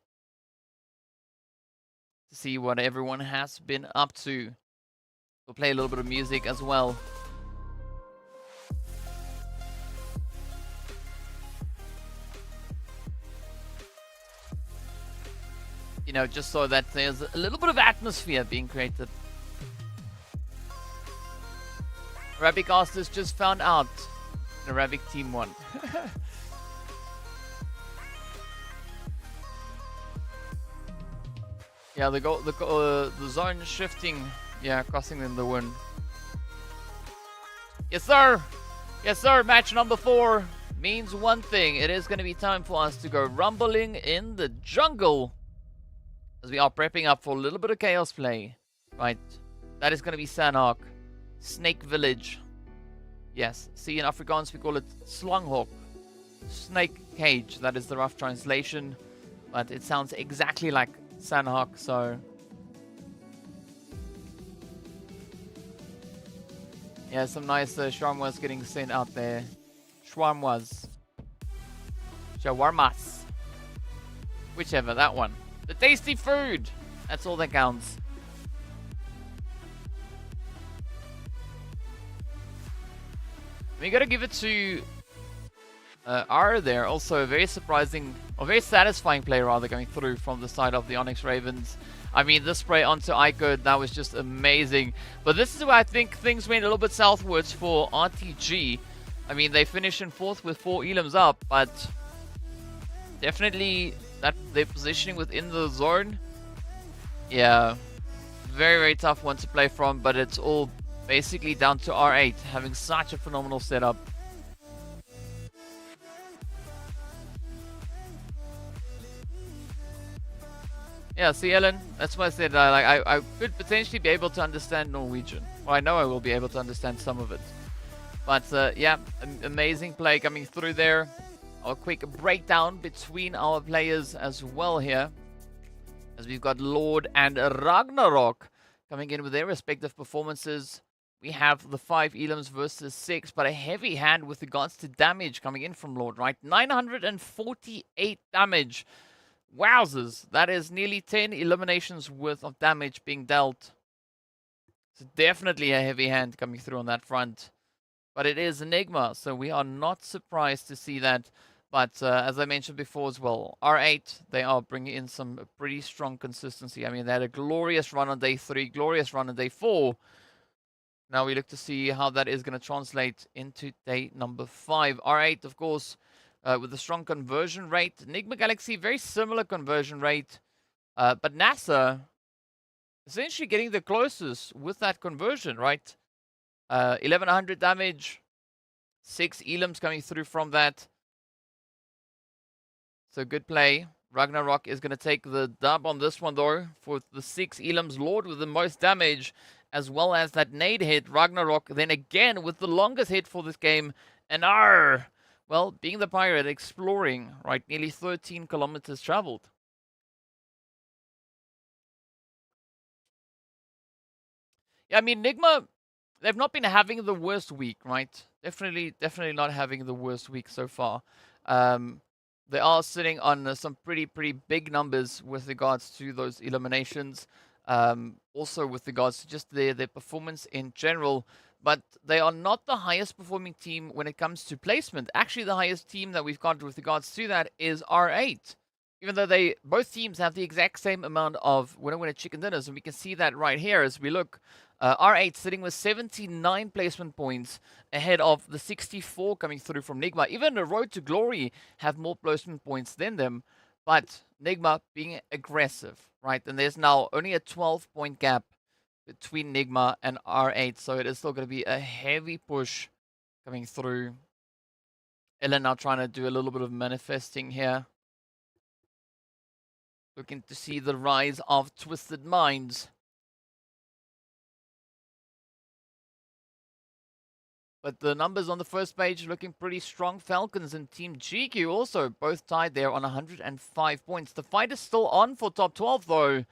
to see what everyone has been up to. We'll play a little bit of music as well. You know, just so that there's a little bit of atmosphere being created. Arabic Casters just found out Arabic team won. Yeah, the zone shifting, yeah, costing them the win. Yes, sir. Yes, sir. Match number 4 means one thing. It is going to be time for us to go rumbling in the jungle, as we are prepping up for a little bit of chaos play. Right. That is going to be Sanhok. Snake Village. Yes. See, in Afrikaans we call it Sanhok. Snake Cage. That is the rough translation. But it sounds exactly like Sanhok, so... yeah, some nice shawarmas getting sent out there. Shawarmas. Shawarmas. Whichever, that one. The tasty food. That's all that counts. We gotta give it to R there. Also a very surprising, or very satisfying play rather, going through from the side of the ONYX Ravens. I mean, this spray onto IKURD, that was just amazing. But this is where I think things went a little bit southwards for RTG. I mean, they finished in 4th with 4 elims up, but definitely that their positioning within the zone, yeah, very, very tough one to play from, but it's all basically down to R8 having such a phenomenal setup. Yeah, see, Ellen, that's why I said I could potentially be able to understand Norwegian. Well, I know I will be able to understand some of it. But yeah, amazing play coming through there. A quick breakdown between our players as well here, as we've got Lord and Ragnarok coming in with their respective performances. We have the 5 elims versus 6, but a heavy hand with regards to damage coming in from Lord, right? 948 damage. Wowzers, that is nearly 10 eliminations worth of damage being dealt. So definitely a heavy hand coming through on that front. But it is NIGMA, so we are not surprised to see that. But as I mentioned before as well, R8, they are bringing in some pretty strong consistency. I mean, they had a glorious run on day 3, glorious run on day 4. Now we look to see how that is going to translate into day number 5. R8, of course, with a strong conversion rate. NIGMA Galaxy, very similar conversion rate. But NASR, essentially getting the closest with that conversion, right? 1100 damage. 6 elims coming through from that. So good play. Ragnarok is going to take the dub on this one, though, for the 6 elims. Lord with the most damage, as well as that nade hit. Ragnarok then again with the longest hit for this game. And well, being the pirate, exploring, right, nearly 13 kilometers traveled. Yeah, I mean, NIGMA, they've not been having the worst week, right? Definitely not having the worst week so far. They are sitting on some pretty big numbers with regards to those eliminations. Also with regards to just their performance in general. But they are not the highest performing team when it comes to placement. Actually, the highest team that we've got with regards to that is R8. Even though both teams have the exact same amount of winner chicken dinners. And we can see that right here as we look. R8 sitting with 79 placement points ahead of the 64 coming through from NIGMA. Even the Road to Glory have more placement points than them. But NIGMA being aggressive, right? And there's now only a 12-point gap between NIGMA and R8. So it is still going to be a heavy push coming through. Ellen now trying to do a little bit of manifesting here. Looking to see the rise of Twisted Minds. But the numbers on the first page looking pretty strong. Falcons and Team GEEKAY also both tied there on 105 points. The fight is still on for top 12 though,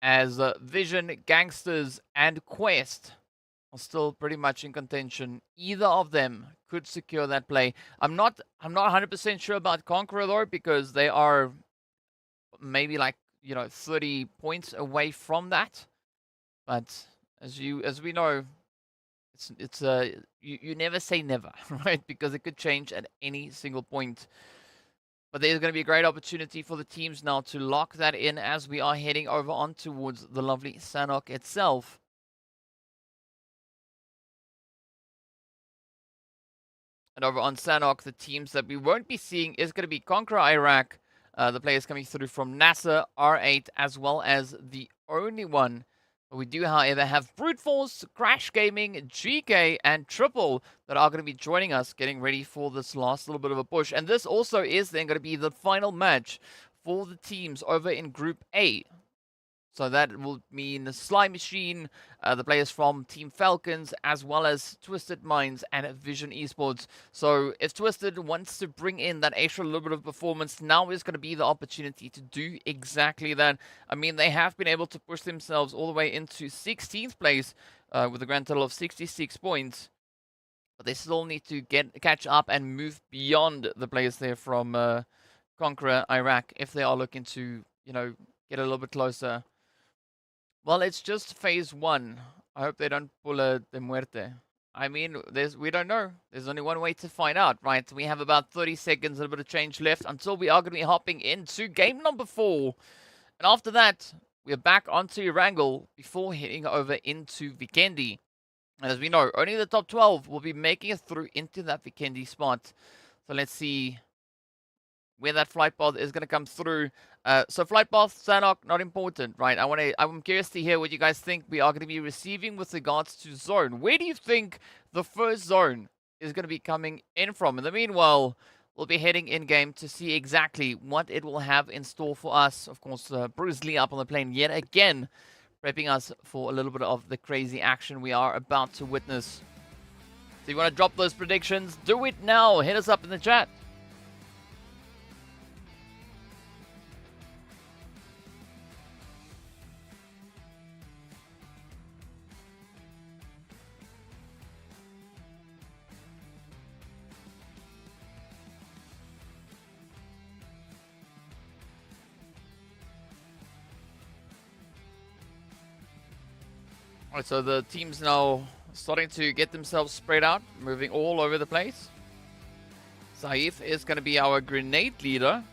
as Vision, Gangsters, and Quest are still pretty much in contention. Either of them could secure that play. I'm not 100% sure about CONQUEROR though, because they are maybe like, 30 points away from that. But as we know, you never say never, right? Because it could change at any single point. But there's going to be a great opportunity for the teams now to lock that in as we are heading over on towards the lovely Sanhok itself. And over on Sanhok, the teams that we won't be seeing is going to be CONQUEROR Iraq, the players coming through from NASR, R8, as well as the only one We do, however, have Brute Force, Crash Gaming, GEEKAY, and Triple that are going to be joining us, getting ready for this last little bit of a push. And this also is then going to be the final match for the teams over in Group A. So that will mean Sly Machine, the players from Team Falcons, as well as Twisted Minds and Vision Esports. So if Twisted wants to bring in that extra little bit of performance, now is going to be the opportunity to do exactly that. I mean, they have been able to push themselves all the way into 16th place with a grand total of 66 points. But they still need to catch up and move beyond the players there from CONQUEROR Iraq if they are looking to, you know, get a little bit closer. Well, it's just phase 1. I hope they don't pull a de muerte. I mean, we don't know. There's only one way to find out, right? We have about 30 seconds, a little bit of change left until we are going to be hopping into game number 4. And after that, we're back onto Erangel before heading over into Vikendi. And as we know, only the top 12 will be making it through into that Vikendi spot. So let's see where that flight path is going to come through. So flight path, Sanhok, not important, right? I'm curious to hear what you guys think we are going to be receiving with regards to zone. Where do you think the first zone is going to be coming in from? In the meanwhile, we'll be heading in-game to see exactly what it will have in store for us. Of course, Bruce Lee up on the plane yet again, prepping us for a little bit of the crazy action we are about to witness. So you want to drop those predictions? Do it now. Hit us up in the chat. Alright, so the team's now starting to get themselves spread out, moving all over the place. Saif is going to be our grenade leader,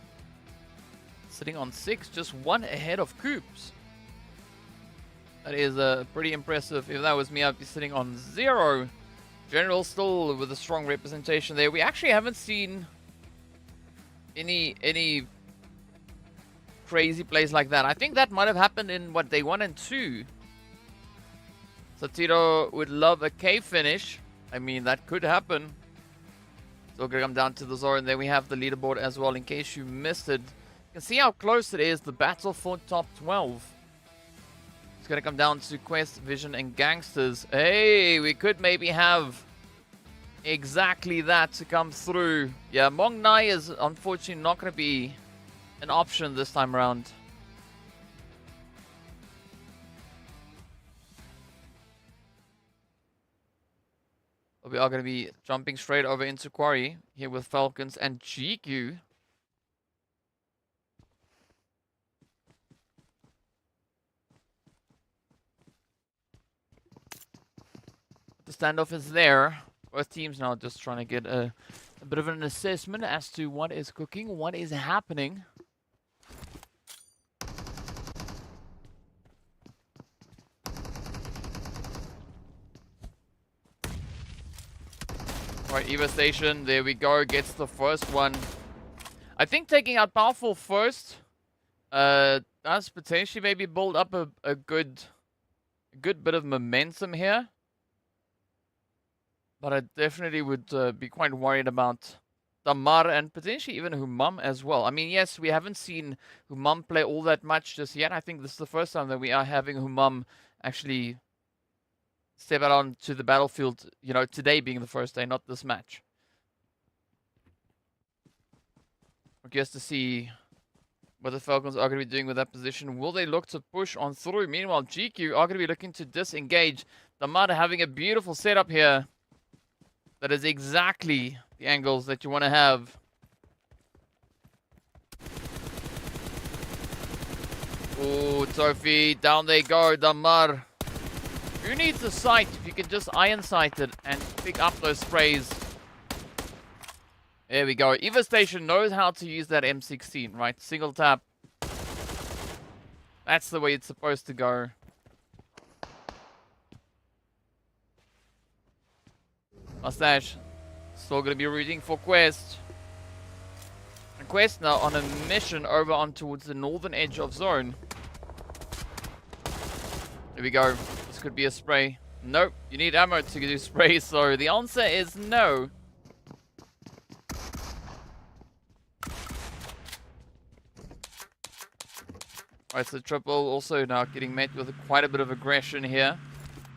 sitting on 6, just 1 ahead of Coops. That is pretty impressive. If that was me, I'd be sitting on 0. General still with a strong representation there. We actually haven't seen any crazy plays like that. I think that might have happened in, what, day 1 and 2. Satiro would love a K finish. I mean, that could happen. So going to come down to the zone. There we have the leaderboard as well, in case you missed it. You can see how close it is, the battle for top 12. It's going to come down to Quest, Vision, and Gangsters. Hey, we could maybe have exactly that to come through. Yeah, Mong Nai is unfortunately not going to be an option this time around. We are going to be jumping straight over into Quarry here with Falcons and GQ. The standoff is there. Both teams now just trying to get a bit of an assessment as to what is cooking, what is happening. Alright, Eva Station, there we go, gets the first one. I think taking out Powerful first does potentially maybe build up a good bit of momentum here. But I definitely would be quite worried about Tamar and potentially even Humam as well. I mean, yes, we haven't seen Humam play all that much just yet. I think this is the first time that we are having Humam actually step out onto the battlefield, you know, today being the first day, not this match. We're curious to see what the Falcons are going to be doing with that position. Will they look to push on through? Meanwhile, GQ are going to be looking to disengage. Tamar having a beautiful setup here. That is exactly the angles that you want to have. Ooh, Tofi, down they go, Damar. Who needs a sight if you can just iron sight it and pick up those sprays? There we go. Eva Station knows how to use that M16, right? Single tap. That's the way it's supposed to go. Mustache still going to be rooting for Quest. And Quest now on a mission over on towards the northern edge of zone. Here we go. This could be a spray. Nope, you need ammo to do spray, so the answer is no. Alright, so Triple also now getting met with quite a bit of aggression here.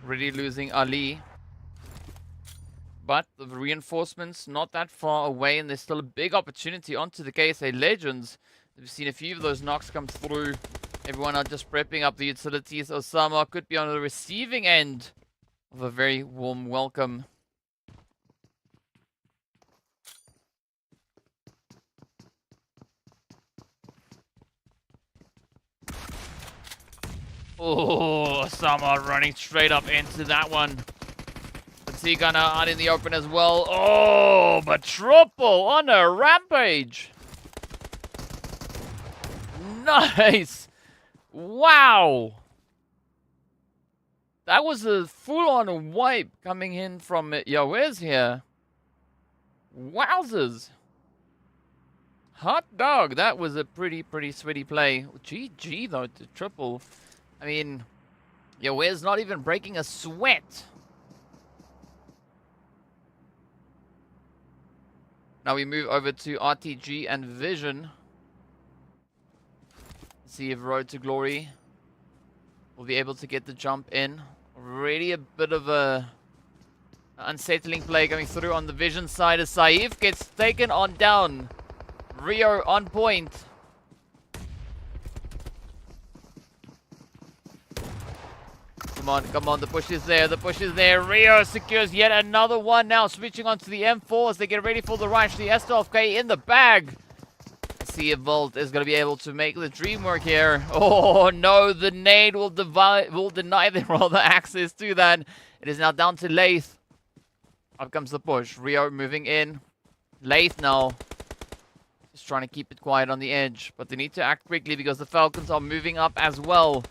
Already losing Ali. But the reinforcements not that far away, and there's still a big opportunity onto the KSA Legends. We've seen a few of those knocks come through. Everyone are just prepping up the utilities. Osama could be on the receiving end of a very warm welcome. Oh, Osama running straight up into that one. Gunner out in the open as well. Oh, but Triple on a rampage. Nice. Wow. That was a full-on wipe coming in from Yawez here. Wowzers. Hot dog. That was a pretty sweaty play. GG though to Triple. I mean, Yawez not even breaking a sweat. Now we move over to RTG and Vision. See if Road to Glory will be able to get the jump in. Already a bit of a unsettling play coming through on the Vision side as Saif gets taken on down. Rio on point. Come on, the push is there, Rio secures yet another one now, switching onto the M4 as they get ready for the rush. The S12K in the bag. Let's see if Volt is going to be able to make the dream work here. Oh no, the nade will deny them rather access to that. It is now down to Lath. Up comes the push, Rio moving in. Lath now. Just trying to keep it quiet on the edge, but they need to act quickly because the Falcons are moving up as well.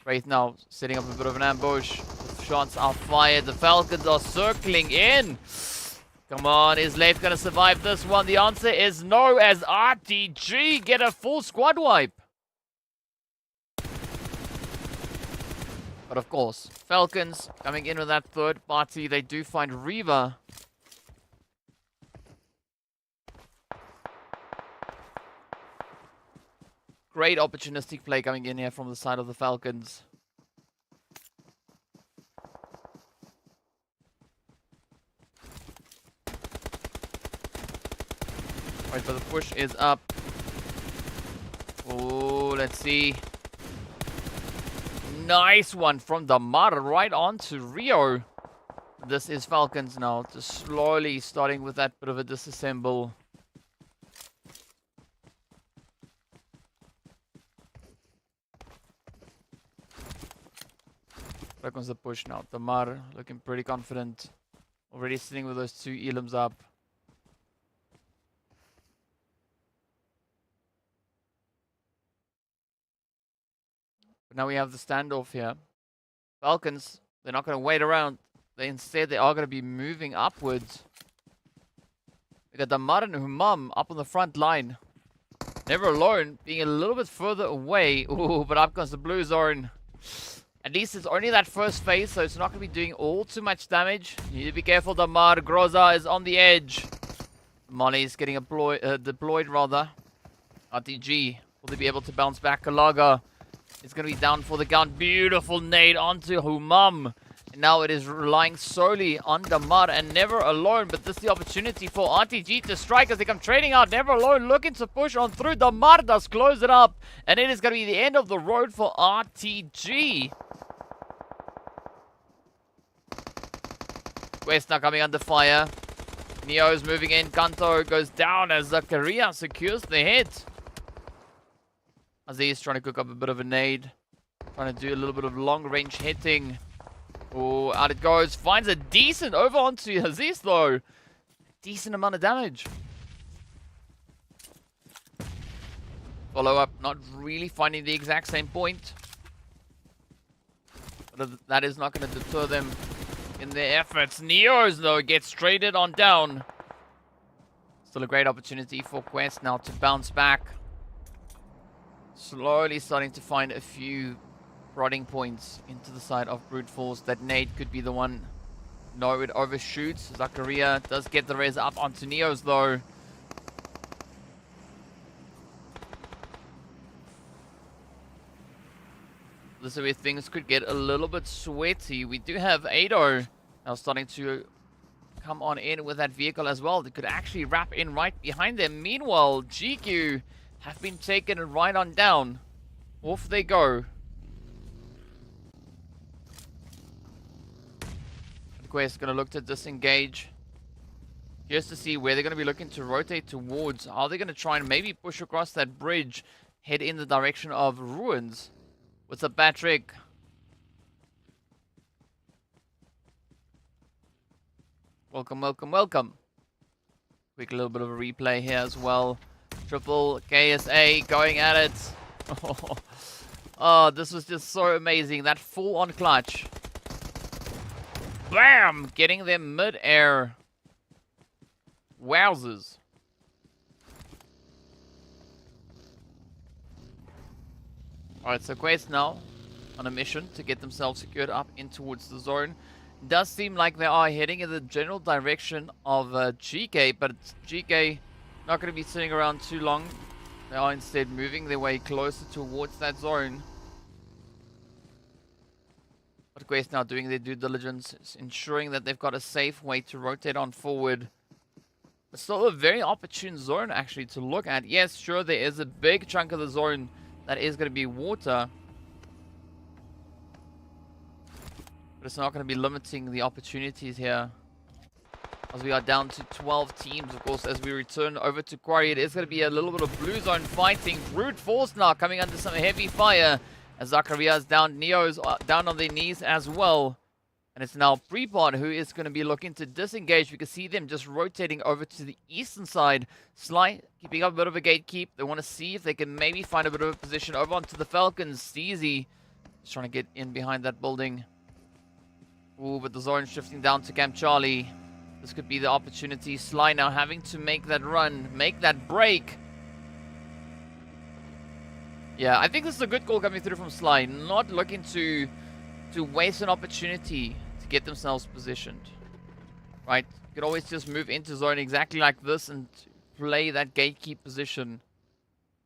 Wraith now setting up a bit of an ambush. The shots are fired. The Falcons are circling in. Come on, is Lath going to survive this one? The answer is no, as RTG get a full squad wipe. But of course, Falcons coming in with that third party. They do find Reva. Great opportunistic play coming in here from the side of the Falcons. Right, but the push is up. Oh, let's see. Nice one from Damar right onto Rio. This is Falcons now, just slowly starting with that bit of a disassemble. Back comes the push now. Tamar looking pretty confident. Already sitting with those two elims up. But now we have the standoff here. Falcons, they're not going to wait around. Instead, they are going to be moving upwards. We got Damar and Humam up on the front line. Never Alone being a little bit further away. Ooh, but up comes the blue zone. At least it's only that first phase, so it's not going to be doing all too much damage. You need to be careful, Damar. Groza is on the edge. Molly is getting deployed, rather. RTG. Will they be able to bounce back? Kalaga is going to be down for the count. Beautiful nade onto Humam. And now it is relying solely on Damar and Never Alone. But this is the opportunity for RTG to strike as they come trading out. Never Alone looking to push on through. Damar does close it up. And it is going to be the end of the road for RTG. Quest now coming under fire. Neo's moving in. Kanto goes down as Zakaria secures the hit. Aziz trying to cook up a bit of a nade. Trying to do a little bit of long range hitting. Oh, out it goes. Finds a decent over onto Aziz though. Decent amount of damage. Follow up, not really finding the exact same point. But that is not going to deter them in their efforts. Neos, though, gets traded on down. Still a great opportunity for Quest now to bounce back. Slowly starting to find a few prodding points into the side of brute force. That nade could be the one. No, it overshoots. Zakaria does get the res up onto Neos though. This is where things could get a little bit sweaty. We do have Ado now starting to come on in with that vehicle as well. They could actually wrap in right behind them. Meanwhile, GQ have been taken right on down. Off they go. Quest going to look to disengage. Just to see where they're going to be looking to rotate towards. Are they going to try and maybe push across that bridge, head in the direction of Ruins? What's up, Patrick? Welcome, welcome, welcome. Quick little bit of a replay here as well. Triple KSA going at it. Oh, this was just so amazing. That full-on clutch. Bam! Getting them mid-air. Wowzers. Alright, so Quest now on a mission to get themselves secured up in towards the zone. Does seem like they are heading in the general direction of GEEKAY, but GEEKAY not going to be sitting around too long. They are instead moving their way closer towards that zone. But Quest now doing their due diligence, ensuring that they've got a safe way to rotate on forward. It's still a very opportune zone actually to look at. Yes, sure, there is a big chunk of the zone that is going to be water. But it's not going to be limiting the opportunities here. As we are down to 12 teams, of course, as we return over to Quarry. It is going to be a little bit of blue zone fighting. Brute force now coming under some heavy fire. As Zacharias down, Neo's down on their knees as well. And it's now Prepod who is going to be looking to disengage. We can see them just rotating over to the eastern side. Sly keeping up a bit of a gatekeep. They want to see if they can maybe find a bit of a position over onto the Falcons. Steezy just trying to get in behind that building. Ooh, but the zone shifting down to Camp Charlie. This could be the opportunity. Sly now having to make that run, make that break. Yeah, I think this is a good call coming through from Sly. Not looking to waste an opportunity to get themselves positioned. Right? You could always just move into zone exactly like this and play that gatekeep position.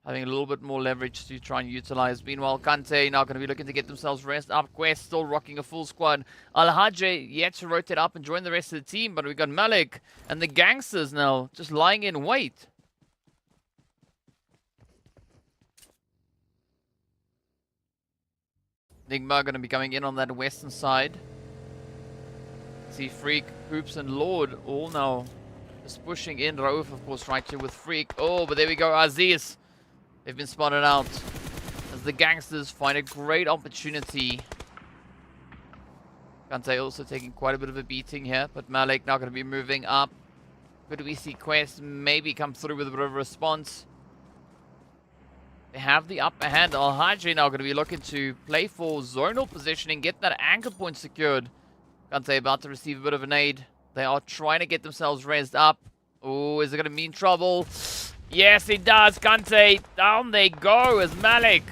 Having a little bit more leverage to try and utilize. Meanwhile, Kante now going to be looking to get themselves rest up. Quest still rocking a full squad. Al-Hajj yet to rotate up and join the rest of the team. But we got Malik and the gangsters now just lying in wait. NIGMA going to be coming in on that western side. See Freak, Hoops, and Lord all now just pushing in. Rauf, of course, right here with Freak. Oh, but there we go. Aziz. They've been spotted out as the gangsters find a great opportunity. Kante also taking quite a bit of a beating here, but Malik now going to be moving up. Could we see Quest maybe come through with a bit of a response? They have the upper hand. Al-Hajj now going to be looking to play for zonal positioning, get that anchor point secured. Kante about to receive a bit of an aid. They are trying to get themselves raised up. Oh, is it going to mean trouble? Yes, it does. Kante, down they go as Malik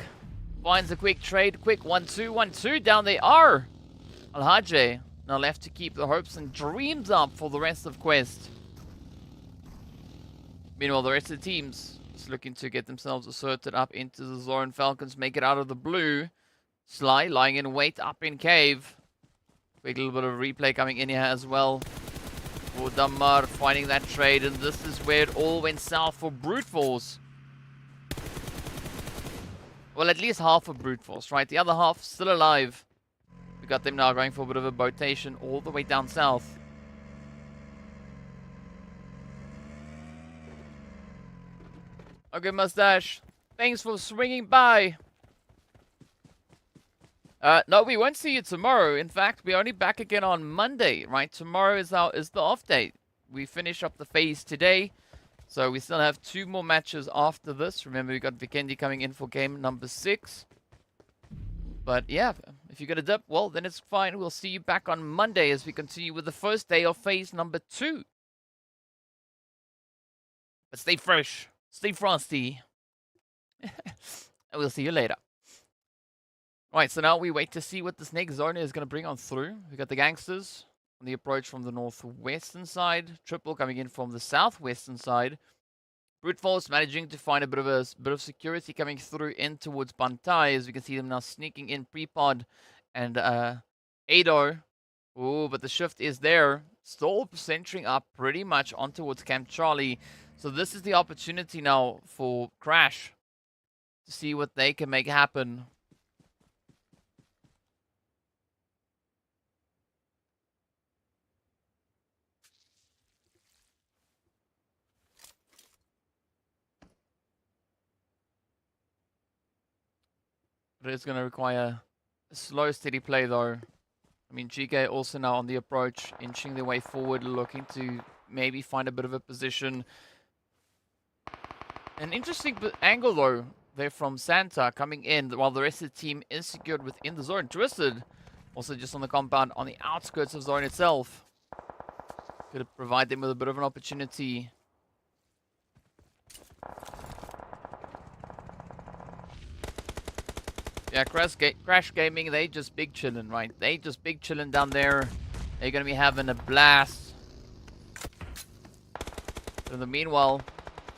finds a quick trade. Quick 1-2, 1-2. Down they are. Al-Hajj now left to keep the hopes and dreams up for the rest of Quest. Meanwhile, the rest of the teams just looking to get themselves asserted up into the zone. Falcons make it out of the blue. Sly lying in wait up in cave. Quick little bit of replay coming in here as well. For Dammar finding that trade, and this is where it all went south for Brute Force. Well, at least half of Brute Force, right? The other half still alive. We got them now going for a bit of a botation all the way down south. Okay, Mustache. Thanks for swinging by. No, we won't see you tomorrow. In fact, we're only back again on Monday, right? Tomorrow is the off day. We finish up the phase today. So we still have 2 more matches after this. Remember, we got Vikendi coming in for game number 6. But yeah, if you're going to dip, well, then it's fine. We'll see you back on Monday as we continue with the first day of phase number 2. But stay fresh. Stay frosty. And we'll see you later. Right, so now we wait to see what this next zone is going to bring on through. We got the Gangsters on the approach from the northwestern side. Triple coming in from the southwestern side. Brute Force managing to find a bit of security coming through in towards Bantai, as we can see them now sneaking in Prepod and Ado. Ooh, but the shift is there. Still centering up pretty much on towards Camp Charlie. So this is the opportunity now for Crash to see what they can make happen. But it's going to require a slow, steady play, though. I mean, GEEKAY also now on the approach, inching their way forward, looking to maybe find a bit of a position. An interesting angle, though, there from Santa coming in, while the rest of the team is secured within the zone. Twisted, also just on the compound, on the outskirts of zone itself. Could provide them with a bit of an opportunity. Yeah, Crash Gaming, they just big chillin', right? They just big chillin' down there. They're gonna be having a blast. But in the meanwhile,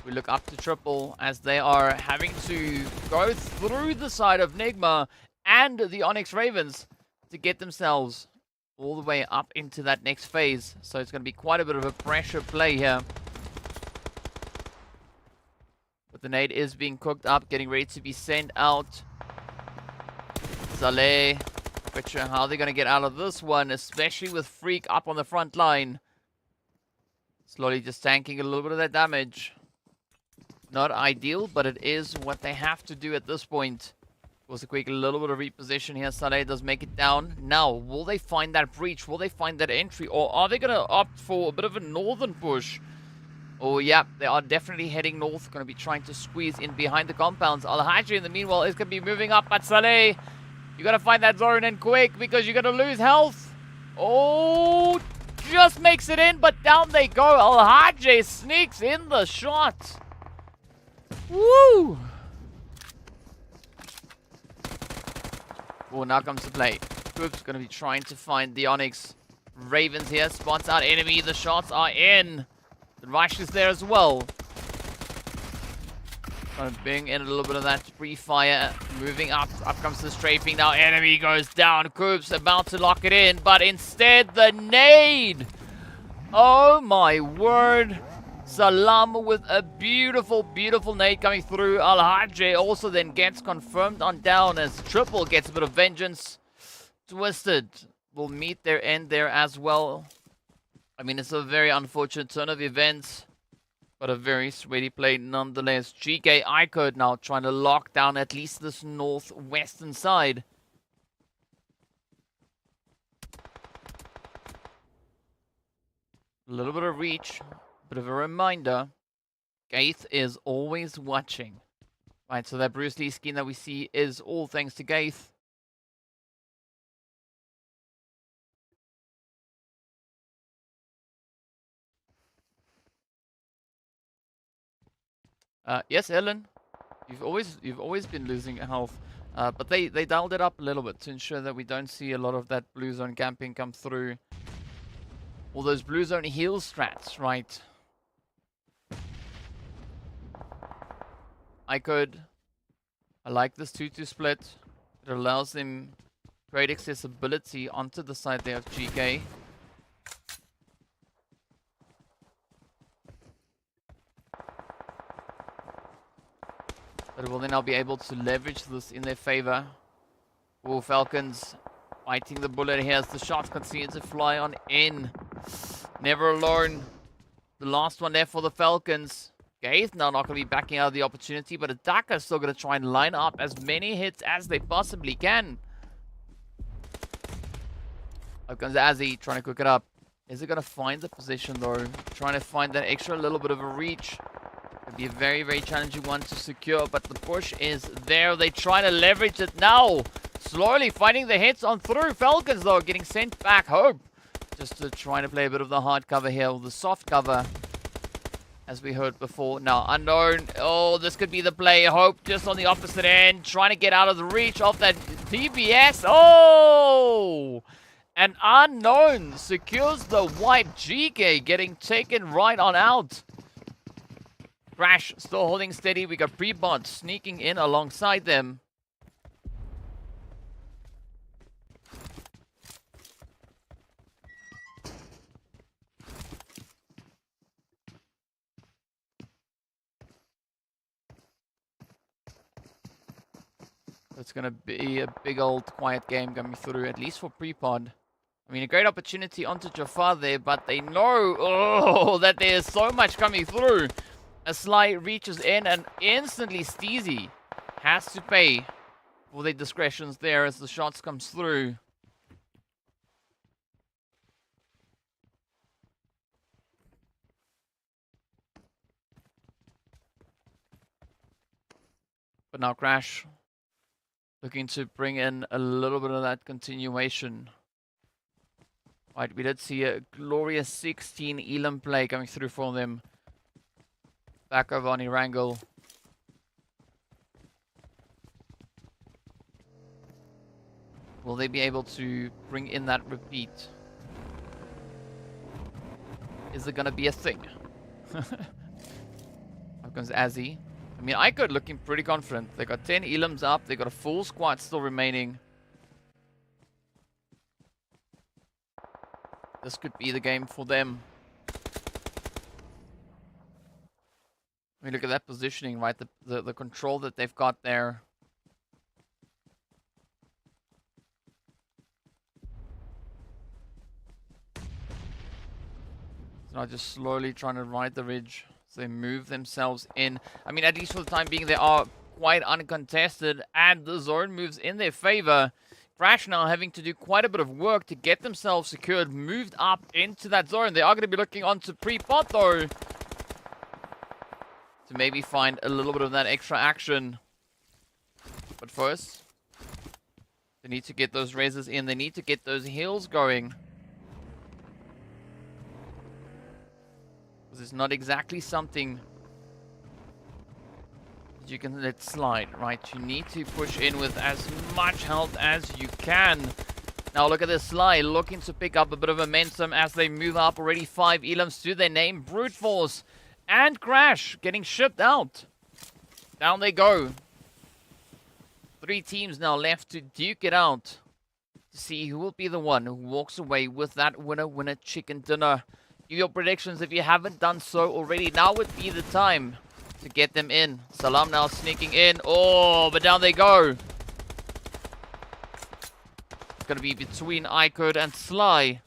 we look up to Triple as they are having to go through the side of NIGMA and the ONYX Ravens to get themselves all the way up into that next phase. So it's gonna be quite a bit of a pressure play here. But the nade is being cooked up, getting ready to be sent out. Saleh, not sure how they're going to get out of this one, especially with Freak up on the front line. Slowly just tanking a little bit of that damage. Not ideal, but it is what they have to do at this point. Was a quick little bit of reposition here. Saleh does make it down. Now, will they find that breach? Will they find that entry? Or are they going to opt for a bit of a northern push? Oh, yeah, they are definitely heading north. Going to be trying to squeeze in behind the compounds. Al-Hajri, in the meanwhile, is going to be moving up at Saleh. You gotta find that zone in quick because you're gonna lose health. Oh, just makes it in, but down they go. Al-Hajj sneaks in the shot. Woo! Oh, now comes the play. Group's gonna be trying to find the ONYX Ravens here. Spots out enemy. The shots are in. The rush is there as well. Trying to bring in a little bit of that free fire. Moving up. Up comes the strafing. Now enemy goes down. Koops about to lock it in. But instead the nade. Oh my word. Salam with a beautiful, beautiful nade coming through. Al-Hajj also then gets confirmed on down as Triple gets a bit of vengeance. Twisted will meet their end there as well. I mean, it's a very unfortunate turn of events. But a very sweaty play nonetheless. GEEKAY IKURD now trying to lock down at least this northwestern side. A little bit of reach. Bit of a reminder. Gaith is always watching. Right, so that Bruce Lee skin that we see is all thanks to Gaith. Yes, Ellen. You've always been losing health, but they dialed it up a little bit to ensure that we don't see a lot of that blue zone camping come through. All those blue zone heal strats, right? I like this 2-2 split. It allows them great accessibility onto the side there of GEEKAY. But will they now be able to leverage this in their favor? Oh, Falcons biting the bullet here as the shots continue to fly on in. Never alone. The last one there for the Falcons. Gaith now not going to be backing out of the opportunity, but Attacker is still going to try and line up as many hits as they possibly can. Up comes Azzy trying to cook it up. Is it going to find the position though? Trying to find that extra little bit of a reach. It'd be a very, very challenging one to secure, but the push is there. They try to leverage it now. Slowly finding the hits on through. Falcons, though, getting sent back home. Just to try to play a bit of the hard cover here, or the soft cover, as we heard before. Now, Unknown. Oh, this could be the play. Hope just on the opposite end. Trying to get out of the reach of that DBS. Oh! An unknown secures the wipe. GEEKAY getting taken right on out. Crash still holding steady. We got Prebot sneaking in alongside them. It's going to be a big old quiet game coming through, at least for Prepod. I mean, a great opportunity onto Jafar there, but they know that there's so much coming through. As Sly reaches in and instantly Steezy has to pay for their discretions there as the shots comes through. But now Crash looking to bring in a little bit of that continuation. Right, we did see a glorious 16 Elam play coming through for them. Back over on Erangel. Will they be able to bring in that repeat? Is it going to be a thing? Up comes Azzy. I mean, IKURD looking pretty confident. They got 10 Elams up. They got a full squad still remaining. This could be the game for them. I mean, look at that positioning, right? The control that they've got there. So now just slowly trying to ride the ridge. So they move themselves in. I mean, at least for the time being, they are quite uncontested. And the zone moves in their favor. Crash now having to do quite a bit of work to get themselves secured. Moved up into that zone. They are going to be looking onto Prepot, though. To maybe find a little bit of that extra action. But first, they need to get those raises in. They need to get those heals going. Because it's not exactly something that you can let slide, right? You need to push in with as much health as you can. Now look at this Sly looking to pick up a bit of momentum as they move up. Already 5 Elams to their name. Brute Force and Crash getting shipped out. Down they go. 3 teams now left to duke it out. To see who will be the one who walks away with that winner chicken dinner. Give your predictions if you haven't done so already. Now would be the time to get them in. Salam now sneaking in. Oh, but down they go. It's going to be between IKURD and Sly.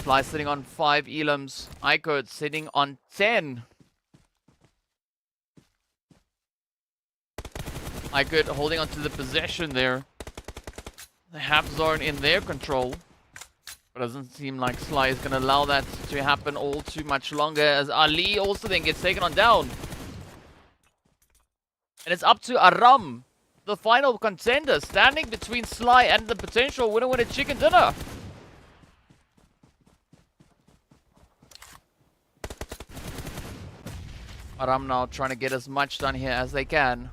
Sly sitting on 5 Elams. IKURD sitting on 10. IKURD holding onto the possession there. They have zone in their control. But doesn't seem like Sly is going to allow that to happen all too much longer, as Ali also then gets taken on down. And it's up to Aram, the final contender, standing between Sly and the potential winner chicken dinner. Aram now trying to get as much done here as they can.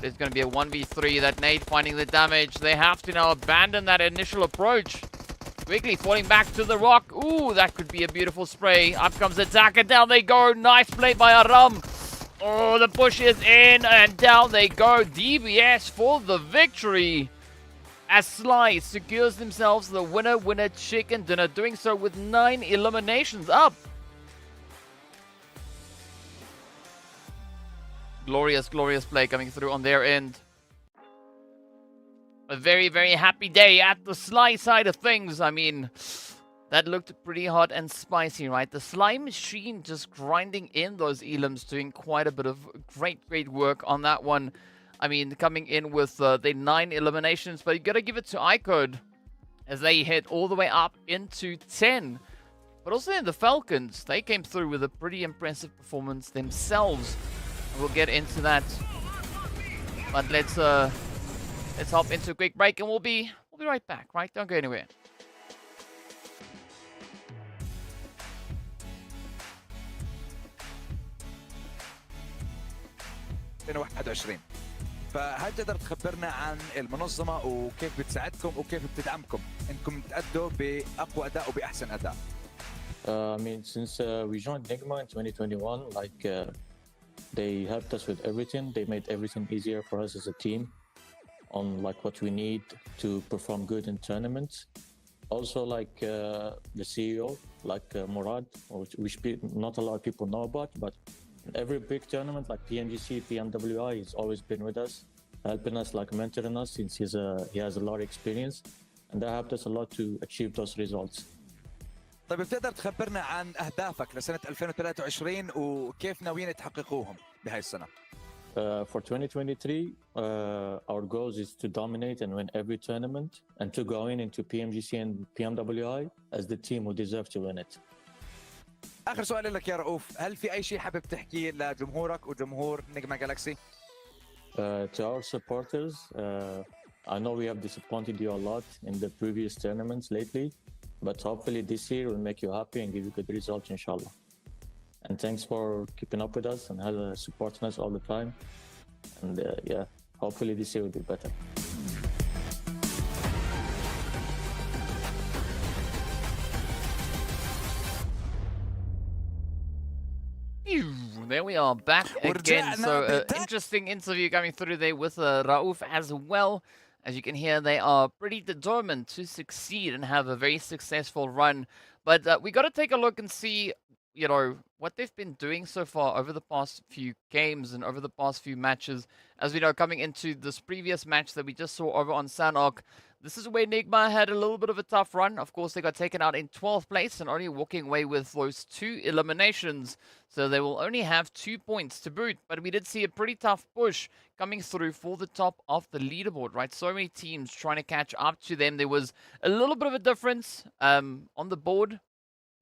It's going to be a 1v3. That nade finding the damage. They have to now abandon that initial approach. Quickly falling back to the rock. Ooh, that could be a beautiful spray. Up comes the attack and down they go. Nice play by Aram. Oh, the push is in and down they go. DBS for the victory. As Sly secures themselves the winner chicken dinner. Doing so with 9 eliminations up. Glorious, glorious play coming through on their end. A very, very happy day at the Sly side of things. I mean, that looked pretty hot and spicy, right? The Sly machine just grinding in those Elams, doing quite a bit of great work on that one. I mean, coming in with the 9 eliminations, but you gotta give it to IKURD as they hit all the way up into 10. But also in the FALCONS, they came through with a pretty impressive performance themselves. We'll get into that, but let's hop into a quick break and we'll be right back. Right, don't go anywhere. 2021. فهل تقدر تخبرنا عن المنظمة وكيف بتساعدكم وكيف بتدعمكم انكم تأدوا بأقوى أداء وبأحسن أداء؟ I mean, since we joined NIGMA in 2021, they helped us with everything. They made everything easier for us as a team on what we need to perform good in tournaments. Also, the CEO, Murad, which not a lot of people know about, but every big tournament like PNGC, PMWI, he's always been with us, helping us, mentoring us, since he has a lot of experience, and that helped us a lot to achieve those results. طيب بتقدر تخبرنا عن أهدافك لسنة 2023 وكيف ناويين تحققوهم بهاي السنة؟ For 2023, our goal is to dominate and win every tournament and to go into PMGC and PMWI as the team who deserve to win it. آخر سؤال لك يا رؤوف، هل في أي شيء حابب تحكيه لجمهورك وجمهور نجمة جالاكسي؟ To our supporters, I know we have disappointed you a lot in the previous tournaments lately, but hopefully this year will make you happy and give you good results, inshallah. And thanks for keeping up with us and supporting us all the time. And hopefully this year will be better. There we are back again. So interesting interview coming through there with Rauf as well. As you can hear, they are pretty determined to succeed and have a very successful run. But we got to take a look and see, what they've been doing so far over the past few games and over the past few matches. As we know, coming into this previous match that we just saw over on Sanhok, this is where NIGMA had a little bit of a tough run. Of course, they got taken out in 12th place and only walking away with those 2 eliminations. So they will only have 2 points to boot. But we did see a pretty tough push coming through for the top of the leaderboard, right? So many teams trying to catch up to them. There was a little bit of a difference on the board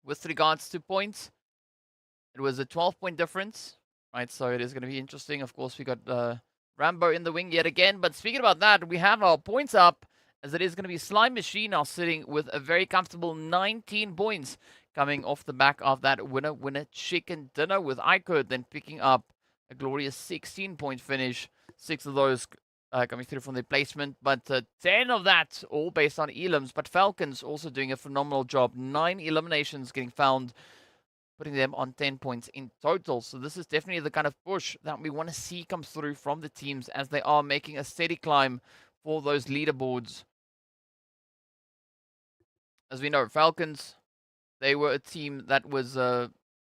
with regards to points. It was a 12-point difference, right? So it is going to be interesting. Of course, we got Rambo in the wing yet again. But speaking about that, we have our points up, as it is going to be Slime Machine now sitting with a very comfortable 19 points coming off the back of that winner chicken dinner, with IKURD then picking up a glorious 16-point finish. 6 of those coming through from their placement, but 10 of that all based on elims. But FALCONS also doing a phenomenal job. 9 eliminations getting found, putting them on 10 points in total. So this is definitely the kind of push that we want to see come through from the teams as they are making a steady climb for those leaderboards. As we know, FALCONS, they were a team that was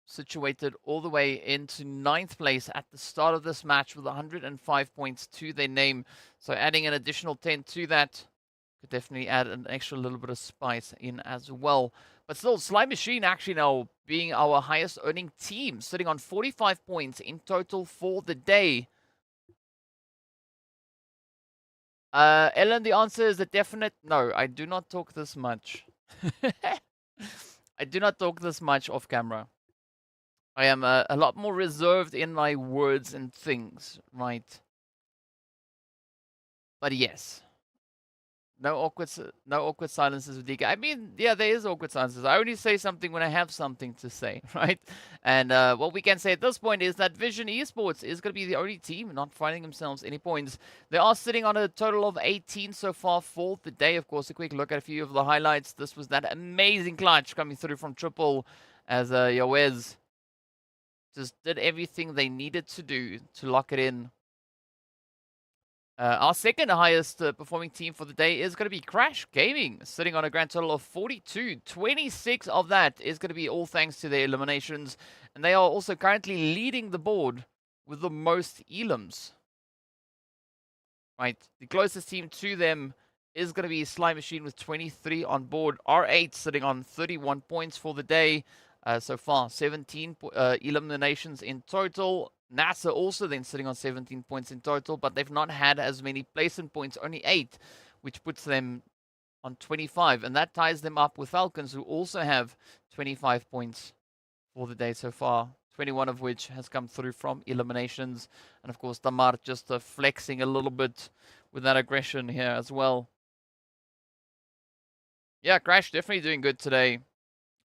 situated all the way into 9th place at the start of this match with 105 points to their name. So adding an additional 10 to that could definitely add an extra little bit of spice in as well. But still, Slime Machine actually now being our highest earning team, sitting on 45 points in total for the day. Ellen, the answer is a definite no. I do not talk this much. I do not talk this much off camera. I am a lot more reserved in my words and things, right? But yes. No awkward silences with GEEKAY. I mean, yeah, there is awkward silences. I only say something when I have something to say, right? And what we can say at this point is that Vision Esports is going to be the only team not finding themselves any points. They are sitting on a total of 18 so far for the day. Of course, a quick look at a few of the highlights. This was that amazing clutch coming through from Triple as Yawez just did everything they needed to do to lock it in. Our second highest performing team for the day is going to be Crash Gaming, sitting on a grand total of 42. 26 of that is going to be all thanks to their eliminations. And they are also currently leading the board with the most elims. Right, the closest team to them is going to be Slime Machine with 23 on board. R8 sitting on 31 points for the day. So far, 17 eliminations in total. NASR also then sitting on 17 points in total, but they've not had as many placement points, only 8, which puts them on 25. And that ties them up with FALCONS, who also have 25 points for the day so far, 21 of which has come through from eliminations. And of course, Tamar just flexing a little bit with that aggression here as well. Yeah, Crash definitely doing good today.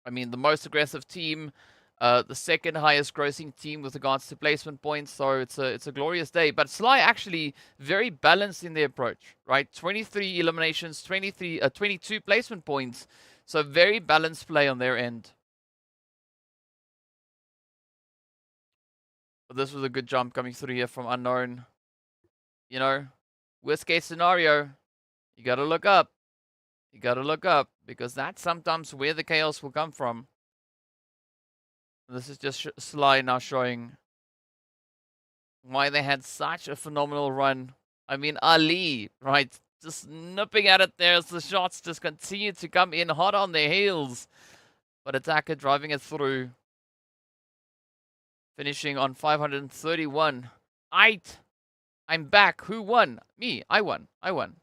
I mean, the most aggressive team the second highest grossing team with regards to placement points. So it's a glorious day. But Sly actually very balanced in their approach, right? 23 eliminations, 22 placement points. So very balanced play on their end. But this was a good jump coming through here from Unknown. You know, worst case scenario, you got to look up. You got to look up because that's sometimes where the chaos will come from. This is just Sly now showing why they had such a phenomenal run. I mean, Ali, right? Just nipping at it there as the shots just continue to come in hot on their heels. But Attacker driving it through. Finishing on 531. I'm back. Who won? Me. I won.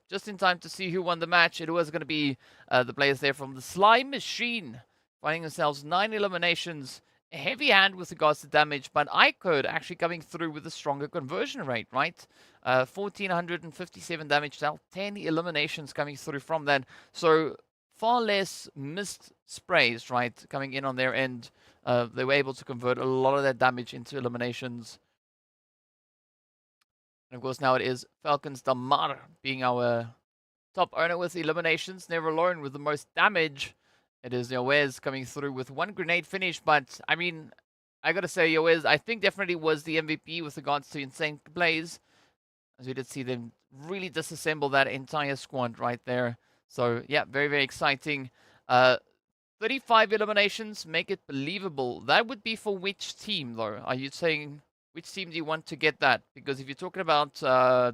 Just in time to see who won the match. It was going to be the players there from the Sly Machine. Finding themselves 9 eliminations. A heavy hand with regards to damage, but IKURD actually coming through with a stronger conversion rate, right? 1,457 damage dealt, 10 eliminations coming through from that. So far less missed sprays, right, coming in on their end. They were able to convert a lot of that damage into eliminations. And of course now it is FALCONS Damar being our top owner with eliminations, never alone with the most damage. It is Yowez coming through with 1 grenade finish, but I mean, I gotta say, Yowez, I think definitely was the MVP with regards to insane plays. As we did see them really disassemble that entire squad right there. So, yeah, very, very exciting. 35 eliminations, make it believable. That would be for which team, though? Are you saying, which team do you want to get that? Because if you're talking about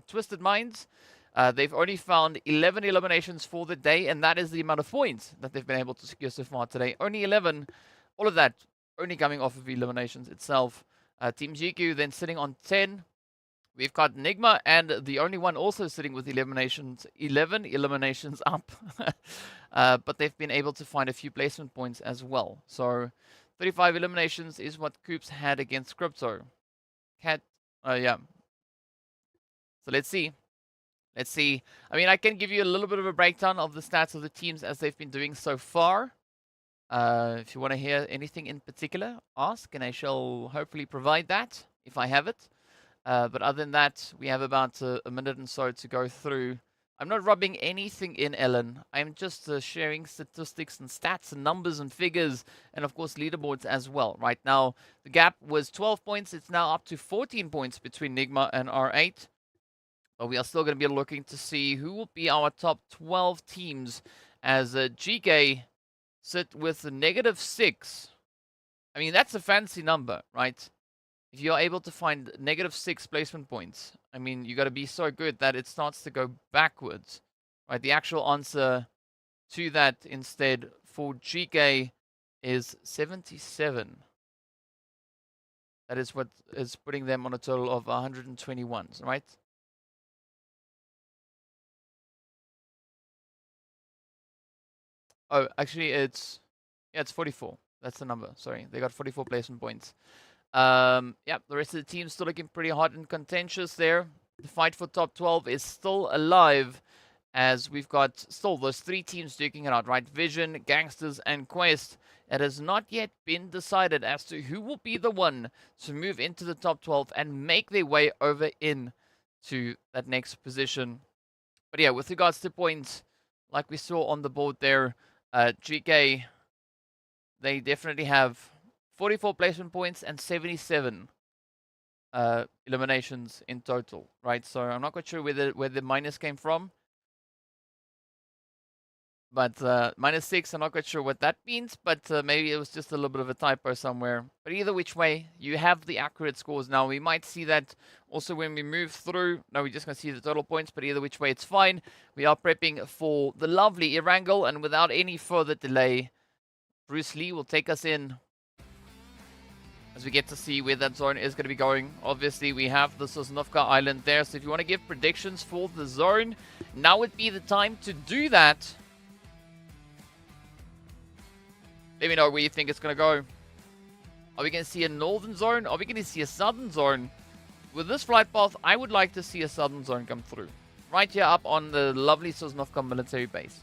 Twisted Minds, they've only found 11 eliminations for the day, and that is the amount of points that they've been able to secure so far today. Only 11. All of that only coming off of eliminations itself. Team GEEKAY then sitting on 10. We've got NIGMA, and the only one also sitting with eliminations, 11 eliminations up. But they've been able to find a few placement points as well. So 35 eliminations is what Coops had against Crypto. Yeah. So let's see. Let's see. I mean, I can give you a little bit of a breakdown of the stats of the teams as they've been doing so far. If you want to hear anything in particular, ask, and I shall hopefully provide that if I have it. But other than that, we have about a minute and so to go through. I'm not rubbing anything in, Ellen. I'm just sharing statistics and stats and numbers and figures, and of course leaderboards as well. Right now, the gap was 12 points. It's now up to 14 points between NIGMA and R8. But we are still going to be looking to see who will be our top 12 teams as GEEKAY sit with a -6. I mean, that's a fancy number, right? If you're able to find -6 placement points, I mean, you got to be so good that it starts to go backwards, right? The actual answer to that instead for GEEKAY is 77. That is what is putting them on a total of 121, right? Oh, actually, it's 44. That's the number. Sorry, they got 44 placement points. Yeah, the rest of the team's still looking pretty hot and contentious there. The fight for top 12 is still alive, as we've got still those 3 teams duking it out, right? Vision, Gangsters, and Quest. It has not yet been decided as to who will be the one to move into the top 12 and make their way over in to that next position. But yeah, with regards to points, like we saw on the board there, GEEKAY, they definitely have 44 placement points and 77 eliminations in total, right? So I'm not quite sure where the minus came from. But -6, I'm not quite sure what that means, but maybe it was just a little bit of a typo somewhere. But either which way, you have the accurate scores now. We might see that also when we move through. No, we're just going to see the total points, but either which way, it's fine. We are prepping for the lovely Erangel, and without any further delay, Bruce Lee will take us in as we get to see where that zone is going to be going. Obviously, we have the Sanhok Island there, so if you want to give predictions for the zone, now would be the time to do that. Let me know where you think it's going to go. Are we going to see a northern zone? Are we going to see a southern zone? With this flight path, I would like to see a southern zone come through. Right here up on the lovely Sanhok military base.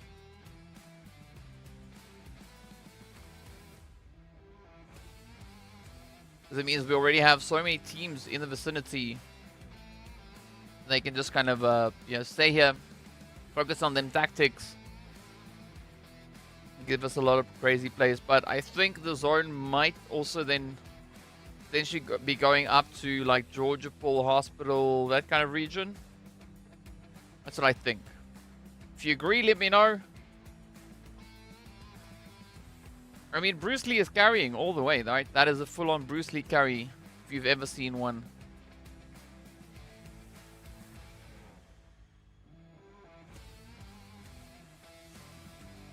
Because it means we already have so many teams in the vicinity. They can just kind of, you know, stay here, focus on them tactics, give us a lot of crazy plays. But I think the zone might also then potentially be going up to like Georgia Paul Hospital, that kind of region. That's what I think. If you agree, let me know. I mean, Bruce Lee is carrying all the way, right? That is a full-on Bruce Lee carry, if you've ever seen one.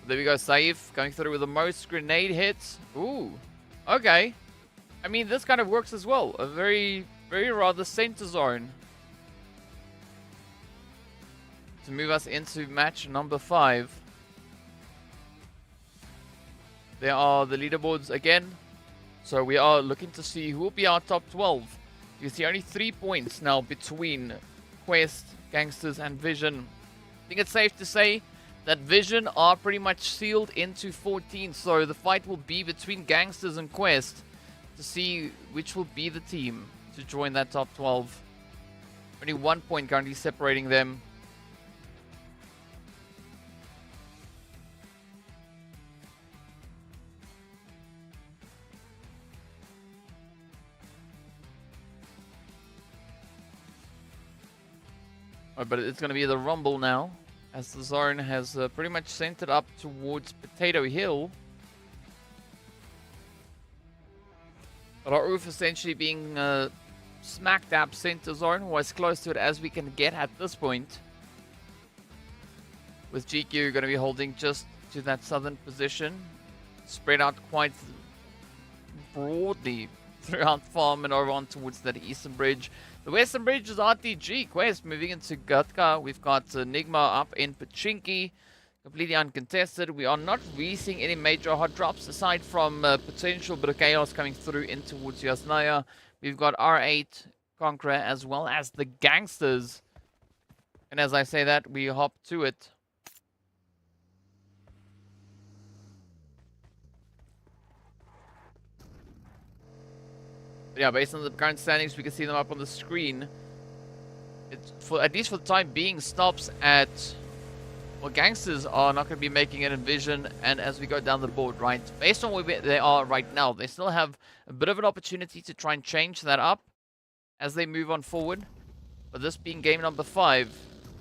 There we go, Saif going through with the most grenade hits. Ooh, okay. I mean, this kind of works as well. A very, very rather center zone. To move us into match number 5. There are the leaderboards again. So we are looking to see who will be our top 12. You see only 3 points now between Quest, Gangsters, and Vision. I think it's safe to say that Vision are pretty much sealed into 14. So the fight will be between Gangsters and Quest to see which will be the team to join that top 12. Only 1 point currently separating them. But it's going to be the Rumble now, as the zone has pretty much centered up towards Potato Hill. Raouf essentially being smack dab center zone, or as close to it as we can get at this point. With GQ going to be holding just to that southern position, spread out quite broadly throughout farm and over on towards that eastern bridge. The western bridge is RTG. Quest moving into Gatka. We've got NIGMA up in Pachinki. Completely uncontested. We are not really seeing any major hot drops aside from potential bit of chaos coming through in towards Yasnaya. We've got R8, CONQUEROR, as well as the Gangsters. And as I say that, we hop to it. Yeah, based on the current standings, we can see them up on the screen. It's for, at least for the time being, stops at, well, Gangsters are not going to be making it in Vision, and as we go down the board, right, based on where they are right now, they still have a bit of an opportunity to try and change that up as they move on forward. But this being game number 5,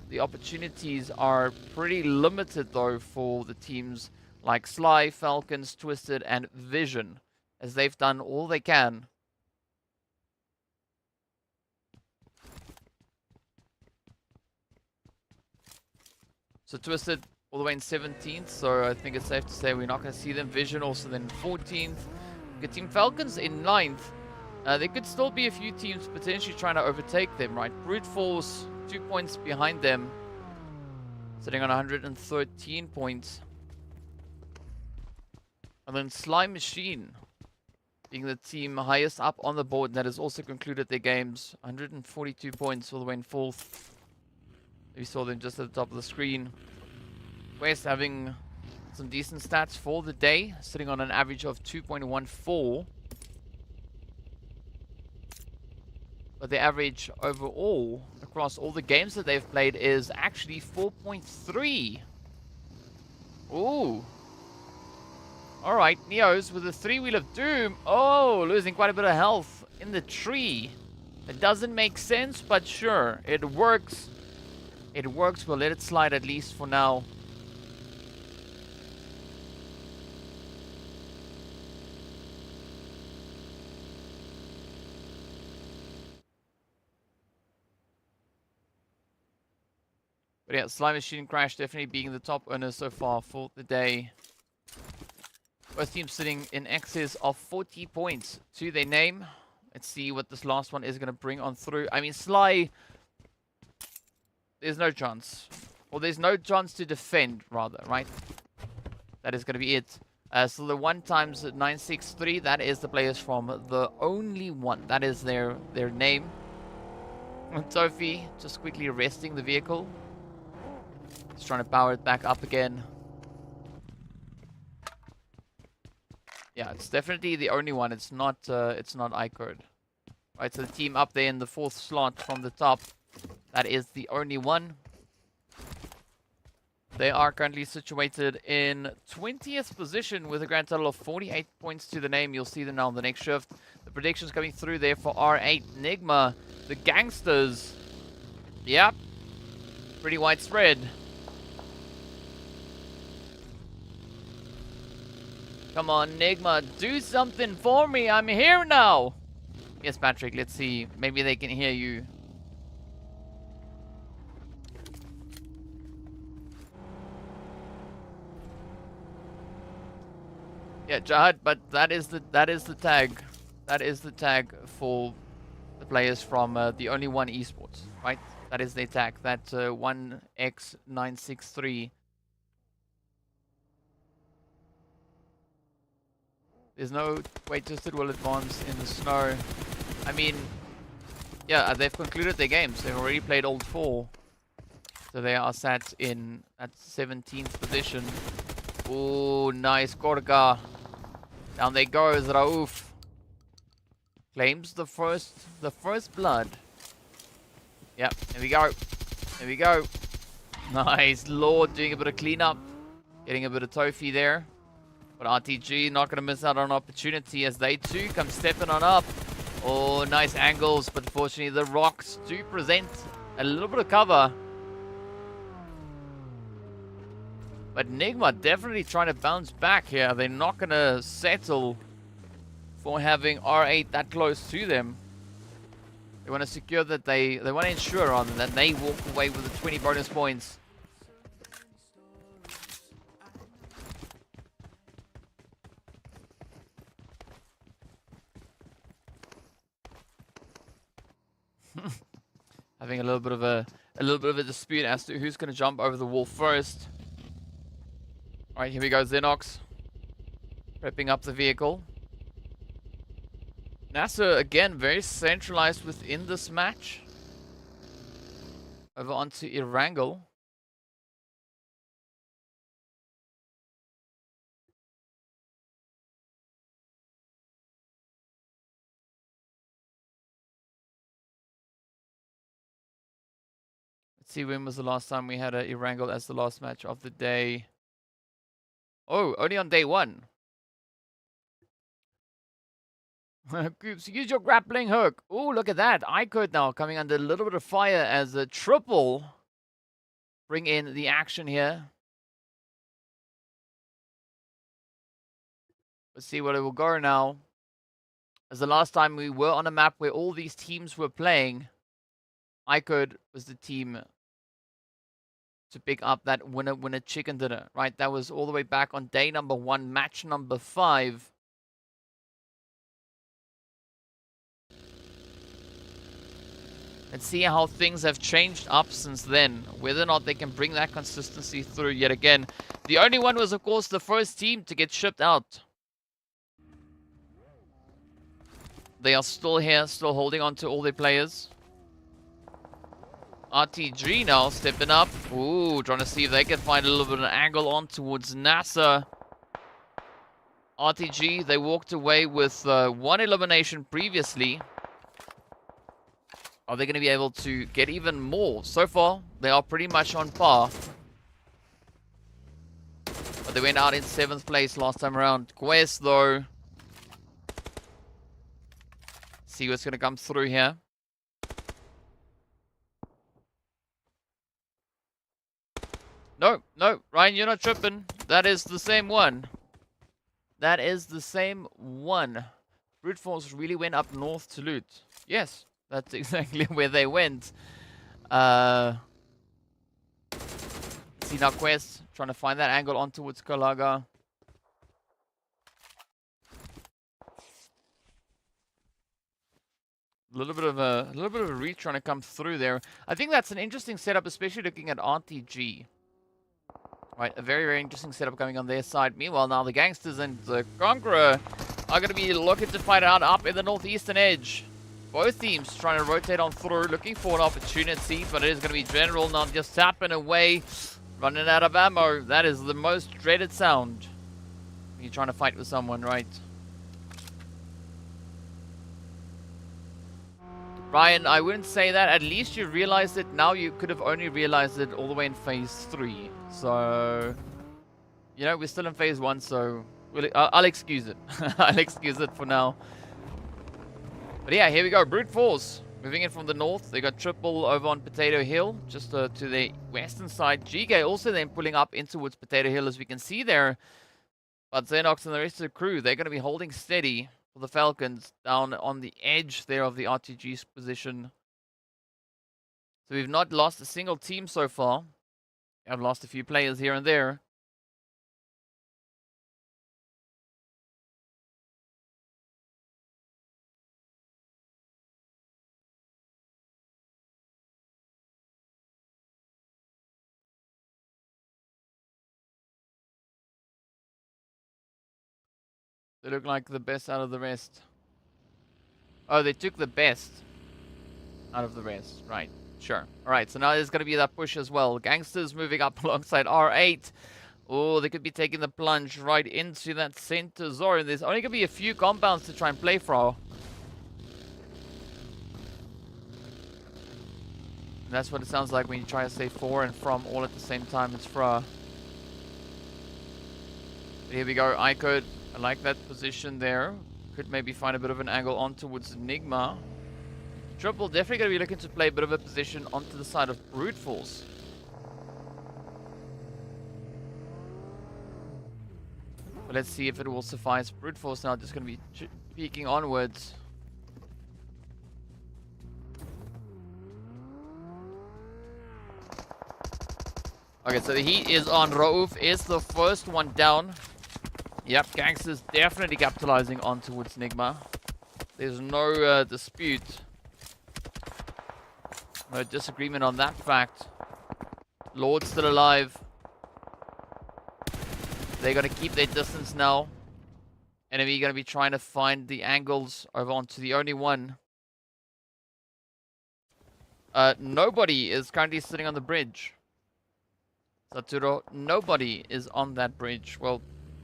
the opportunities are pretty limited, though, for the teams like Sly, Falcons, Twisted, and Vision, as they've done all they can. So Twisted all the way in 17th, so I think it's safe to say we're not going to see them. Vision also then 14th. Good Team Falcons in 9th. There could still be a few teams potentially trying to overtake them, right? Brute Force 2 points behind them, sitting on 113 points. And then Slime Machine being the team highest up on the board that has also concluded their games. 142 points all the way in 4th. We saw them just at the top of the screen. Quest having some decent stats for the day, sitting on an average of 2.14. But the average overall across all the games that they've played is actually 4.3. Ooh. Alright, Neos with a 3-wheel of doom. Oh, losing quite a bit of health in the tree. It doesn't make sense, but sure, it works. It works. We'll let it slide at least for now. But yeah, Slime Machine Crash definitely being the top earner so far for the day. Both teams sitting in excess of 40 points to their name. Let's see what this last one is going to bring on through. I mean, Sly, there's no chance. Or there's no chance to defend, rather, right? That is going to be it. So the 1 times 963, that is the players from the Only One. That is their name. And Sophie just quickly resting the vehicle. Just trying to power it back up again. Yeah, it's definitely the only one. It's not IKURD. Right, so the team up there in the 4th slot from the top, that is the only one. They are currently situated in 20th position with a grand total of 48 points to the name. You'll see them now on the next shift. The predictions coming through there for R8, NIGMA, the GANGSTERS. Yep, pretty widespread. Come on, NIGMA, do something for me. I'm here now. Yes, Patrick, let's see. Maybe they can hear you. Yeah, Jihad, but that is the tag. That is the tag for the players from the only one esports, right? That is their tag. That ONYX963. There's no way Twisted will advance in the snow. I mean, yeah, they've concluded their games. They've already played all 4. So they are sat in at 17th position. Ooh, nice Korga. Down there goes Rauf. Claims the first blood. Yep, there we go. There we go. Nice, Lord doing a bit of cleanup. Getting a bit of Tofi there. But RTG not going to miss out on an opportunity as they too come stepping on up. Oh, nice angles, but unfortunately the rocks do present a little bit of cover. But NIGMA definitely trying to bounce back here. They're not going to settle for having R8 that close to them. They want to secure that they want to ensure rather that they walk away with the 20 bonus points. Having a little bit of a dispute as to who's going to jump over the wall first. All right, here we go, Xenox. Prepping up the vehicle. NASR, again, very centralized within this match. Over onto Erangel. Let's see, when was the last time we had a Erangel as the last match of the day? Oh, only on day 1. Coops, use your grappling hook. Oh, look at that. IKURD now coming under a little bit of fire as a triple. Bring in the action here. Let's see where it will go now. As the last time we were on a map where all these teams were playing, IKURD was the team to pick up that winner chicken dinner, right? That was all the way back on day number 1, match number 5. Let's see how things have changed up since then. Whether or not they can bring that consistency through yet again. The only one was, of course, the first team to get shipped out. They are still here, still holding on to all their players. RTG now stepping up. Ooh, trying to see if they can find a little bit of an angle on towards NASR. RTG, they walked away with 1 elimination previously. Are they going to be able to get even more? So far, they are pretty much on par. But they went out in 7th place last time around. Quest, though. See what's going to come through here. No, no, Ryan, you're not tripping. That is the same one. That is the same one. Brute Force really went up north to loot. Yes, that's exactly where they went. See now Quest trying to find that angle on towards Kalaga. A little bit of a reach trying to come through there. I think that's an interesting setup, especially looking at RTG. Right, a very, very interesting setup going on their side. Meanwhile, now the GANGSTERS and the CONQUEROR are going to be looking to fight out up in the northeastern edge. Both teams trying to rotate on through, looking for an opportunity, but it is going to be General not just tapping away, running out of ammo. That is the most dreaded sound when you're trying to fight with someone, right? Ryan, I wouldn't say that. At least you realized it. Now you could have only realized it all the way in phase 3. So, you know, we're still in phase 1, so I'll excuse it. I'll excuse it for now. But yeah, here we go. Brute Force. Moving in from the north. They got triple over on Potato Hill, just to the western side. GEEKAY also then pulling up in towards Potato Hill, as we can see there. But Xenox and the rest of the crew, they're going to be holding steady for the Falcons down on the edge there of the RTG's position. So we've not lost a single team so far. I've lost a few players here and there. They look like the best out of the rest. Oh, they took the best out of the rest. Right. Sure. Alright, so now there's going to be that push as well. Gangsters moving up alongside R8. Oh, they could be taking the plunge right into that center zone. There's only going to be a few compounds to try and play for. And that's what it sounds like when you try to say for and from all at the same time. It's fra. But here we go. IKURD. I like that position there. Could maybe find a bit of an angle on towards NIGMA. Triple definitely going to be looking to play a bit of a position onto the side of Brute Force. But let's see if it will suffice. Brute Force now just going to be peeking onwards. Okay, so the heat is on. Raouf is the first one down. Yep, Gangsters definitely capitalizing on towards NIGMA. There's no dispute. No disagreement on that fact. Lord's still alive. They're going to keep their distance now. Enemy going to be trying to find the angles over onto the only one. Nobody is currently sitting on the bridge. Saturo, nobody is on that bridge. Well,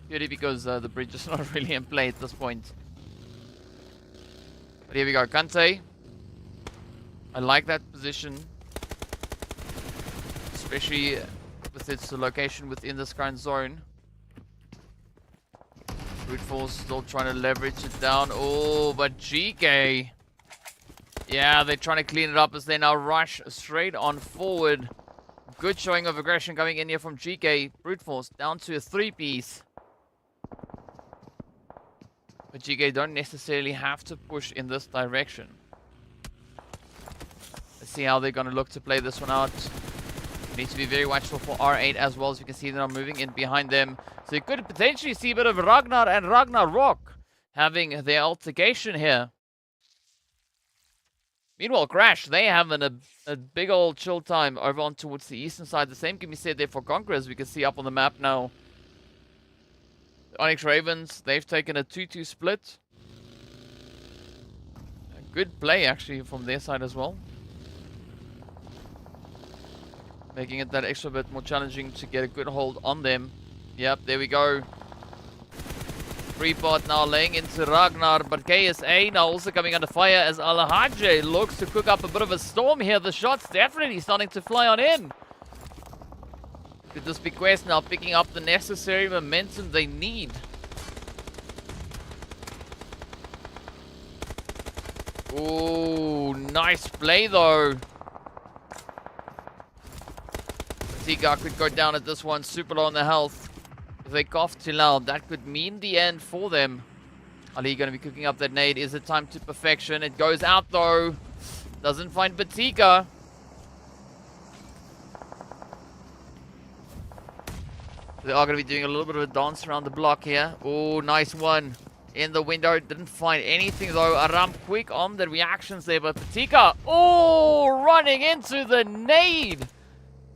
purely because the bridge is not really in play at this point. But here we go, Kante. I like that position. Especially with its location within this current zone. Brute Force still trying to leverage it down. Oh, but GEEKAY. Yeah, they're trying to clean it up as they now rush straight on forward. Good showing of aggression coming in here from GEEKAY. Brute Force down to a 3-piece. But GEEKAY don't necessarily have to push in this direction. Let's see how they're going to look to play this one out. Need to be very watchful for R8 as well, as you can see they're moving in behind them. So you could potentially see a bit of Ragnar and Ragnarok having their altercation here. Meanwhile, Crash, they having a big old chill time over on towards the eastern side. The same can be said there for CONQUEROR, as we can see up on the map now. The ONYX Ravens, they've taken a 2-2 split. A good play, actually, from their side as well. Making it that extra bit more challenging to get a good hold on them. Yep, there we go. Freeport now laying into Ragnar, but KSA now also coming under fire as Alhaje looks to cook up a bit of a storm here. The shots definitely starting to fly on in. Could this be Quest now picking up the necessary momentum they need? Ooh, nice play though. Tika could go down at this one, super low on the health. If they cough too loud, that could mean the end for them. Ali going to be cooking up that nade. Is it time to perfection? It goes out though. Doesn't find Batika. They are going to be doing a little bit of a dance around the block here. Oh, nice one. In the window. Didn't find anything though. Aram quick on the reactions there. But Batika, oh, running into the nade.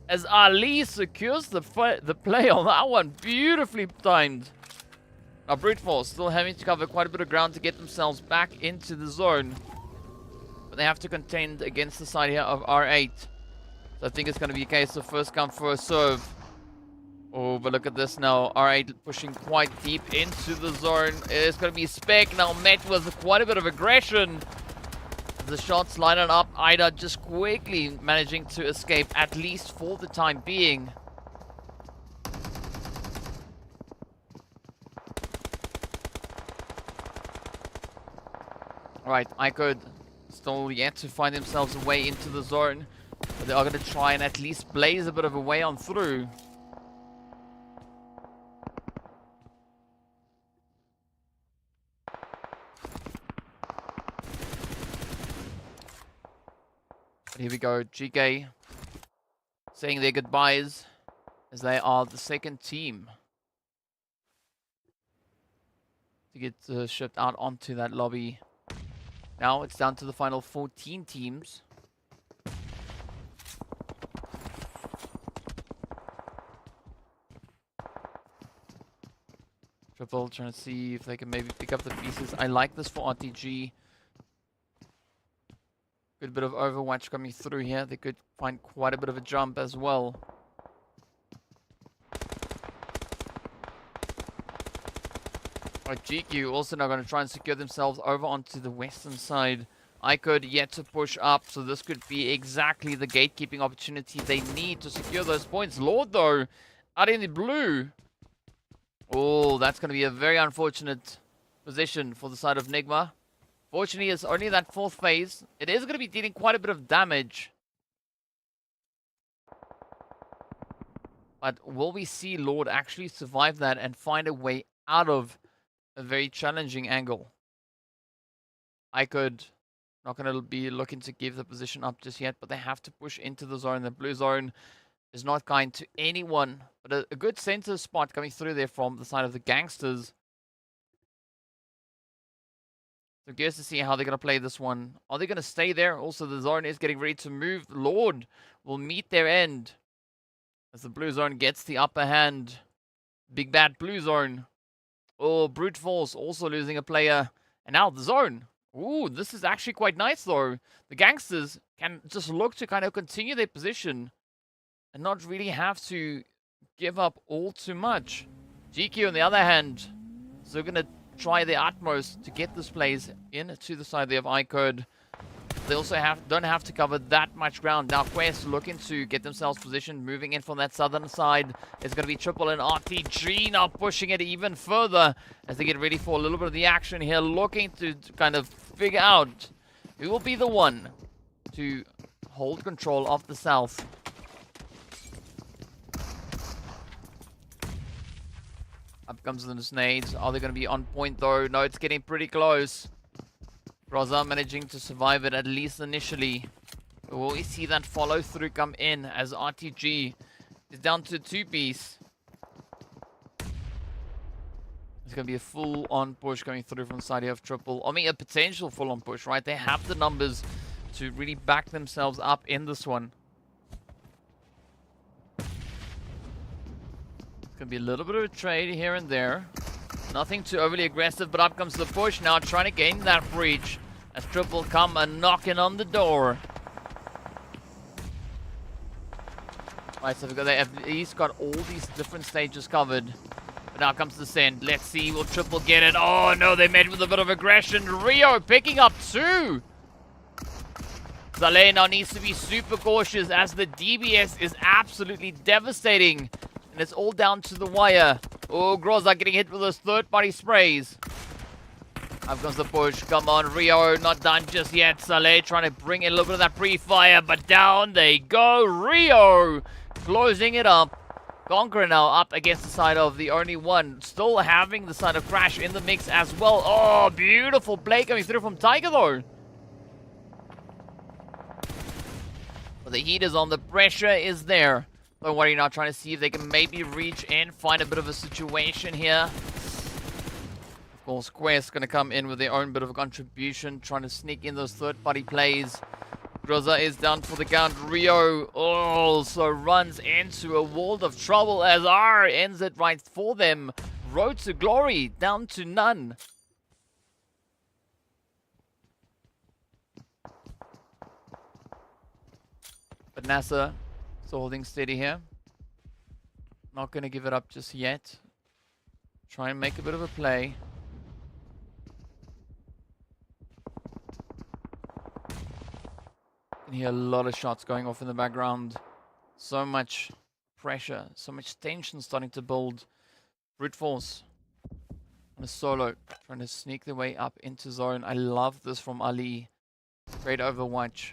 As Ali secures the play on that one. Beautifully timed. Now Brute Force still having to cover quite a bit of ground to get themselves back into the zone. But they have to contend against the side here of R8. So I think it's going to be a case of first come, first serve. Oh, but look at this now. R8 pushing quite deep into the zone. It's going to be Spec now met with quite a bit of aggression. The shots lining up. Ida just quickly managing to escape, at least for the time being. Alright, IKURD still yet to find themselves a way into the zone. But they are going to try and at least blaze a bit of a way on through. But here we go, GEEKAY saying their goodbyes as they are the second team to get shipped out onto that lobby. Now it's down to the final 14 teams. Triple trying to see if they can maybe pick up the pieces. I like this for RTG. Good bit of overwatch coming through here. They could find quite a bit of a jump as well. Right, GQ also now going to try and secure themselves over onto the western side. IKURD yet to push up, so this could be exactly the gatekeeping opportunity they need to secure those points. Lord, though, out in the blue. Oh, that's going to be a very unfortunate position for the side of NIGMA. Fortunately, it's only that fourth phase. It is going to be dealing quite a bit of damage. But will we see Lord actually survive that and find a way out of a very challenging angle? IKURD not going to be looking to give the position up just yet, but they have to push into the zone. The blue zone is not kind to anyone, but a good center spot coming through there from the side of the Gangsters. So curious to see how they're going to play this one. Are they going to stay there? Also, the zone is getting ready to move. Lord will meet their end as the blue zone gets the upper hand. Big bad blue zone. Oh, brute force also losing a player. And now the zone. Ooh, this is actually quite nice though. The Gangsters can just look to kind of continue their position and not really have to give up all too much. GQ on the other hand, so going to try their utmost to get this plays in to the side there of IKURD. They also don't have to cover that much ground. Now Quest looking to get themselves positioned, moving in from that southern side. It's going to be Triple and RTG now pushing it even further as they get ready for a little bit of the action here, looking to kind of figure out who will be the one to hold control of the south. Up comes the nades. Are they going to be on point though? No, it's getting pretty close. Groza managing to survive it at least initially. But will we see that follow through come in as RTG is down to 2-piece? It's going to be a full-on push coming through from the side here of Triple. I mean, a potential full-on push, right? They have the numbers to really back themselves up in this one. It's going to be a little bit of a trade here and there. Nothing too overly aggressive, but up comes the push now, trying to gain that breach as Triple come and knocking on the door. Right, so they have at least got all these different stages covered. But now comes the send. Let's see, will Triple get it? Oh no, they met with a bit of aggression. Rio picking up 2. Saleh now needs to be super cautious as the DBS is absolutely devastating. And it's all down to the wire. Oh, Groza getting hit with those third-party sprays. Up comes the push. Come on, Rio. Not done just yet. Saleh trying to bring in a little bit of that pre-fire. But down they go. Rio closing it up. CONQUEROR now up against the side of the only one. Still having the side of Crash in the mix as well. Oh, beautiful play coming through from Tiger though. But the heat is on. The pressure is there. Don't worry now, trying to see if they can maybe reach in, find a bit of a situation here. Of course, Quest going to come in with their own bit of a contribution, trying to sneak in those third-party plays. Groza is down for the count. Rio also runs into a world of trouble as R ends it right for them. Road to glory, down to none. But NASR still holding steady here. Not going to give it up just yet. Try and make a bit of a play. can hear a lot of shots going off in the background. So much pressure, so much tension starting to build. Brute force on a solo, trying to sneak their way up into zone. I love this from Ali. Great overwatch.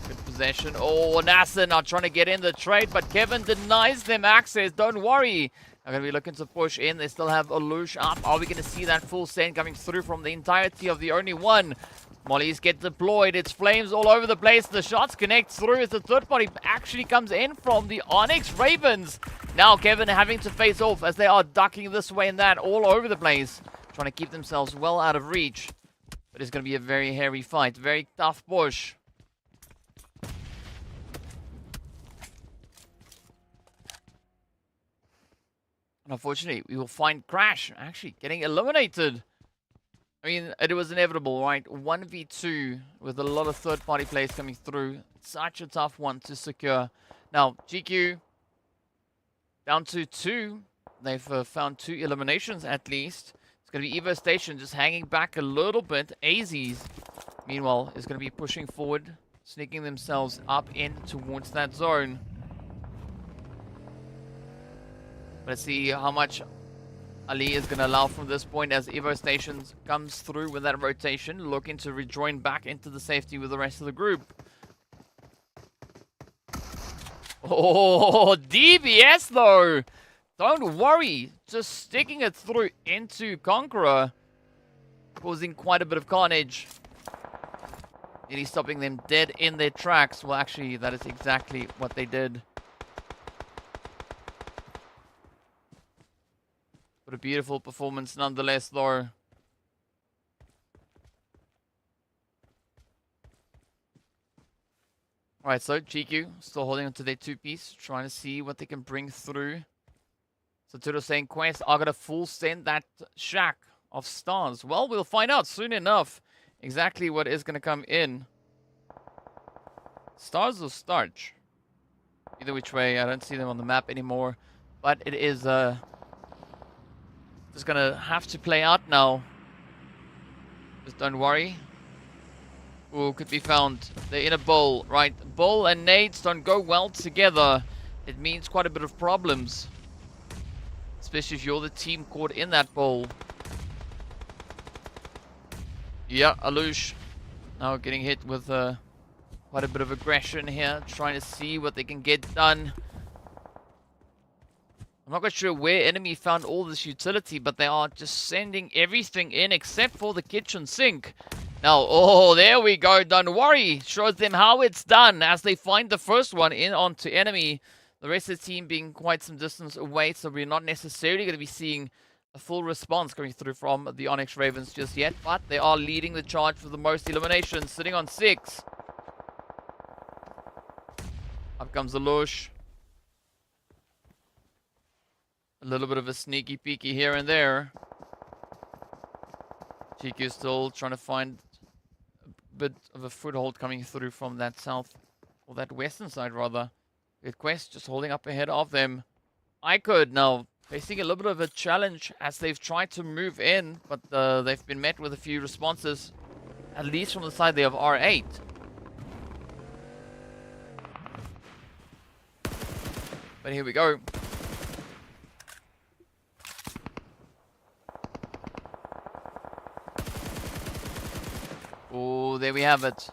Good possession. Oh, NASR now trying to get in the trade, but Kevin denies them access. Don't worry. They're going to be looking to push in. They still have Alush up. Are we going to see that full send coming through from the entirety of the only one? Mollies get deployed. It's flames all over the place. The shots connect through as the third party actually comes in from the ONYX Ravens. Now Kevin having to face off as they are ducking this way and that all over the place. Trying to keep themselves well out of reach. But it's going to be a very hairy fight. Very tough push. And unfortunately, we will find Crash actually getting eliminated. I mean, it was inevitable, right? 1v2 with a lot of third-party players coming through. Such a tough one to secure. Now, GQ down to 2. They've found 2 eliminations at least. It's going to be Evo Station just hanging back a little bit. AZs, meanwhile, is going to be pushing forward, sneaking themselves up in towards that zone. Let's see how much Ali is going to allow from this point as Evo Stations comes through with that rotation, looking to rejoin back into the safety with the rest of the group. Oh, DBS though! Don't worry, just sticking it through into CONQUEROR, causing quite a bit of carnage. Nearly stopping them dead in their tracks. Well, actually, that is exactly what they did. But a beautiful performance nonetheless, though. Alright, so GQ still holding on to their 2-piece, trying to see what they can bring through. So Turo saying Quest are going to full send that shack of stars. Well, we'll find out soon enough exactly what is going to come in. Stars or starch? Either which way, I don't see them on the map anymore. But it is just gonna have to play out now. Just don't worry. Ooh, could be found. They're in a bowl, right? Bowl and nades don't go well together. It means quite a bit of problems. Especially if you're the team caught in that bowl. Yeah, Alush now getting hit with quite a bit of aggression here. Trying to see what they can get done. I'm not quite sure where enemy found all this utility, but they are just sending everything in except for the kitchen sink. Now, oh, there we go. Don't worry. Shows them how it's done as they find the first one in onto enemy. The rest of the team being quite some distance away, so we're not necessarily going to be seeing a full response coming through from the ONYX Ravens just yet, but they are leading the charge for the most eliminations, sitting on 6. Up comes the Lush. A little bit of a sneaky peeky here and there. GQ still trying to find a bit of a foothold coming through from that south, or that western side rather. With Quest just holding up ahead of them. IKURD now facing a little bit of a challenge as they've tried to move in, but they've been met with a few responses, at least from the side there of R8. But here we go. Oh, there we have it.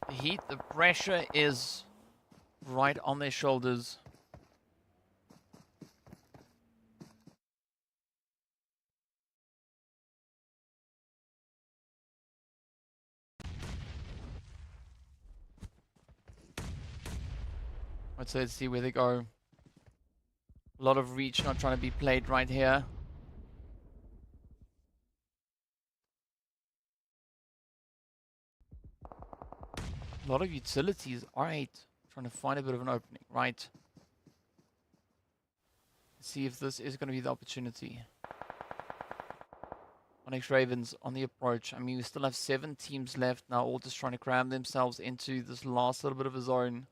The heat, the pressure is right on their shoulders. Let's see where they go. A lot of reach not trying to be played right here. A lot of utilities. R8 trying to find a bit of an opening, right? Let's see if this is going to be the opportunity. ONYX Ravens on the approach. I mean, we still have 7 teams left now, all just trying to cram themselves into this last little bit of a zone.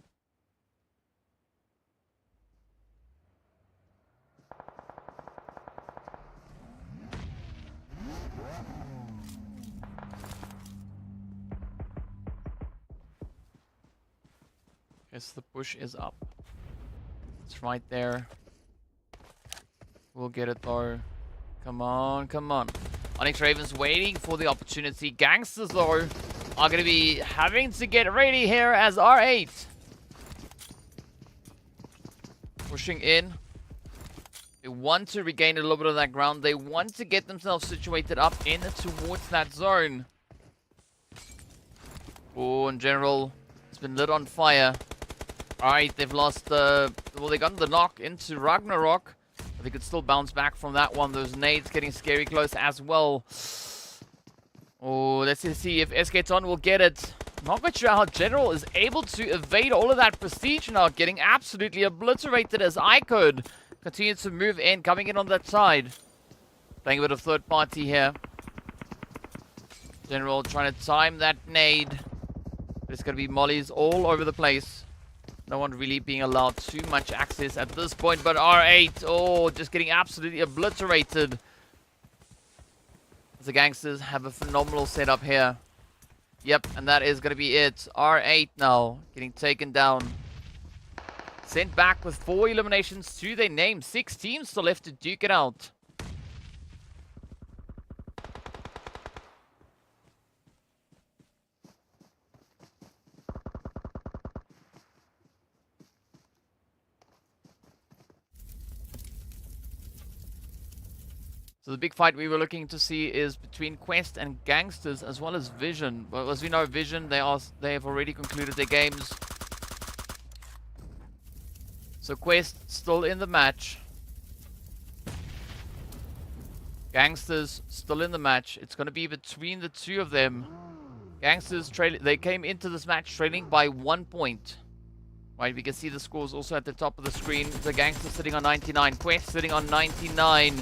Okay, so the push is up. It's right there. We'll get it though. Come on, come on. ONYX Ravens waiting for the opportunity. Gangsters though are going to be having to get ready here as R8 pushing in. They want to regain a little bit of that ground. They want to get themselves situated up in towards that zone. Oh, in general, it's been lit on fire. Alright, they've lost well, they got the knock into Ragnarok. But they could still bounce back from that one. Those nades getting scary close as well. Oh, let's see if SKTon will get it. Not quite sure how General is able to evade all of that prestige now. Getting absolutely obliterated as IKURD continues to move in, coming in on that side. Playing a bit of third party here. General trying to time that nade. But it's going to be mollies all over the place. No one really being allowed too much access at this point. But R8, oh, just getting absolutely obliterated. The Gangsters have a phenomenal setup here. Yep, and that is going to be it. R8 now getting taken down. Sent back with 4 eliminations to their name. 6 teams still left to duke it out. So the big fight we were looking to see is between Quest and Gangsters as well as Vision. But as we know, Vision, they have already concluded their games. So Quest still in the match. Gangsters still in the match. It's going to be between the two of them. Gangsters, they came into this match trailing by 1 point. Right, we can see the scores also at the top of the screen. The Gangsters sitting on 99. Quest sitting on 99.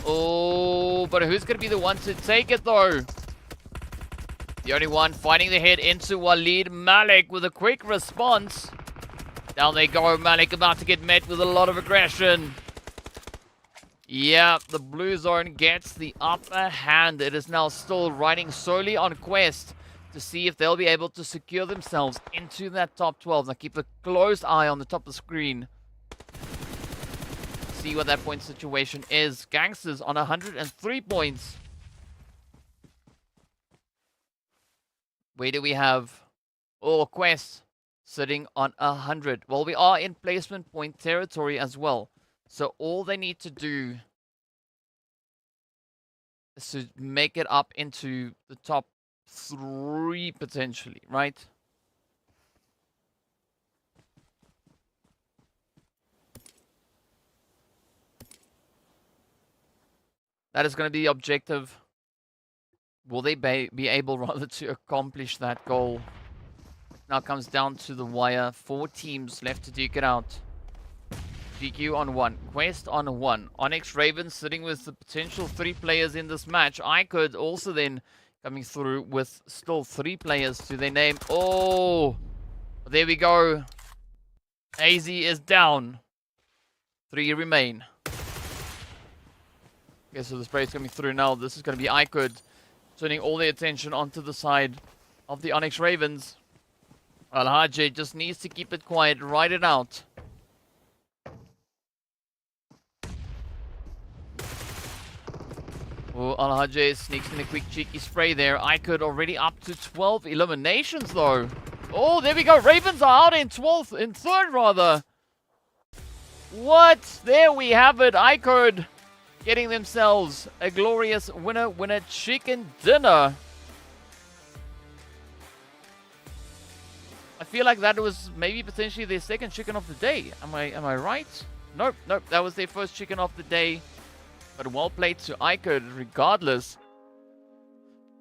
Oh, but who's going to be the one to take it, though? The only one fighting the head into Waleed, Malik, with a quick response. Down they go, Malik about to get met with a lot of aggression. Yeah, the blue zone gets the upper hand. It is now still riding solely on Quest to see if they'll be able to secure themselves into that top 12. Now keep a close eye on the top of the screen. See what that point situation is. Gangsters on 103 points. Where do we have? Oh, Quest sitting on 100. Well, we are in placement point territory as well. So all they need to do is to make it up into the top 3 potentially, right? That is going to be the objective. Will they be able rather to accomplish that goal? Now comes down to the wire. 4 teams left to duke it out. GQ on 1. Quest on 1. ONYX Ravens sitting with the potential 3 players in this match. IKURD also then coming through with still 3 players to their name. Oh! There we go. AZ is down. 3 remain. Okay, so the spray is coming through now. This is going to be IKURD turning all their attention onto the side of the ONYX Ravens. Al-Hajj just needs to keep it quiet, ride it out. Oh, Al-Hajj sneaks in a quick cheeky spray there. IKURD already up to 12 eliminations though. Oh, there we go. Ravens are out in 12th, in 3rd rather. What? There we have it. IKURD getting themselves a glorious winner chicken dinner. I feel like that was maybe potentially their 2nd chicken of the day. Am I right? Nope, that was their 1st chicken of the day. But well played to IKURD regardless.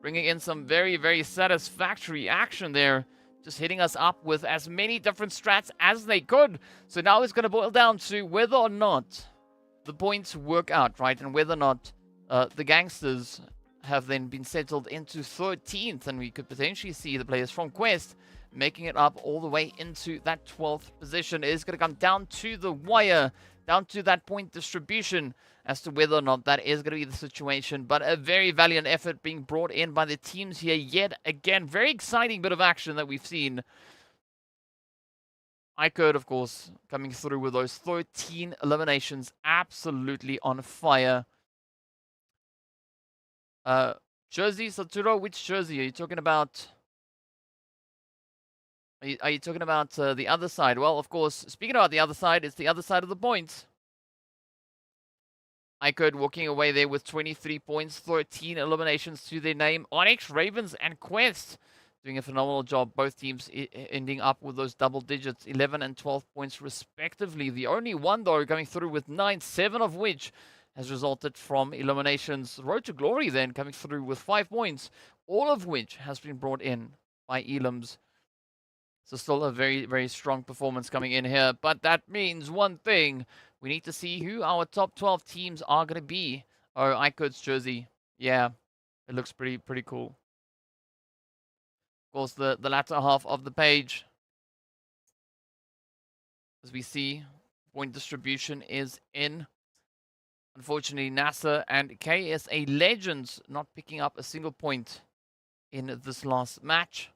Bringing in some very, very satisfactory action there. Just hitting us up with as many different strats as they could. So now it's going to boil down to whether or not the points work out, right? And whether or not the Gangsters have then been settled into 13th. And we could potentially see the players from Quest making it up all the way into that 12th position. It is going to come down to the wire, down to that point distribution as to whether or not that is going to be the situation. But a very valiant effort being brought in by the teams here yet again. Very exciting bit of action that we've seen. IKURD, of course, coming through with those 13 eliminations, absolutely on fire. Jersey, Saturo, which jersey are you talking about? Are you talking about the other side? Well, of course, speaking about the other side, it's the other side of the points. IKURD walking away there with 23 points, 13 eliminations to their name. ONYX, Ravens, and Quest doing a phenomenal job. Both teams ending up with those double digits, 11 and 12 points respectively. The only one, though, going through with 9, 7 of which has resulted from eliminations. Road to Glory then coming through with 5 points, all of which has been brought in by Elims. So still a very, very strong performance coming in here. But that means one thing. We need to see who our top 12 teams are going to be. Oh, IKURD's jersey. Yeah, it looks pretty cool. Of course, the latter half of the page. As we see, point distribution is in. Unfortunately, NASR and KSA Legends not picking up a single point in this last match.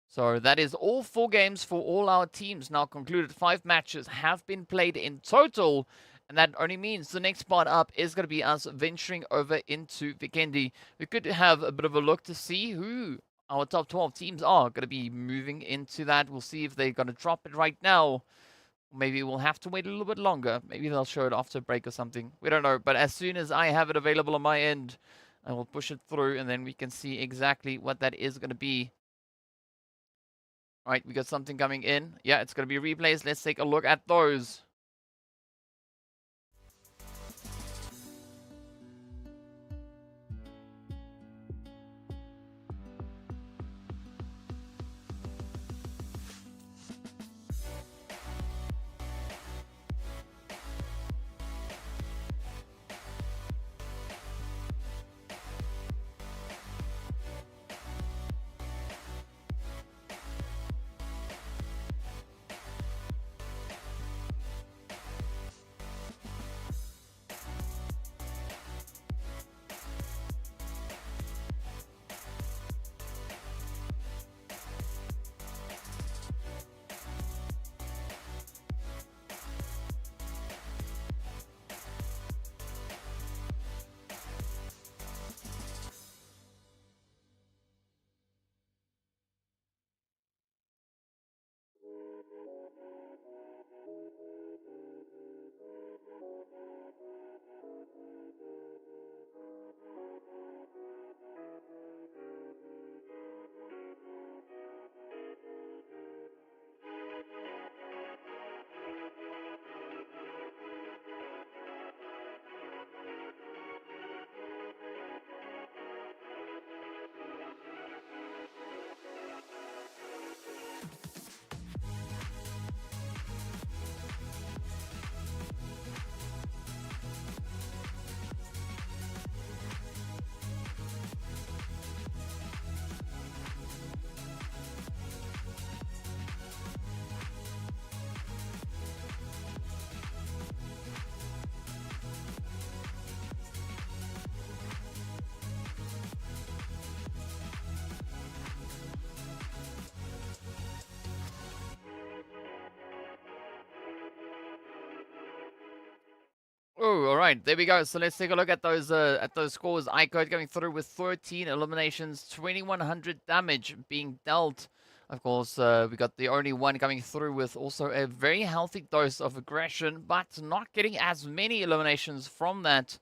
So that is all 4 games for all our teams now concluded. 5 matches have been played in total. And that only means the next part up is going to be us venturing over into Vikendi. We could have a bit of a look to see who our top 12 teams are going to be moving into that. We'll see if they're going to drop it right now. Maybe we'll have to wait a little bit longer. Maybe they'll show it after a break or something. We don't know. But as soon as I have it available on my end, I will push it through and then we can see exactly what that is going to be. All right, we got something coming in. Yeah, it's going to be replays. Let's take a look at those. Oh, all right, there we go. So let's take a look at those scores. IKURD going through with 13 eliminations, 2100 damage being dealt. Of course, we got the only one coming through with also a very healthy dose of aggression, but not getting as many eliminations from that.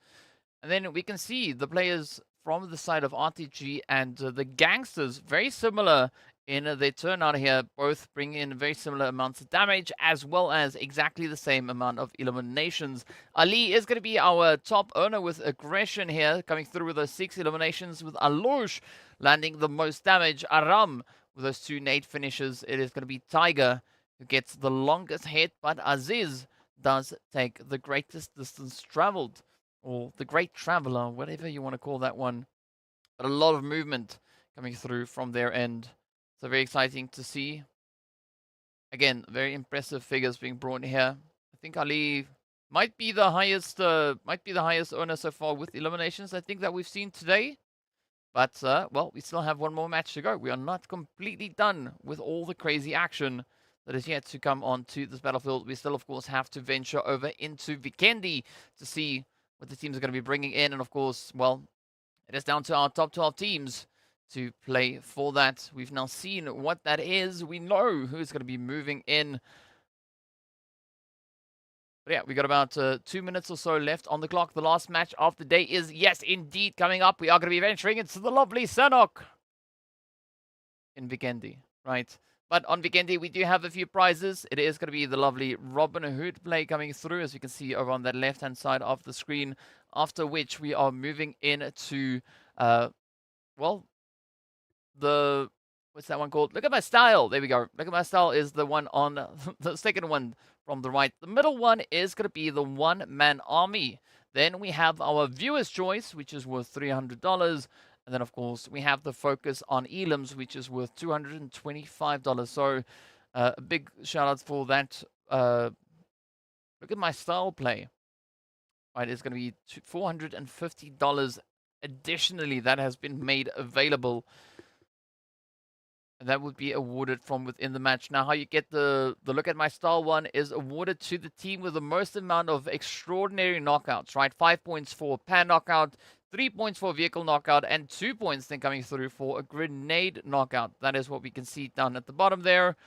And then we can see the players from the side of RTG and the Gangsters, very similar in their turnout here, both bring in very similar amounts of damage as well as exactly the same amount of eliminations. Ali is going to be our top earner with aggression here, coming through with those 6 eliminations, with Alouche landing the most damage. Aram with those 2 nade finishes. It is going to be Tiger who gets the longest hit, but Aziz does take the greatest distance traveled, or the great traveler, whatever you want to call that one. But a lot of movement coming through from their end. So very exciting to see. Again, very impressive figures being brought here. I think Ali might be the highest earner so far with eliminations, I think, that we've seen today. But well, we still have one more match to go. We are not completely done with all the crazy action that is yet to come onto this battlefield. We still, of course, have to venture over into Vikendi to see what the teams are going to be bringing in. And, of course, well, it is down to our top 12 teams to play for that. We've now seen what that is. We know who's going to be moving in. But yeah, we got about 2 minutes or so left on the clock. The last match of the day is, yes, indeed, coming up. We are going to be venturing into the lovely Sanhok in Vikendi, right? But on Vikendi, we do have a few prizes. It is going to be the lovely Robin Hood play coming through, as you can see over on that left-hand side of the screen. After which we are moving into, well, the, what's that one called? Look at My Style. There we go. Look at My Style is the one on the second one from the right. The middle one is going to be the one-man army. Then we have our viewer's choice, which is worth $300. And then, of course, we have the focus on elims, which is worth $225. So a big shout out for that. Look at My Style play. Right, it's going to be $450 additionally that has been made available. And that would be awarded from within the match. Now, how you get the Look at My Style one is awarded to the team with the most amount of extraordinary knockouts, right? 5 points for pan knockout, 3 points for vehicle knockout, and 2 points then coming through for a grenade knockout. That is what we can see down at the bottom there.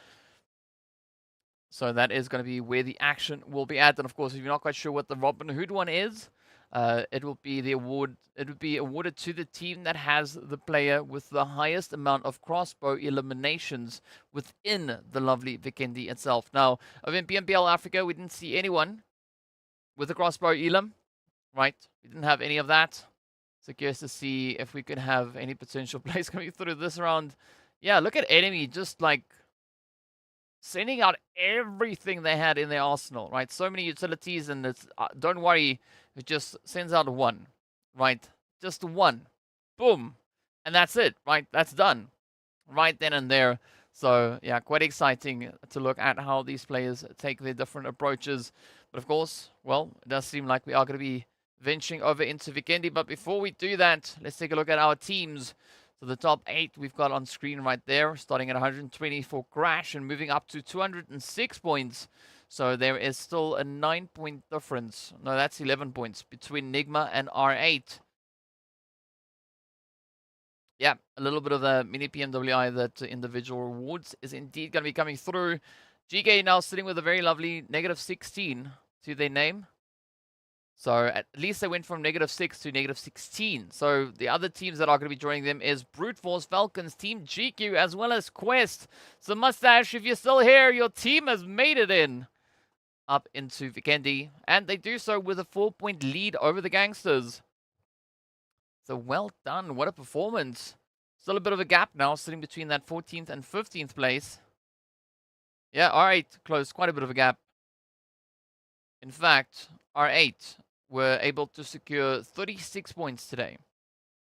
So that is going to be where the action will be at. And of course, if you're not quite sure what the Robin Hood one is, it will be the award. It would be awarded to the team that has the player with the highest amount of crossbow eliminations within the lovely Vikendi itself. Now, over in PMPL Africa, we didn't see anyone with a crossbow elim, right? We didn't have any of that. So curious to see if we could have any potential plays coming through this round. Yeah, look at enemy just like sending out everything they had in their arsenal, right? So many utilities, and it's don't worry, it just sends out one, right? Just one. Boom. And that's it, right? That's done. Right then and there. So, yeah, quite exciting to look at how these players take their different approaches. But, of course, well, it does seem like we are going to be venturing over into Vikendi. But before we do that, let's take a look at our teams. So the top 8 we've got on screen right there, starting at 120 for Crash and moving up to 206 points. So there is still a 9-point difference. No, that's 11 points between NIGMA and R8. Yeah, a little bit of the mini PMWI that individual rewards is indeed going to be coming through. GEEKAY now sitting with a very lovely -16 to their name. So at least they went from -6 to -16. So the other teams that are going to be joining them is Brute Force, Falcons, Team GQ, as well as Quest. So Mustache, if you're still here, your team has made it in up into Vikendi. And they do so with a 4-point lead over the Gangsters. So well done. What a performance. Still a bit of a gap now, sitting between that 14th and 15th place. Yeah, R8 closed quite a bit of a gap. In fact, R8 were able to secure 36 points today.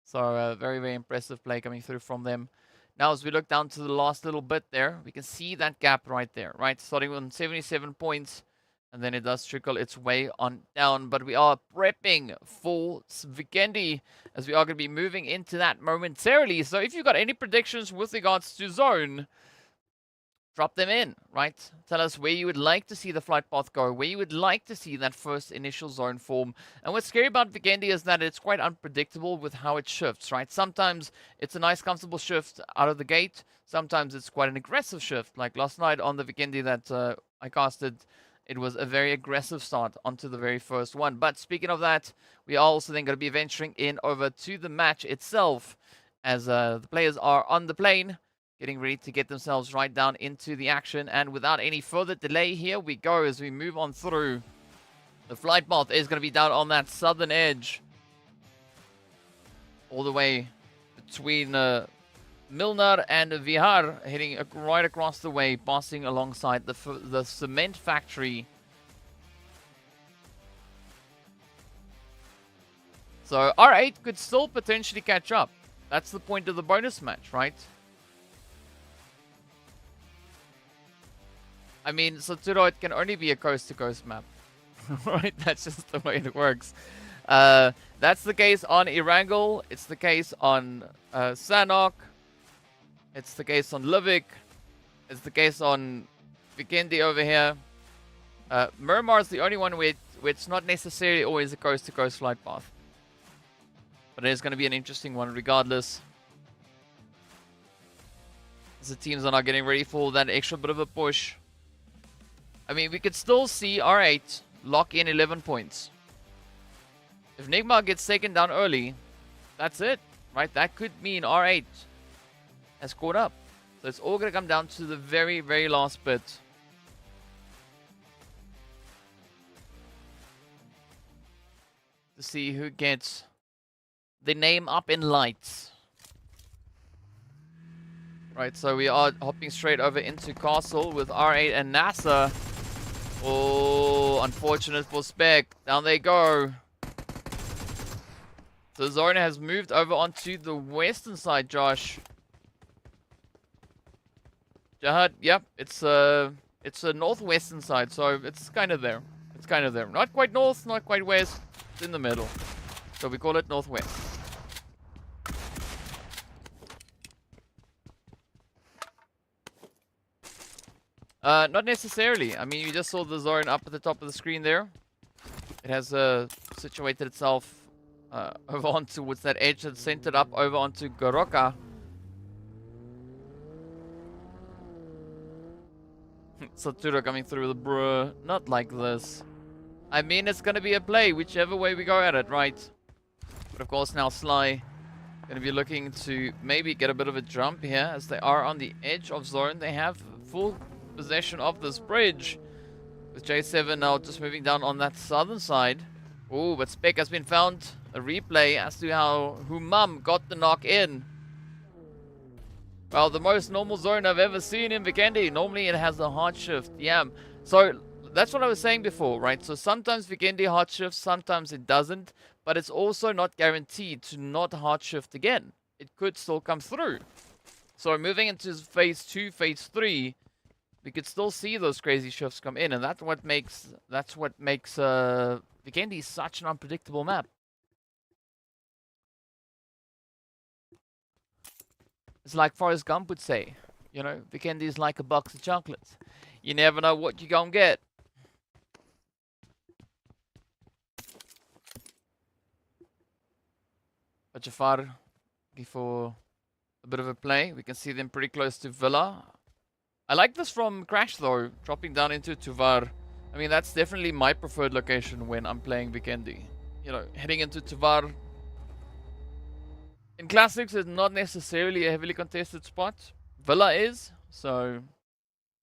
So a very, very impressive play coming through from them. Now, as we look down to the last little bit there, we can see that gap right there, right? Starting on 77 points, and then it does trickle its way on down. But we are prepping for Vikendi, as we are going to be moving into that momentarily. So if you've got any predictions with regards to zone, drop them in, right? Tell us where you would like to see the flight path go, where you would like to see that first initial zone form. And what's scary about Vikendi is that it's quite unpredictable with how it shifts, right? Sometimes it's a nice, comfortable shift out of the gate. Sometimes it's quite an aggressive shift. Like last night on the Vikendi that I casted, it was a very aggressive start onto the very first one. But speaking of that, we are also then going to be venturing in over to the match itself, as the players are on the plane, getting ready to get themselves right down into the action. And without any further delay, here we go as we move on through. The flight path is going to be down on that southern edge, all the way between Milnar and Vihar, heading right across the way, passing alongside the cement factory. So R8 could still potentially catch up. That's the point of the bonus match, right? I mean, Saturo, it can only be a coast-to-coast map. Right? That's just the way it works. That's the case on Erangel. It's the case on Sanhok. It's the case on Livik. It's the case on Vikendi over here. Miramar is the only one where it's not necessarily always a coast-to-coast flight path. But it is going to be an interesting one regardless. As the teams are now getting ready for that extra bit of a push. I mean, we could still see R8 lock in 11 points. If NIGMA gets taken down early, that's it, right? That could mean R8 has caught up. So it's all going to come down to the very, very last bit. To see who gets the name up in lights. Right, so we are hopping straight over into Castle with R8 and NASR. Oh, unfortunate for Spec. Down they go. So Zone has moved over onto the western side, Josh. Jahad, yep, it's a northwestern side, so it's kind of there. It's kind of there. Not quite north, not quite west. It's in the middle. So we call it northwest. Not necessarily. I mean, you just saw the zone up at the top of the screen there. It has situated itself over on towards that edge that's centered up over onto Goroka. Satura coming through with a bruh. Not like this. I mean, it's going to be a play whichever way we go at it, right? But of course now Sly going to be looking to maybe get a bit of a jump here as they are on the edge of zone. They have full possession of this bridge. With J7 now just moving down on that southern side. Oh, but Spec has been found. A replay as to how Humam got the knock in. Well, the most normal zone I've ever seen in Vikendi. Normally it has a hard shift. Yeah. So that's what I was saying before, right? So sometimes Vikendi hard shifts, sometimes it doesn't. But it's also not guaranteed to not hard shift again. It could still come through. So moving into phase 2, phase 3, we could still see those crazy shifts come in, and that's what makes Vikendi such an unpredictable map. It's like Forrest Gump would say, you know, Vikendi is like a box of chocolates. You never know what you're gonna get. But Jafar looking for a bit of a play. We can see them pretty close to Villa. I like this from Crash though, dropping down into Tuvar. I mean, that's definitely my preferred location when I'm playing Vikendi. You know, heading into Tuvar. In Classics, it's not necessarily a heavily contested spot. Villa is, so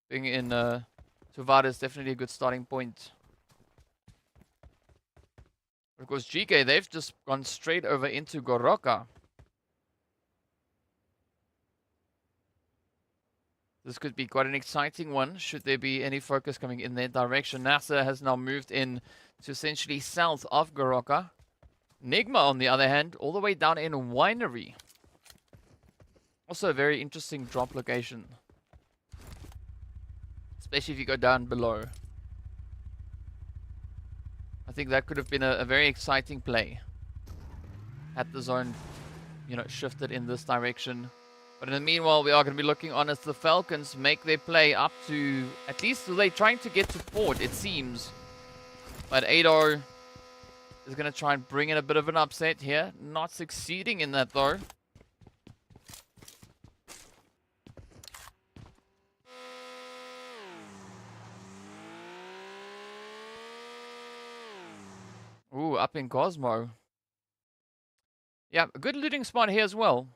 being in Tuvar is definitely a good starting point. Of course, GEEKAY, they've just gone straight over into Goroka. This could be quite an exciting one, should there be any focus coming in their direction. NASR has now moved in to essentially south of Goroka. NIGMA, on the other hand, all the way down in Winery. Also a very interesting drop location. Especially if you go down below. I think that could have been a very exciting play. Had the zone, you know, shifted in this direction. But in the meanwhile, we are going to be looking on as the Falcons make their play up to... At least they're trying to get to port, it seems. But Ado is going to try and bring in a bit of an upset here. Not succeeding in that, though. Ooh, up in Cosmo. Yeah, a good looting spot here as well.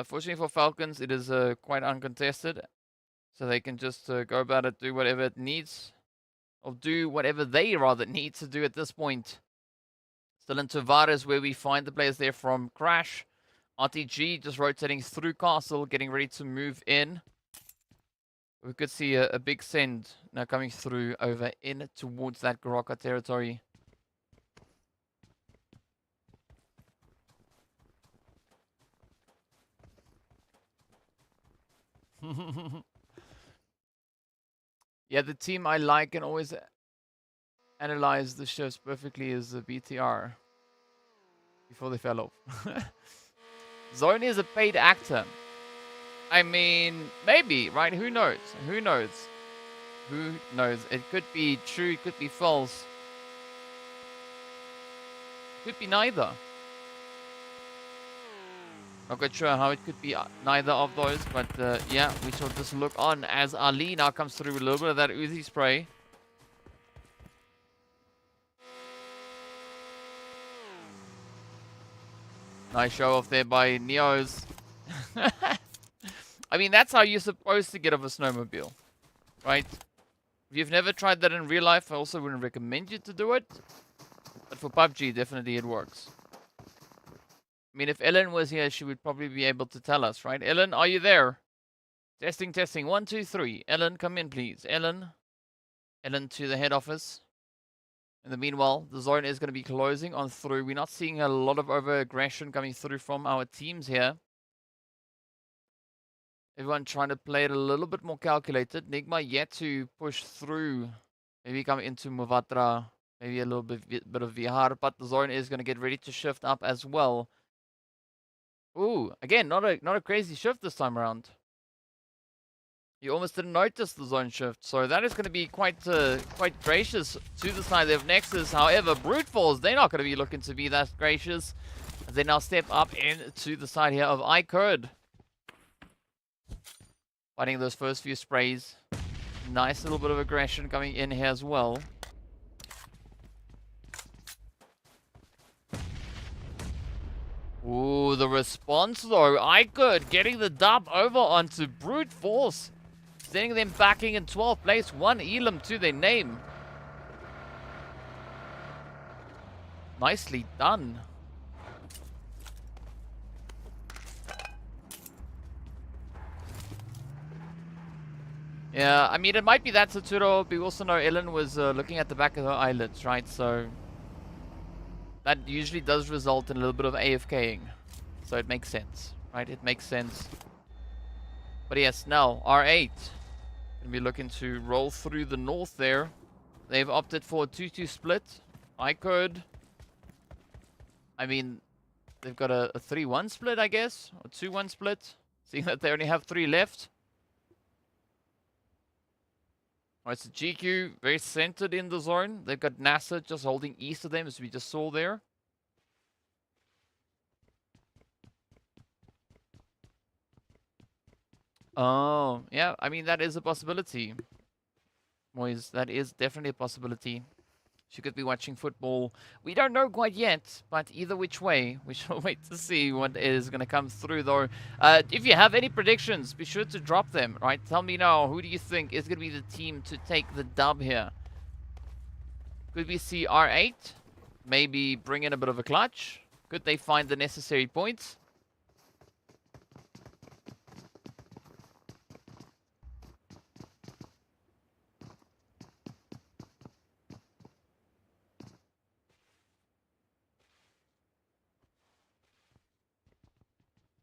Fortunately for Falcons, it is quite uncontested. So they can just go about it, do whatever it needs. Or do whatever they rather need to do at this point. Still in Tavares, where we find the players there from Crash. RTG just rotating through Castle, getting ready to move in. We could see a big send now coming through over in towards that Goroka territory. Yeah, the team I like and always analyze the shifts perfectly is the BTR. Before they fell off. Zone is a paid actor. I mean, maybe, right? Who knows? Who knows? Who knows? It could be true, it could be false. Could be neither. Not quite sure how it could be neither of those, but yeah, we shall just look on as Ali now comes through with a little bit of that Uzi spray. Nice show off there by Neos. I mean, that's how you're supposed to get off a snowmobile, right? If you've never tried that in real life, I also wouldn't recommend you to do it. But for PUBG, definitely it works. I mean, if Ellen was here, she would probably be able to tell us, right? Ellen, are you there? Testing, testing. 1, 2, 3. Ellen, come in, please. Ellen. Ellen to the head office. In the meanwhile, the zone is going to be closing on through. We're not seeing a lot of over-aggression coming through from our teams here. Everyone trying to play it a little bit more calculated. NIGMA yet to push through. Maybe come into Muvatra. Maybe a little bit of Vihar. But the zone is going to get ready to shift up as well. Ooh, again, not a crazy shift this time around. You almost didn't notice the zone shift, so that is going to be quite gracious to the side of Nexus. However, Brute Force, they're not going to be looking to be that gracious, as they now step up into the side here of IKURD. Fighting those first few sprays. Nice little bit of aggression coming in here as well. Ooh, the response though. IKURD getting the dub over onto Brute Force. Sending them backing in 12th place. 1 Elam to their name. Nicely done. Yeah, I mean, it might be that Saturo. We also know Ellen was looking at the back of her eyelids, right? So that usually does result in a little bit of AFKing. So it makes sense, right? It makes sense. But yes, now R8. Gonna be looking to roll through the north there. They've opted for a 2-2 split. IKURD. I mean, they've got a 3-1 split, I guess. Or 2-1 split. Seeing that they only have 3 left. Alright, so GQ very centered in the zone. They've got NASR just holding east of them, as we just saw there. Oh, yeah, I mean, that is a possibility. Boys, that is definitely a possibility. She could be watching football. We don't know quite yet, but either which way, we shall wait to see what is going to come through, though. If you have any predictions, be sure to drop them, right? Tell me now, who do you think is going to be the team to take the dub here? Could we see R8 maybe bring in a bit of a clutch? Could they find the necessary points?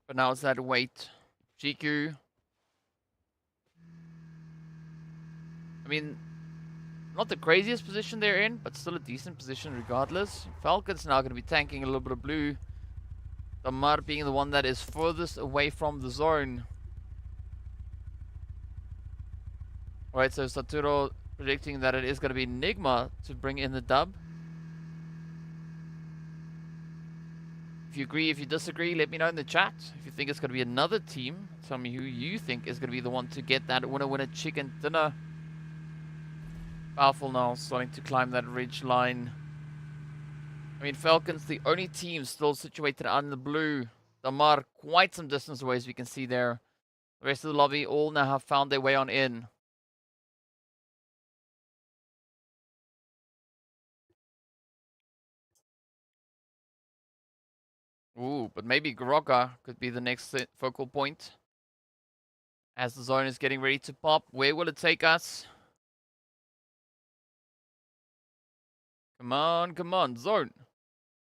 But now it's that wait. GQ. I mean, not the craziest position they're in, but still a decent position regardless. Falcons now going to be tanking a little bit of blue. Damar being the one that is furthest away from the zone. Alright, so Saturo predicting that it is going to be NIGMA to bring in the dub. If you agree, if you disagree, let me know in the chat. If you think it's going to be another team, tell me who you think is going to be the one to get that winner chicken dinner. Powerful now, starting to climb that ridge line. I mean, Falcons, the only team still situated on the blue. Damar, quite some distance away, as we can see there. The rest of the lobby all now have found their way on in. Ooh, but maybe Groka could be the next focal point. As the zone is getting ready to pop, where will it take us? Come on, zone.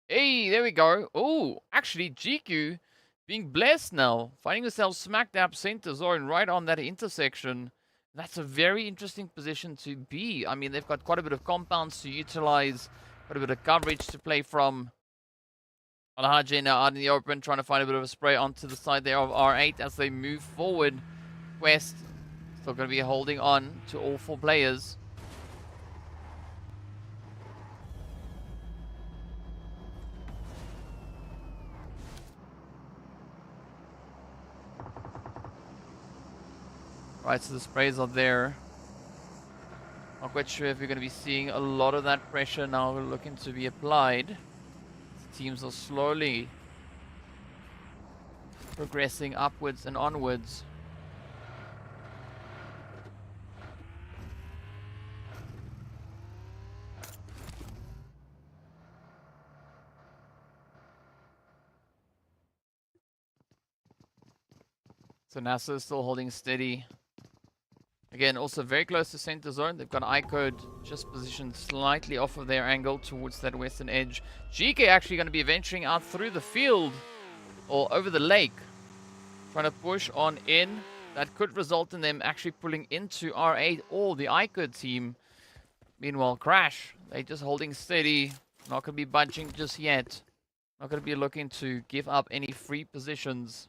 Hey, there we go. Oh, actually, GQ being blessed now. Finding yourself smack dab center zone right on that intersection. That's a very interesting position to be. I mean, they've got quite a bit of compounds to utilize, quite a bit of coverage to play from. Alhaji now out in the open, trying to find a bit of a spray onto the side there of R8 as they move forward. Quest Still going to be holding on to all 4 players. Right, so the sprays are there. Not quite sure if we're going to be seeing a lot of that pressure now looking to be applied. The teams are slowly progressing upwards and onwards. So NASR is still holding steady. Again, also very close to center zone. They've got IKURD just positioned slightly off of their angle towards that western edge. GEEKAY actually going to be venturing out through the field or over the lake, trying to push on in. That could result in them actually pulling into R8 or the IKURD team. Meanwhile, Crash, they're just holding steady. Not going to be budging just yet. Not going to be looking to give up any free positions.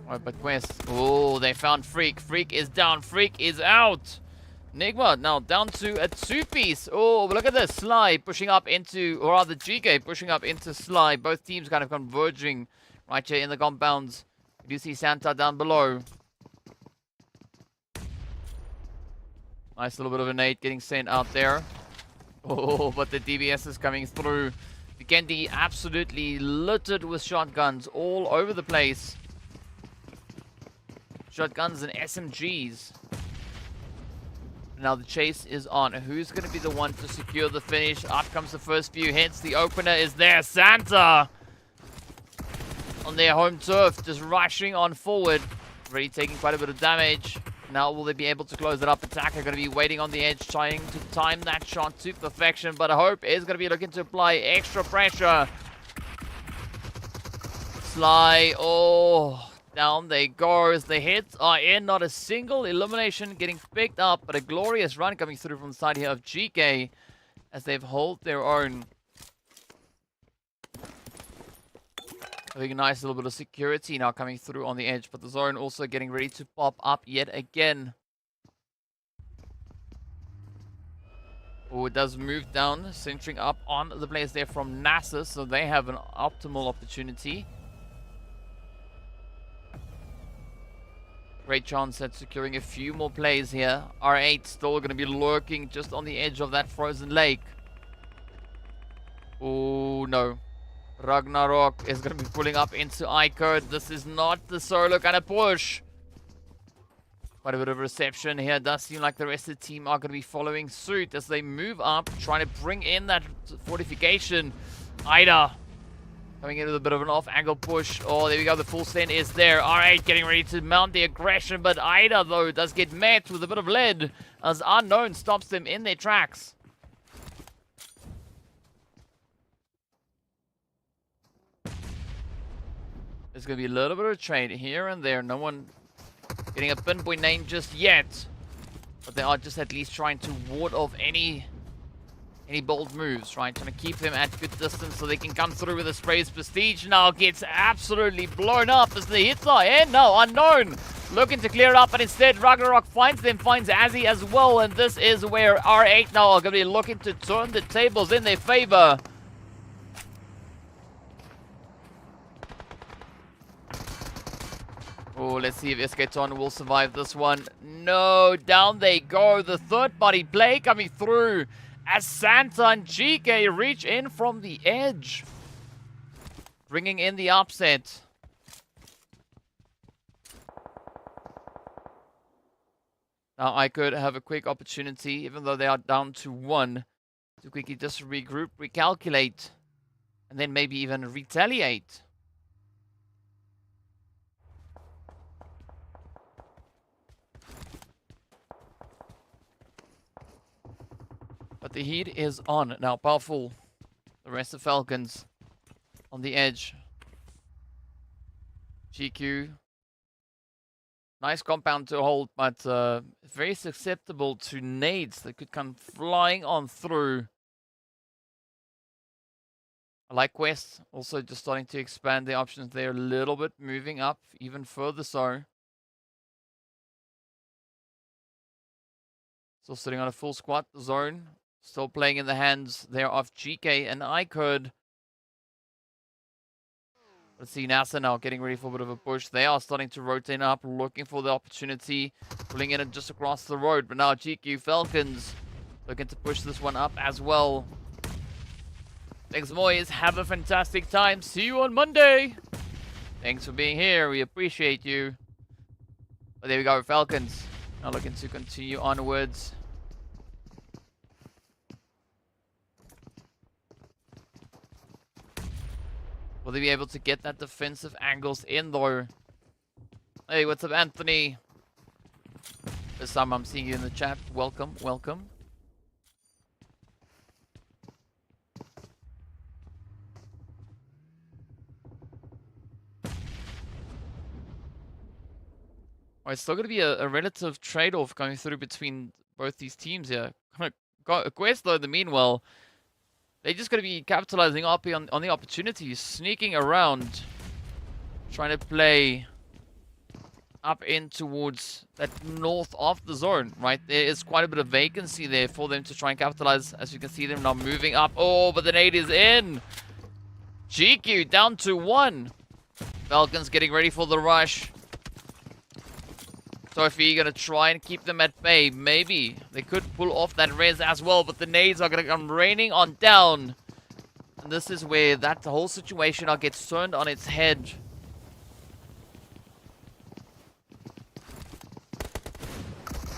Alright, but Quest. Oh, they found Freak. Freak is down. Freak is out. NIGMA now down to a 2-piece. Oh, look at this. Sly pushing up into, or rather GEEKAY pushing up into Sly. Both teams kind of converging right here in the compounds. You do see Santa down below. Nice little bit of a nade getting sent out there. Oh, but the DBS is coming through. Vikendi absolutely littered with shotguns all over the place. Shotguns and SMGs. Now the chase is on. Who's going to be the one to secure the finish? Up comes the first few hits. The opener is there. Santa on their home turf, just rushing on forward. Already taking quite a bit of damage. Now will they be able to close it up? Attacker going to be waiting on the edge, trying to time that shot to perfection. But Hope is going to be looking to apply extra pressure. Sly, oh... Down they go as the hits are in. Not a single elimination getting picked up, but a glorious run coming through from the side here of GEEKAY as they've held their own. I think a nice little bit of security now coming through on the edge, but the zone also getting ready to pop up yet again. Oh, it does move down, centering up on the players there from NASR, so they have an optimal opportunity. Great chance at securing a few more plays here. R8 still going to be lurking just on the edge of that frozen lake. Oh no. Ragnarok is going to be pulling up into IKURD. This is not the solo kind of push. Quite a bit of reception here. It does seem like the rest of the team are going to be following suit as they move up, trying to bring in that fortification. Ida coming in with a bit of an off-angle push. Oh, there we go. The full send is there. R8 getting ready to mount the aggression, but Ida, though, does get met with a bit of lead as Unknown stops them in their tracks. There's going to be a little bit of trade here and there. No one getting a pinpoint name just yet, but they are just at least trying to ward off any bold moves, right? Trying to keep them at good distance so they can come through with the sprays. Prestige now gets absolutely blown up as the hits are in. No, Unknown looking to clear it up, but instead Ragnarok finds them, finds Azzy as well, and this is where R8 now are going to be looking to turn the tables in their favor. Oh, let's see if Esketon will survive this one. No, down they go. The third-party play coming through as Santa and GEEKAY reach in from the edge, bringing in the upset. Now I could have a quick opportunity, even though they are down to 1, to quickly just regroup, recalculate, and then maybe even retaliate. But the heat is on now, powerful. The rest of Falcons on the edge. GQ. Nice compound to hold, but very susceptible to nades that could come flying on through. I like Quest. Also just starting to expand their options there a little bit. Moving up even further so. Still sitting on a full squat zone. Still playing in the hands there of GEEKAY and IKURD. Let's see NASR now getting ready for a bit of a push. They are starting to rotate up, looking for the opportunity. Pulling in it just across the road. But now GQ Falcons looking to push this one up as well. Thanks, boys. Have a fantastic time. See you on Monday. Thanks for being here. We appreciate you. But there we go, Falcons. Now looking to continue onwards. Will they be able to get that defensive angles in though? Hey, what's up, Anthony? This time I'm seeing you in the chat. Welcome, welcome. Oh, it's still going to be a relative trade-off going through between both these teams here. Quest, though, in the meanwhile, they're just going to be capitalizing up on the opportunities, sneaking around, trying to play up in towards that north of the zone, right? There is quite a bit of vacancy there for them to try and capitalize. As you can see them now moving up. Oh, but the nade is in. GQ down to 1. Falcons getting ready for the rush. Sophie gonna try and keep them at bay. Maybe they could pull off that res as well, but the nades are gonna come raining on down. And this is where that whole situation now gets turned on its head.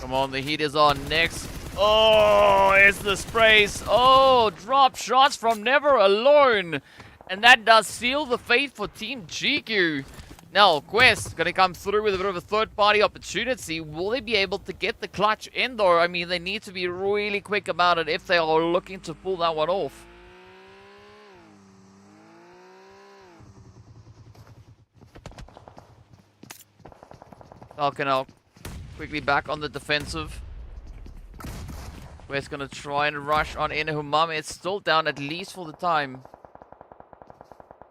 Come on, the heat is on. Next. Oh, it's the sprays. Oh, drop shots from Never Alone. And that does seal the fate for Team GQ. Now, Quest going to come through with a bit of a third-party opportunity. Will they be able to get the clutch in, though? I mean, they need to be really quick about it if they are looking to pull that one off. Falcon now quickly back on the defensive. Quest going to try and rush on in. Humam is still down, at least for the time.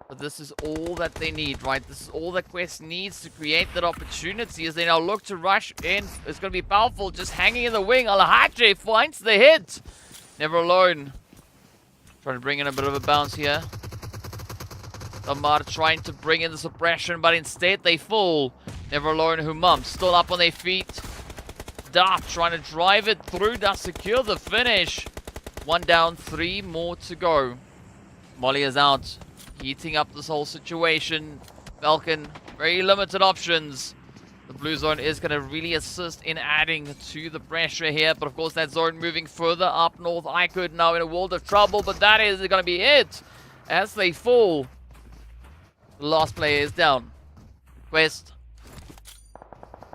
But this is all that they need, right? This is all that Quest needs to create that opportunity as they now look to rush in. It's going to be powerful, just hanging in the wing. Alhaji finds the hit. Never Alone. Trying to bring in a bit of a bounce here. Amar trying to bring in the suppression, but instead they fall. Never Alone, Humam still up on their feet. Dart trying to drive it through, does secure the finish. 1 down, 3 more to go. Molly is out. Heating up this whole situation. Falcon, very limited options. The blue zone is going to really assist in adding to the pressure here. But of course, that zone moving further up north. IKURD now in a world of trouble. But that is going to be it. As they fall. The last player is down. Quest.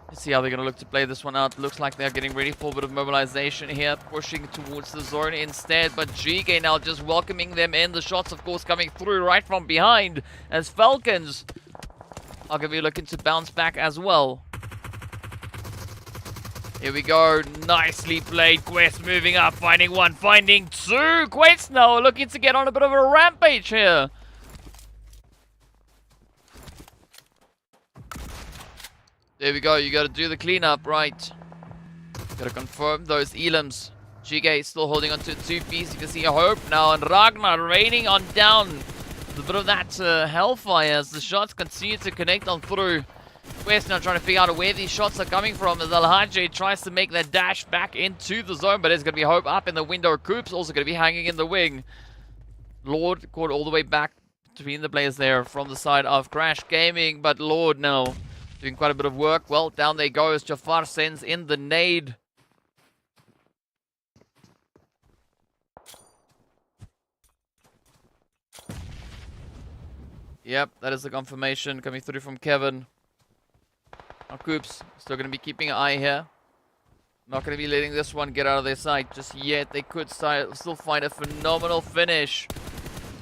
Let's see how they're going to look to play this one out. Looks like they're getting ready for a bit of mobilization here. Pushing towards the zone instead. But GEEKAY now just welcoming them in. The shots, of course, coming through right from behind. As Falcons are going to be looking to bounce back as well. Here we go. Nicely played. Quest moving up. Finding 1. Finding 2. Quest now looking to get on a bit of a rampage here. There we go, you gotta do the cleanup, right? Gotta confirm those elims. GEEKAY still holding on to a 2-piece. You can see a hope now, and Ragnar raining on down. A bit of that hellfire as the shots continue to connect on through. Quest now trying to figure out where these shots are coming from as Alhaji tries to make that dash back into the zone, but it's gonna be hope up in the window. Coops also gonna be hanging in the wing. Lord caught all the way back between the players there from the side of Crash Gaming, but Lord now doing quite a bit of work. Well, down they go as Jafar sends in the nade. Yep, that is the confirmation coming through from Kevin. Now Coops still going to be keeping an eye here. Not going to be letting this one get out of their sight just yet. They could still find a phenomenal finish.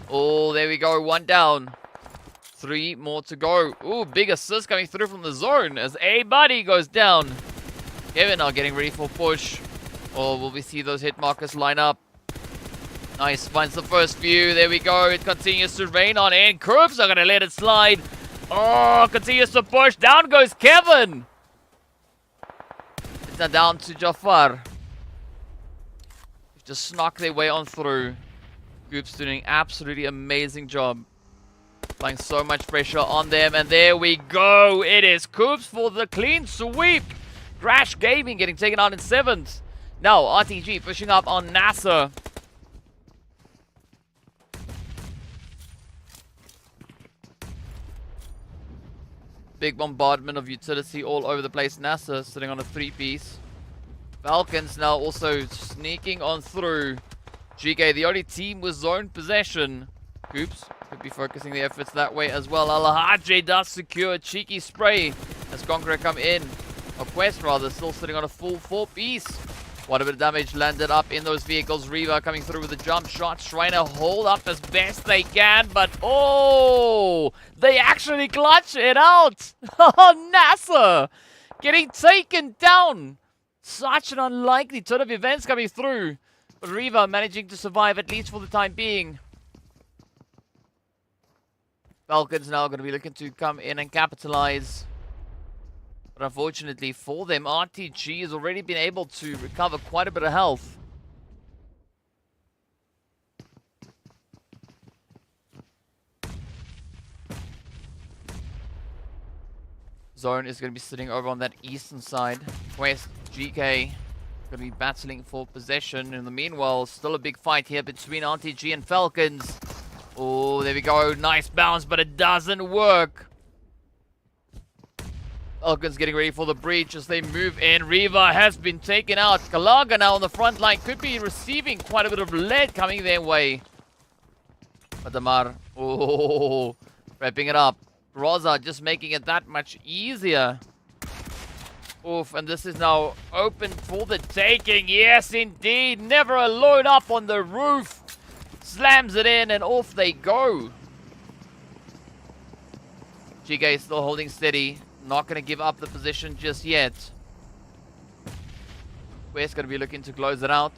Oh, there we go. 1 down. 3 more to go. Ooh, big assist coming through from the zone as ABDE goes down. Kevin now getting ready for push. Or will we see those hit markers line up? Nice, finds the first few. There we go. It continues to rain on in. Krups are going to let it slide. Oh, continues to push. Down goes Kevin. It's now down to Jafar. Just snuck their way on through. Krups doing an absolutely amazing job. Applying so much pressure on them. And there we go. It is Krups for the clean sweep. Crash Gaming getting taken out in 7th. Now, RTG pushing up on NASR. Big bombardment of utility all over the place. NASR sitting on a 3-piece. FALCONS now also sneaking on through. GEEKAY, the only team with zone possession. Oops, could be focusing the efforts that way as well. Alhaji does secure a cheeky spray as CONQUEROR come in. Or Quest rather, still sitting on a full 4-piece. Quite a bit of damage landed up in those vehicles. Reva coming through with a jump shot, trying to hold up as best they can, but oh, they actually clutch it out. NASR getting taken down. Such an unlikely turn of events coming through. But Reva managing to survive, at least for the time being. FALCONS now going to be looking to come in and capitalize. But unfortunately for them, RTG has already been able to recover quite a bit of health. Zone is going to be sitting over on that eastern side. West, GEEKAY going to be battling for possession. In the meanwhile, still a big fight here between RTG and FALCONS. Oh, there we go. Nice bounce, but it doesn't work. FALCONS getting ready for the breach as they move in. Reva has been taken out. Kalaga now on the front line could be receiving quite a bit of lead coming their way. Adamar, oh, wrapping it up. Rosa just making it that much easier. Oof, and this is now open for the taking. Yes, indeed. Never alone up on the roof. Slams it in and off they go. GEEKAY still holding steady. Not going to give up the position just yet. Quest going to be looking to close it out.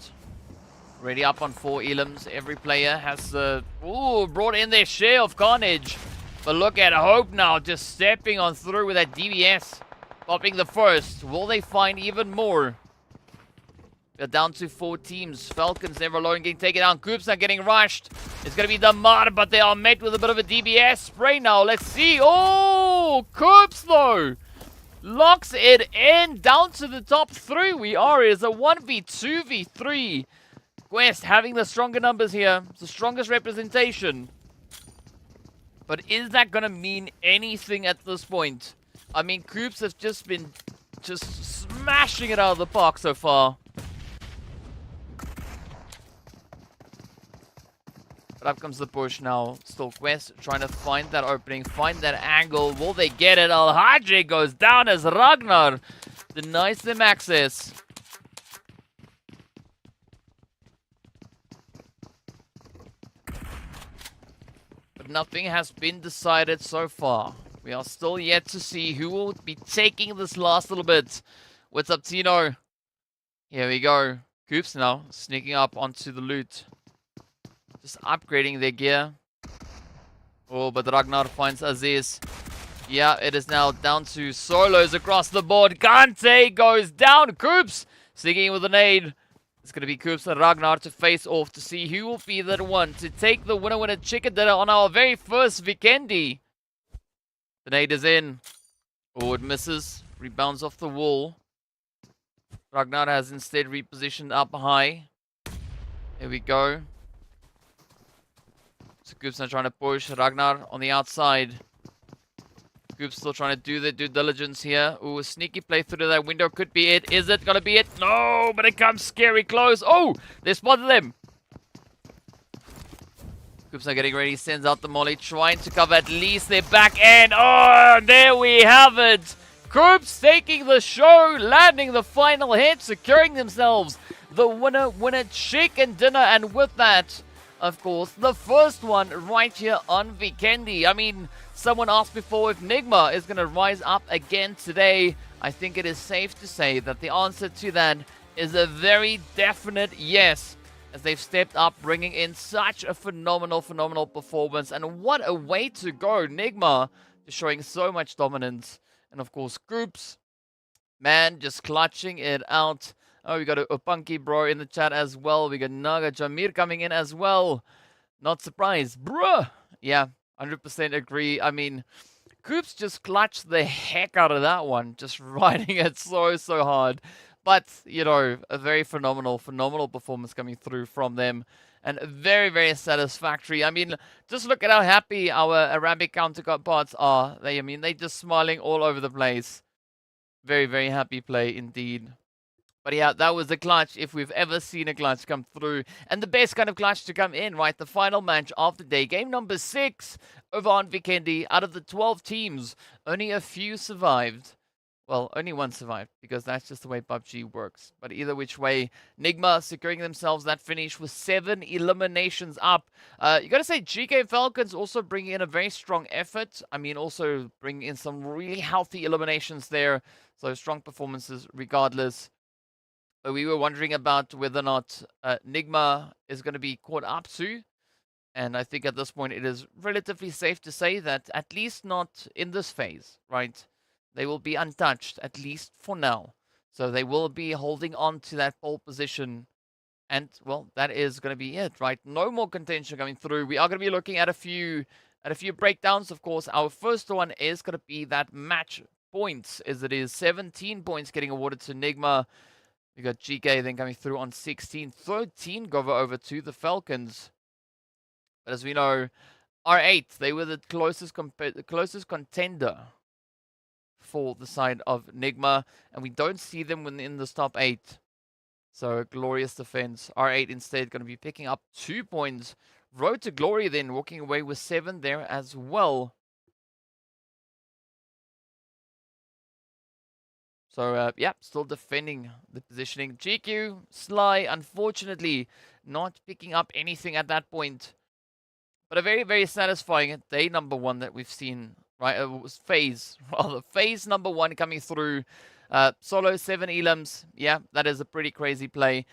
Ready up on 4 elims. Every player has brought in their share of carnage. But look at Hope now just stepping on through with that DBS. Popping the first. Will they find even more? They're down to 4 teams. FALCONS never alone getting taken down. Krups are getting rushed. It's going to be Damar, but they are met with a bit of a DBS spray now. Let's see. Oh, Krups though. Locks it in down to the top 3. We are. It is a 1v2v3. Quest having the stronger numbers here. It's the strongest representation. But is that going to mean anything at this point? I mean, Krups have just been smashing it out of the park so far. But up comes the push now. Still Quest trying to find that opening, find that angle. Will they get it? Alhaji goes down as Ragnar denies them access. But nothing has been decided so far. We are still yet to see who will be taking this last little bit. What's up, Tino? Here we go. Krups now sneaking up onto the loot. Just upgrading their gear. Oh, but Ragnar finds Aziz. Yeah, it is now down to solos across the board. Kante goes down. Krups sneaking with a nade. It's going to be Krups and Ragnar to face off to see who will be the one to take the winner chicken dinner on our very first Vikendi. The nade is in. Oh, it misses. Rebounds off the wall. Ragnar has instead repositioned up high. Here we go. So Krups now trying to push. Ragnar on the outside. Krups still trying to do their due diligence here. Ooh, a sneaky play through that window could be it. Is it gonna be it? No, but it comes scary close. Oh, they spotted them. Krups now getting ready. Sends out the molly, trying to cover at least their back end. Oh, there we have it. Krups taking the show, landing the final hit, securing themselves the winner chicken dinner, and with that, of course, the first one right here on Vikendi. I mean, someone asked before if NIGMA is going to rise up again today. I think it is safe to say that the answer to that is a very definite yes. as they've stepped up, bringing in such a phenomenal performance. And what a way to go. NIGMA just showing so much dominance. And of course, groups, man, just clutching it out. Oh, we got a Punky Bro in the chat as well. We got Naga Jamir coming in as well. Not surprised. Bruh! Yeah, 100% agree. I mean, groups just clutched the heck out of that one. Just riding it so hard. But, you know, a very phenomenal performance coming through from them. And very satisfactory. I mean, just look at how happy our Arabic counterparts are. They're just smiling all over the place. Very happy play indeed. But yeah, that was the clutch if we've ever seen a clutch come through. And the best kind of clutch to come in, right? The final match of the day. Game number 6 over on Vikendi. Out of the 12 teams, only a few survived. Well, only one survived, because that's just the way PUBG works. But either which way, NIGMA securing themselves that finish with 7 eliminations up. You got to say, GEEKAY Falcons also bringing in a very strong effort. I mean, also bringing in some really healthy eliminations there. So strong performances regardless. We were wondering about whether or not NIGMA is going to be caught up to. And I think at this point it is relatively safe to say that at least not in this phase, right? They will be untouched, at least for now. So they will be holding on to that pole position. And, well, that is going to be it, right? No more contention coming through. We are going to be looking at a few breakdowns, of course. Our first one is going to be that match points, as it is 17 points getting awarded to NIGMA. We got GEEKAY then coming through on 16. 13 go over to the Falcons. But as we know, R8, they were the closest contender for the side of NIGMA. And we don't see them within the top 8. So, glorious defense. R8 instead going to be picking up 2 points. Road to Glory then walking away with 7 there as well. So, yeah, still defending the positioning. GQ, Sly, unfortunately, not picking up anything at that point. But a very satisfying day number 1 that we've seen, right? It was phase number 1 coming through. Solo 7 elims. Yeah, that is a pretty crazy play.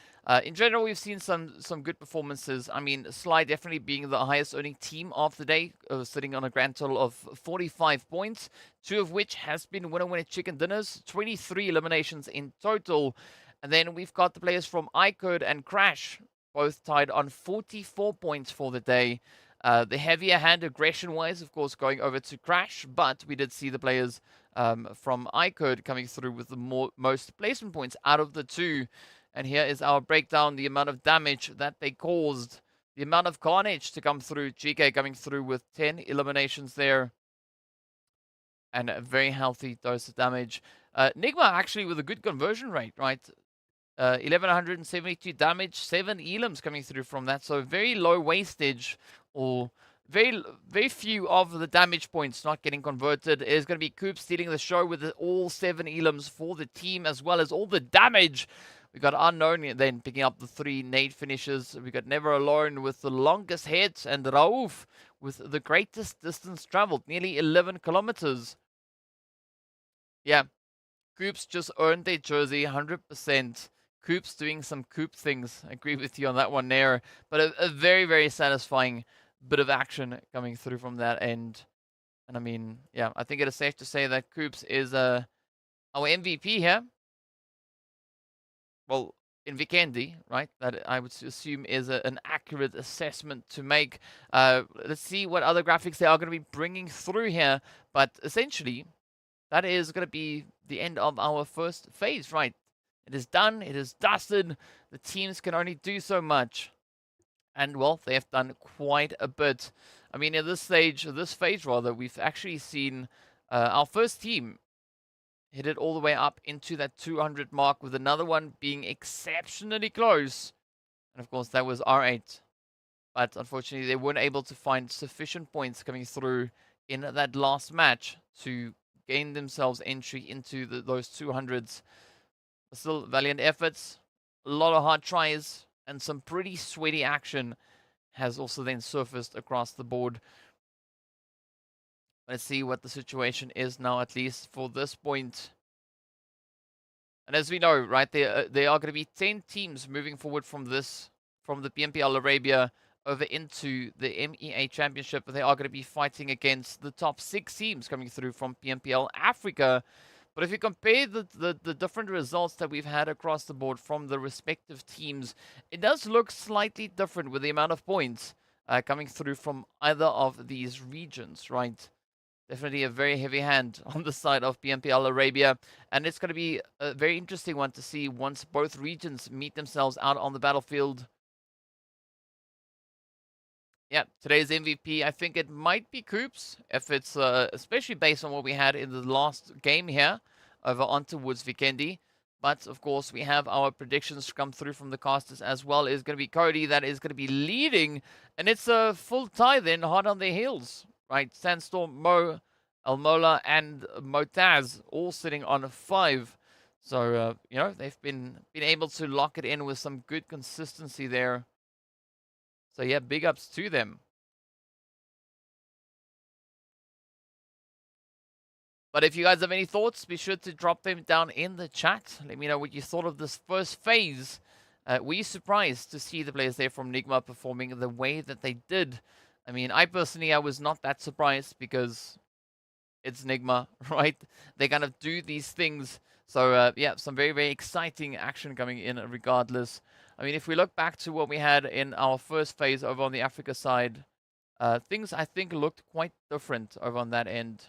In general, we've seen some good performances. I mean, Sly definitely being the highest earning team of the day, sitting on a grand total of 45 points, 2 of which has been winner chicken dinners, 23 eliminations in total. And then we've got the players from IKURD and Crash, both tied on 44 points for the day. The heavier hand aggression-wise, of course, going over to Crash, but we did see the players from IKURD coming through with the most placement points out of the 2. And here is our breakdown, the amount of damage that they caused, the amount of carnage to come through. GEEKAY coming through with 10 eliminations there. And a very healthy dose of damage. NIGMA actually with a good conversion rate, right? 1172 damage, 7 elims coming through from that. So very low wastage, or very few of the damage points not getting converted. It is going to be Coop stealing the show with all 7 elims for the team, as well as all the damage. We got Unknown then picking up the 3 nade finishes. We got Never Alone with the longest hits, and Raouf with the greatest distance traveled, nearly 11 kilometers. Yeah, Coops just earned their jersey 100%. Coops doing some Coop things. I agree with you on that one there. But a very satisfying bit of action coming through from that end. And I mean, yeah, I think it is safe to say that Coops is our MVP here. Well, in Vikendi, right? That I would assume is an accurate assessment to make. Let's see what other graphics they are going to be bringing through here. But essentially, that is going to be the end of our first phase, right? It is done. It is dusted. The teams can only do so much. And, well, they have done quite a bit. I mean, at this phase, we've actually seen our first team hit it all the way up into that 200 mark, with another one being exceptionally close. And, of course, that was R8. But, unfortunately, they weren't able to find sufficient points coming through in that last match to gain themselves entry into those 200s. But still, valiant efforts, a lot of hard tries, and some pretty sweaty action has also then surfaced across the board. Let's see what the situation is now, at least for this point. And as we know, right, there are going to be 10 teams moving forward from this from the PMPL Arabia over into the MEA Championship. They are going to be fighting against the top 6 teams coming through from PMPL Africa. But if you compare the different results that we've had across the board from the respective teams, it does look slightly different with the amount of points coming through from either of these regions, right? Definitely a very heavy hand on the side of PMPL Arabia. And it's going to be a very interesting one to see once both regions meet themselves out on the battlefield. Yeah, today's MVP, I think it might be Coops, if it's especially based on what we had in the last game here over on towards Vikendi. But of course, we have our predictions come through from the casters as well. It's going to be Cody that is going to be leading, and it's a full tie then, hard on their heels, right? Sandstorm, Mo, Almola, and Motaz all sitting on 5. So, you know, they've been able to lock it in with some good consistency there. So yeah, big ups to them. But if you guys have any thoughts, be sure to drop them down in the chat. Let me know what you thought of this first phase. Were you surprised to see the players there from NIGMA performing the way that they did? I mean, I was not that surprised because it's NIGMA, right? They kind of do these things. So yeah, some very, very exciting action coming in regardless. I mean, if we look back to what we had in our first phase over on the Africa side, things I think looked quite different over on that end.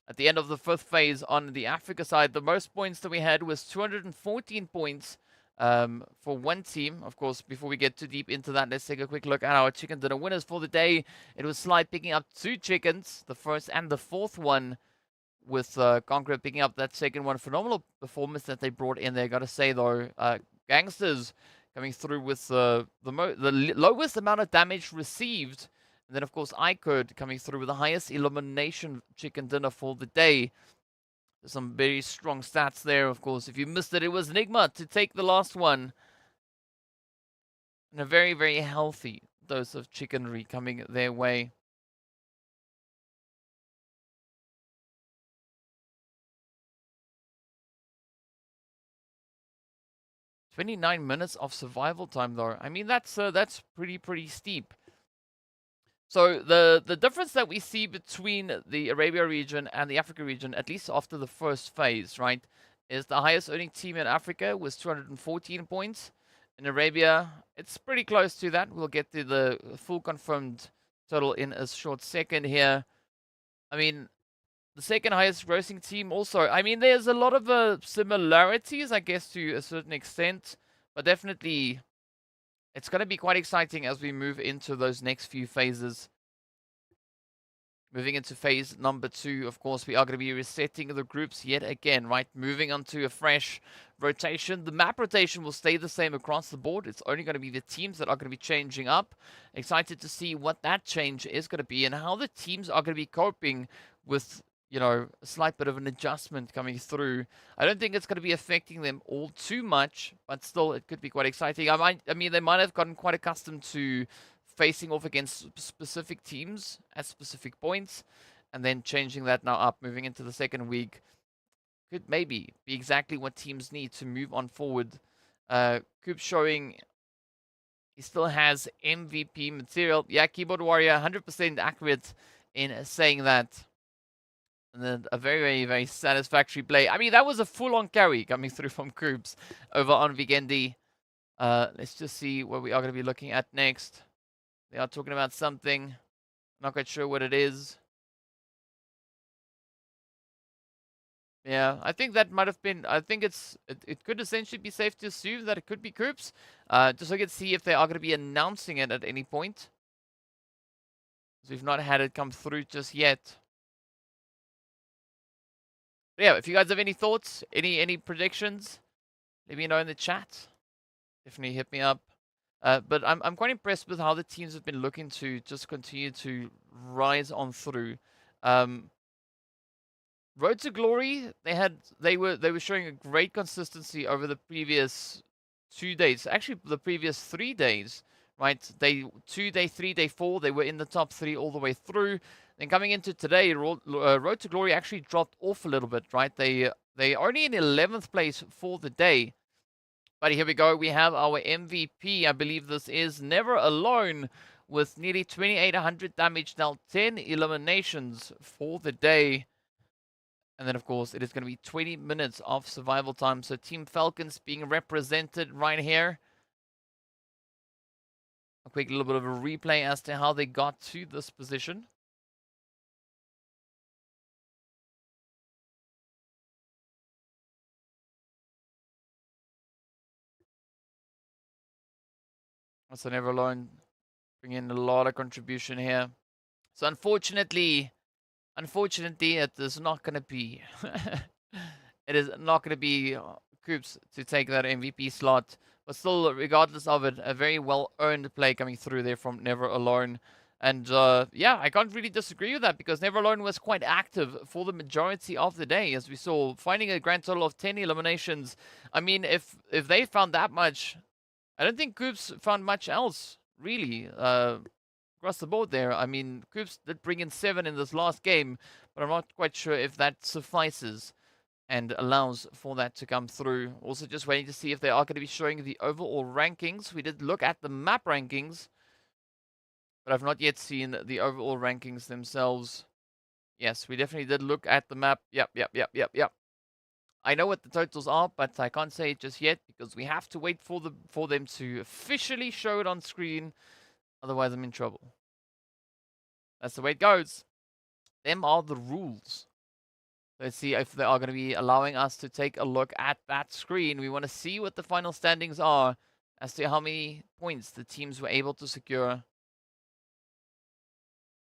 At the end of the 5th phase on the Africa side, the most points that we had was 214 points for one team. Of course, before we get too deep into that, let's take a quick look at our chicken dinner winners for the day. It was Slide picking up 2 chickens, the first and the 4th one, with CONQUEROR picking up that second one. Phenomenal performance that they brought in there. Got to say, though, GANGSTERS coming through with the lowest amount of damage received. And then, of course, IKURD coming through with the highest elimination chicken dinner for the day. There's some very strong stats there, of course. If you missed it, it was NIGMA to take the last one. And a very, very healthy dose of chickenry coming their way. "29 minutes of survival time, though. I mean, that's pretty steep. So the difference that we see between the Arabia region and the Africa region, at least after the first phase, right, is the highest earning team in Africa was 214 points. In Arabia, it's pretty close to that. We'll get to the full confirmed total in a short second here. I mean, the second highest grossing team also. I mean, there's a lot of similarities, I guess, to a certain extent, but definitely it's going to be quite exciting as we move into those next few phases. Moving into phase number 2, of course, we are going to be resetting the groups yet again, right? Moving on to a fresh rotation. The map rotation will stay the same across the board. It's only going to be the teams that are going to be changing up. Excited to see what that change is going to be and how the teams are going to be coping with, you know, a slight bit of an adjustment coming through. I don't think it's going to be affecting them all too much, but still, it could be quite exciting. I mean, they might have gotten quite accustomed to facing off against specific teams at specific points, and then changing that now up, moving into the second week. Could maybe be exactly what teams need to move on forward. Coop showing he still has MVP material. Yeah, Keyboard Warrior, 100% accurate in saying that. And then a very, very, very satisfactory play. I mean, that was a full-on carry coming through from Coops over on Vikendi. Let's just see what we are going to be looking at next. They are talking about something. Not quite sure what it is. Yeah, I think that might have been... I think it could essentially be safe to assume that it could be Coops. Just so I can see if they are going to be announcing it at any point. Because we've not had it come through just yet. But yeah, if you guys have any thoughts, any predictions, let me know in the chat. Definitely hit me up. But I'm quite impressed with how the teams have been looking to just continue to rise on through. Road to Glory, they were showing a great consistency over the previous 2 days. Actually, the previous 3 days, right? Day 2, day 3, day 4, they were in the top 3 all the way through. Then coming into today, Road to Glory actually dropped off a little bit, right? They only in 11th place for the day. But here we go. We have our MVP. I believe this is Never Alone with nearly 2,800 damage, now 10 eliminations for the day. And then, of course, it is going to be 20 minutes of survival time. So Team Falcons being represented right here. A quick little bit of a replay as to how they got to this position. So Never Alone bring in a lot of contribution here. So unfortunately, it is not going to be. It is not going to be Coops to take that MVP slot. But still, regardless of it, a very well-earned play coming through there from Never Alone. And yeah, I can't really disagree with that because Never Alone was quite active for the majority of the day, as we saw, finding a grand total of 10 eliminations. I mean, if they found that much, I don't think Coops found much else, really, across the board there. I mean, Coops did bring in 7 in this last game, but I'm not quite sure if that suffices and allows for that to come through. Also just waiting to see if they are going to be showing the overall rankings. We did look at the map rankings, but I've not yet seen the overall rankings themselves. Yes, we definitely did look at the map. Yep. I know what the totals are, but I can't say it just yet because we have to wait for them to officially show it on screen. Otherwise, I'm in trouble. That's the way it goes. Them are the rules. Let's see if they are going to be allowing us to take a look at that screen. We want to see what the final standings are as to how many points the teams were able to secure.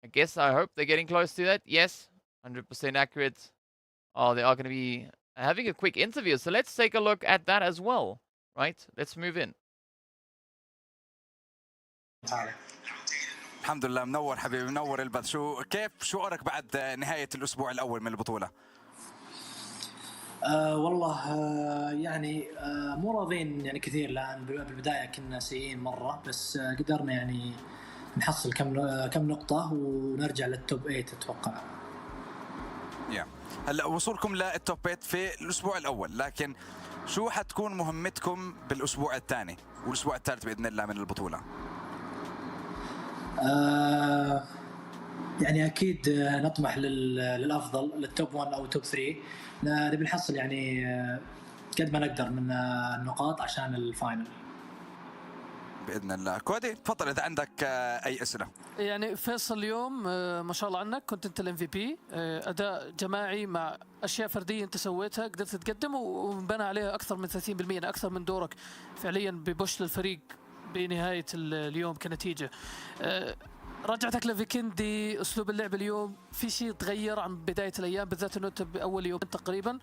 I hope they're getting close to that. Yes, 100% accurate. Oh, they are going to be having a quick interview. So let's take a look at that as well, right? Let's move in. الحمد لله منور حبيبي منور البث كيف شعورك بعد نهاية الأسبوع الأول من البطولة؟ والله يعني مو راضين يعني كثير لأن بالبداية كنا سيئين مرة بس قدرنا يعني نحصل كم نقطة ونرجع للتوب 8 أتوقع. هلا وصولكم للتوب 8 في الأسبوع الأول، لكن شو حتكون مهمتكم بالأسبوع الثاني والأسبوع الثالث بإذن الله من البطولة؟ يعني أكيد نطمح للأفضل للتوب 1 أو توب 3. نبي نحصل يعني قد ما نقدر من النقاط عشان الفاينل باذن الله. كودي تفضل اذا عندك اي اسئله. يعني فيصل اليوم ما شاء الله عنك كنت انت الام في بي، اداء جماعي مع اشياء فرديه انت سويتها قدرت تقدم وبنى عليها اكثر من 30%، اكثر من دورك فعليا ببوش للفريق بنهايه اليوم كنتيجه. رجعتك لفيكندي، اسلوب اللعب اليوم في شيء تغير عن بدايه الايام، بالذات انه انت باول يوم تقريبا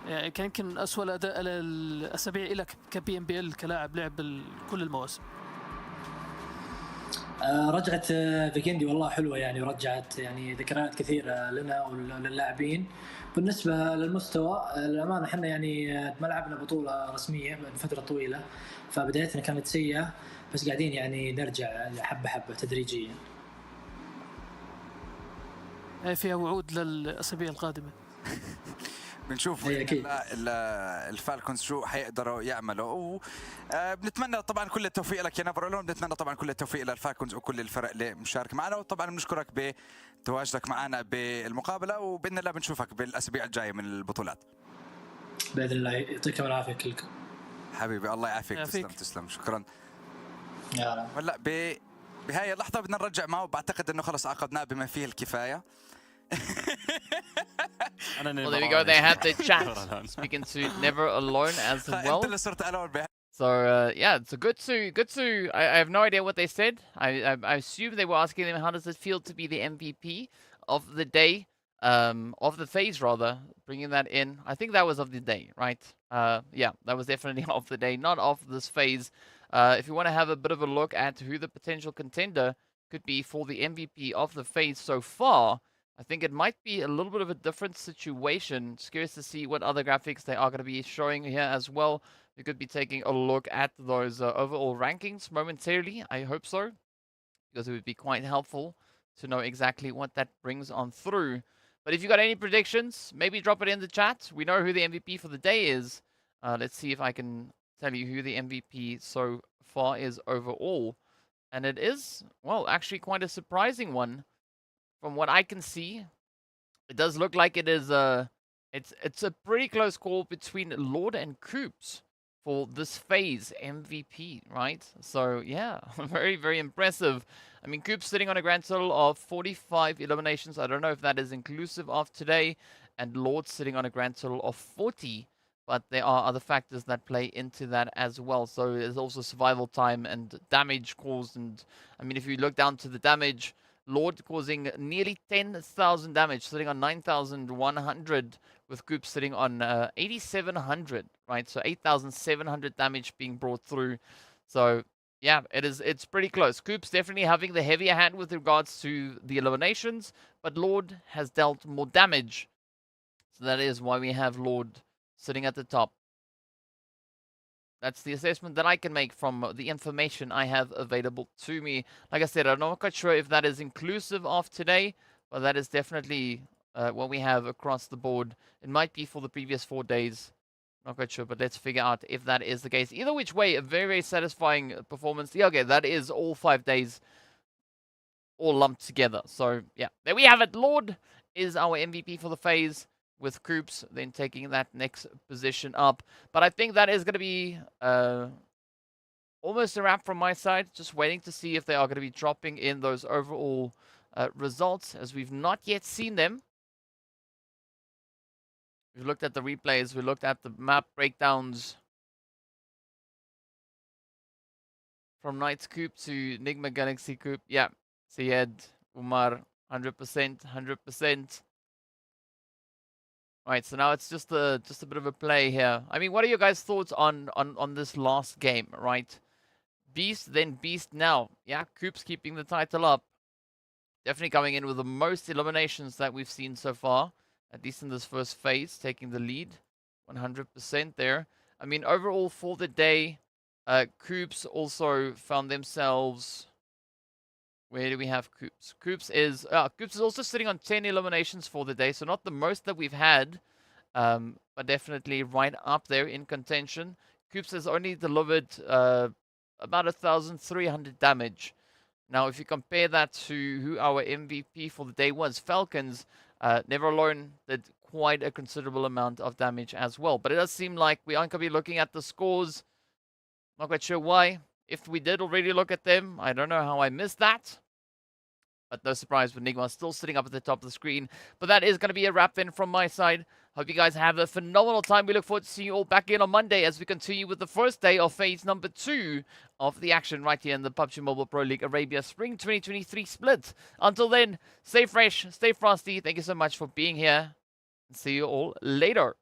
كان يمكن اسوء الاداء الاسابيع لك كبي ام بي ال كلاعب لعب كل المواسم. رجعت فيكندي والله حلوه يعني، ورجعت يعني ذكريات كثيره لنا وللاعبين. بالنسبه للمستوى الامانه احنا يعني ما لعبنا بطوله رسميه من فتره طويله، فبدايتنا كانت سيئه بس قاعدين يعني نرجع حبه حبه تدريجيا. فيها وعود للاسابيع القادمه. بنشوف الفالكونز شو حيقدروا يعملوا، وبنتمنى طبعا كل التوفيق لك يا نبرلون، بنتمنى طبعا كل التوفيق للفالكونز وكل الفرق اللي مشارك معنا، وطبعا بنشكرك بتواجدك معنا بالمقابله، وباذن الله بنشوفك بالاسابيع الجايه من البطولات باذن الله. يعطيكم العافيه كلكم حبيبي. الله يعافيك. تسلم شكرا. هلا بهاي اللحظه بدنا نرجع معه، بعتقد انه خلص عقدناه بما فيه الكفايه. Well, there we go. They had the chat speaking to Never Alone as well. So yeah, it's good to. I have no idea what they said. I assume they were asking them how does it feel to be the MVP of the day, of the phase rather. Bringing that in, I think that was of the day, right? Yeah, that was definitely of the day, not of this phase. If you want to have a bit of a look at who the potential contender could be for the MVP of the phase so far, I think it might be a little bit of a different situation. Just curious to see what other graphics they are going to be showing here as well. We could be taking a look at those overall rankings momentarily. I hope so, because it would be quite helpful to know exactly what that brings on through. But if you got any predictions, maybe drop it in the chat. We know who the MVP for the day is. Let's see if I can tell you who the MVP so far is overall. And it is, well, actually quite a surprising one. From what I can see, it does look like it is it's a pretty close call between Lord and Coops for this phase MVP, right? So yeah, very, very impressive. I mean, Coops sitting on a grand total of 45 eliminations. I don't know if that is inclusive of today. And Lord sitting on a grand total of 40. But there are other factors that play into that as well. So there's also survival time and damage caused. And I mean, if you look down to the damage, Lord causing nearly 10,000 damage, sitting on 9,100, with Coops sitting on 8,700, right? So 8,700 damage being brought through. So yeah, it's pretty close. Coops definitely having the heavier hand with regards to the eliminations, but Lord has dealt more damage. So that is why we have Lord sitting at the top. That's the assessment that I can make from the information I have available to me. Like I said, I'm not quite sure if that is inclusive of today, but that is definitely what we have across the board. It might be for the previous 4 days. Not quite sure, but let's figure out if that is the case. Either which way, a very, very satisfying performance. Yeah, okay, that is all 5 days all lumped together. So, yeah, there we have it. Lord is our MVP for the phase, with Coops then taking that next position up. But I think that is going to be almost a wrap from my side. Just waiting to see if they are going to be dropping in those overall results, as we've not yet seen them. We've looked at the replays. We looked at the map breakdowns from Knights Coop to NIGMA Galaxy Coop. Yeah, Syed, Umar, 100%, 100%. Right, so now it's just a bit of a play here. I mean, what are your guys' thoughts on this last game, right? Beast, then Beast now. Yeah, Coop's keeping the title up. Definitely coming in with the most eliminations that we've seen so far, at least in this first phase, taking the lead. 100% there. I mean, overall for the day, Coops also found themselves... Where do we have Coops? Coops is also sitting on 10 eliminations for the day, so not the most that we've had, but definitely right up there in contention. Coops has only delivered about 1,300 damage. Now, if you compare that to who our MVP for the day was, FALCONS, Never Alone did quite a considerable amount of damage as well. But it does seem like we aren't going to be looking at the scores. Not quite sure why. If we did already look at them, I don't know how I missed that. But no surprise with NIGMA still sitting up at the top of the screen. But that is going to be a wrap then from my side. Hope you guys have a phenomenal time. We look forward to seeing you all back in on Monday as we continue with the first day of phase number 2 of the action right here in the PUBG Mobile Pro League Arabia Spring 2023 split. Until then, stay fresh, stay frosty. Thank you so much for being here. And see you all later.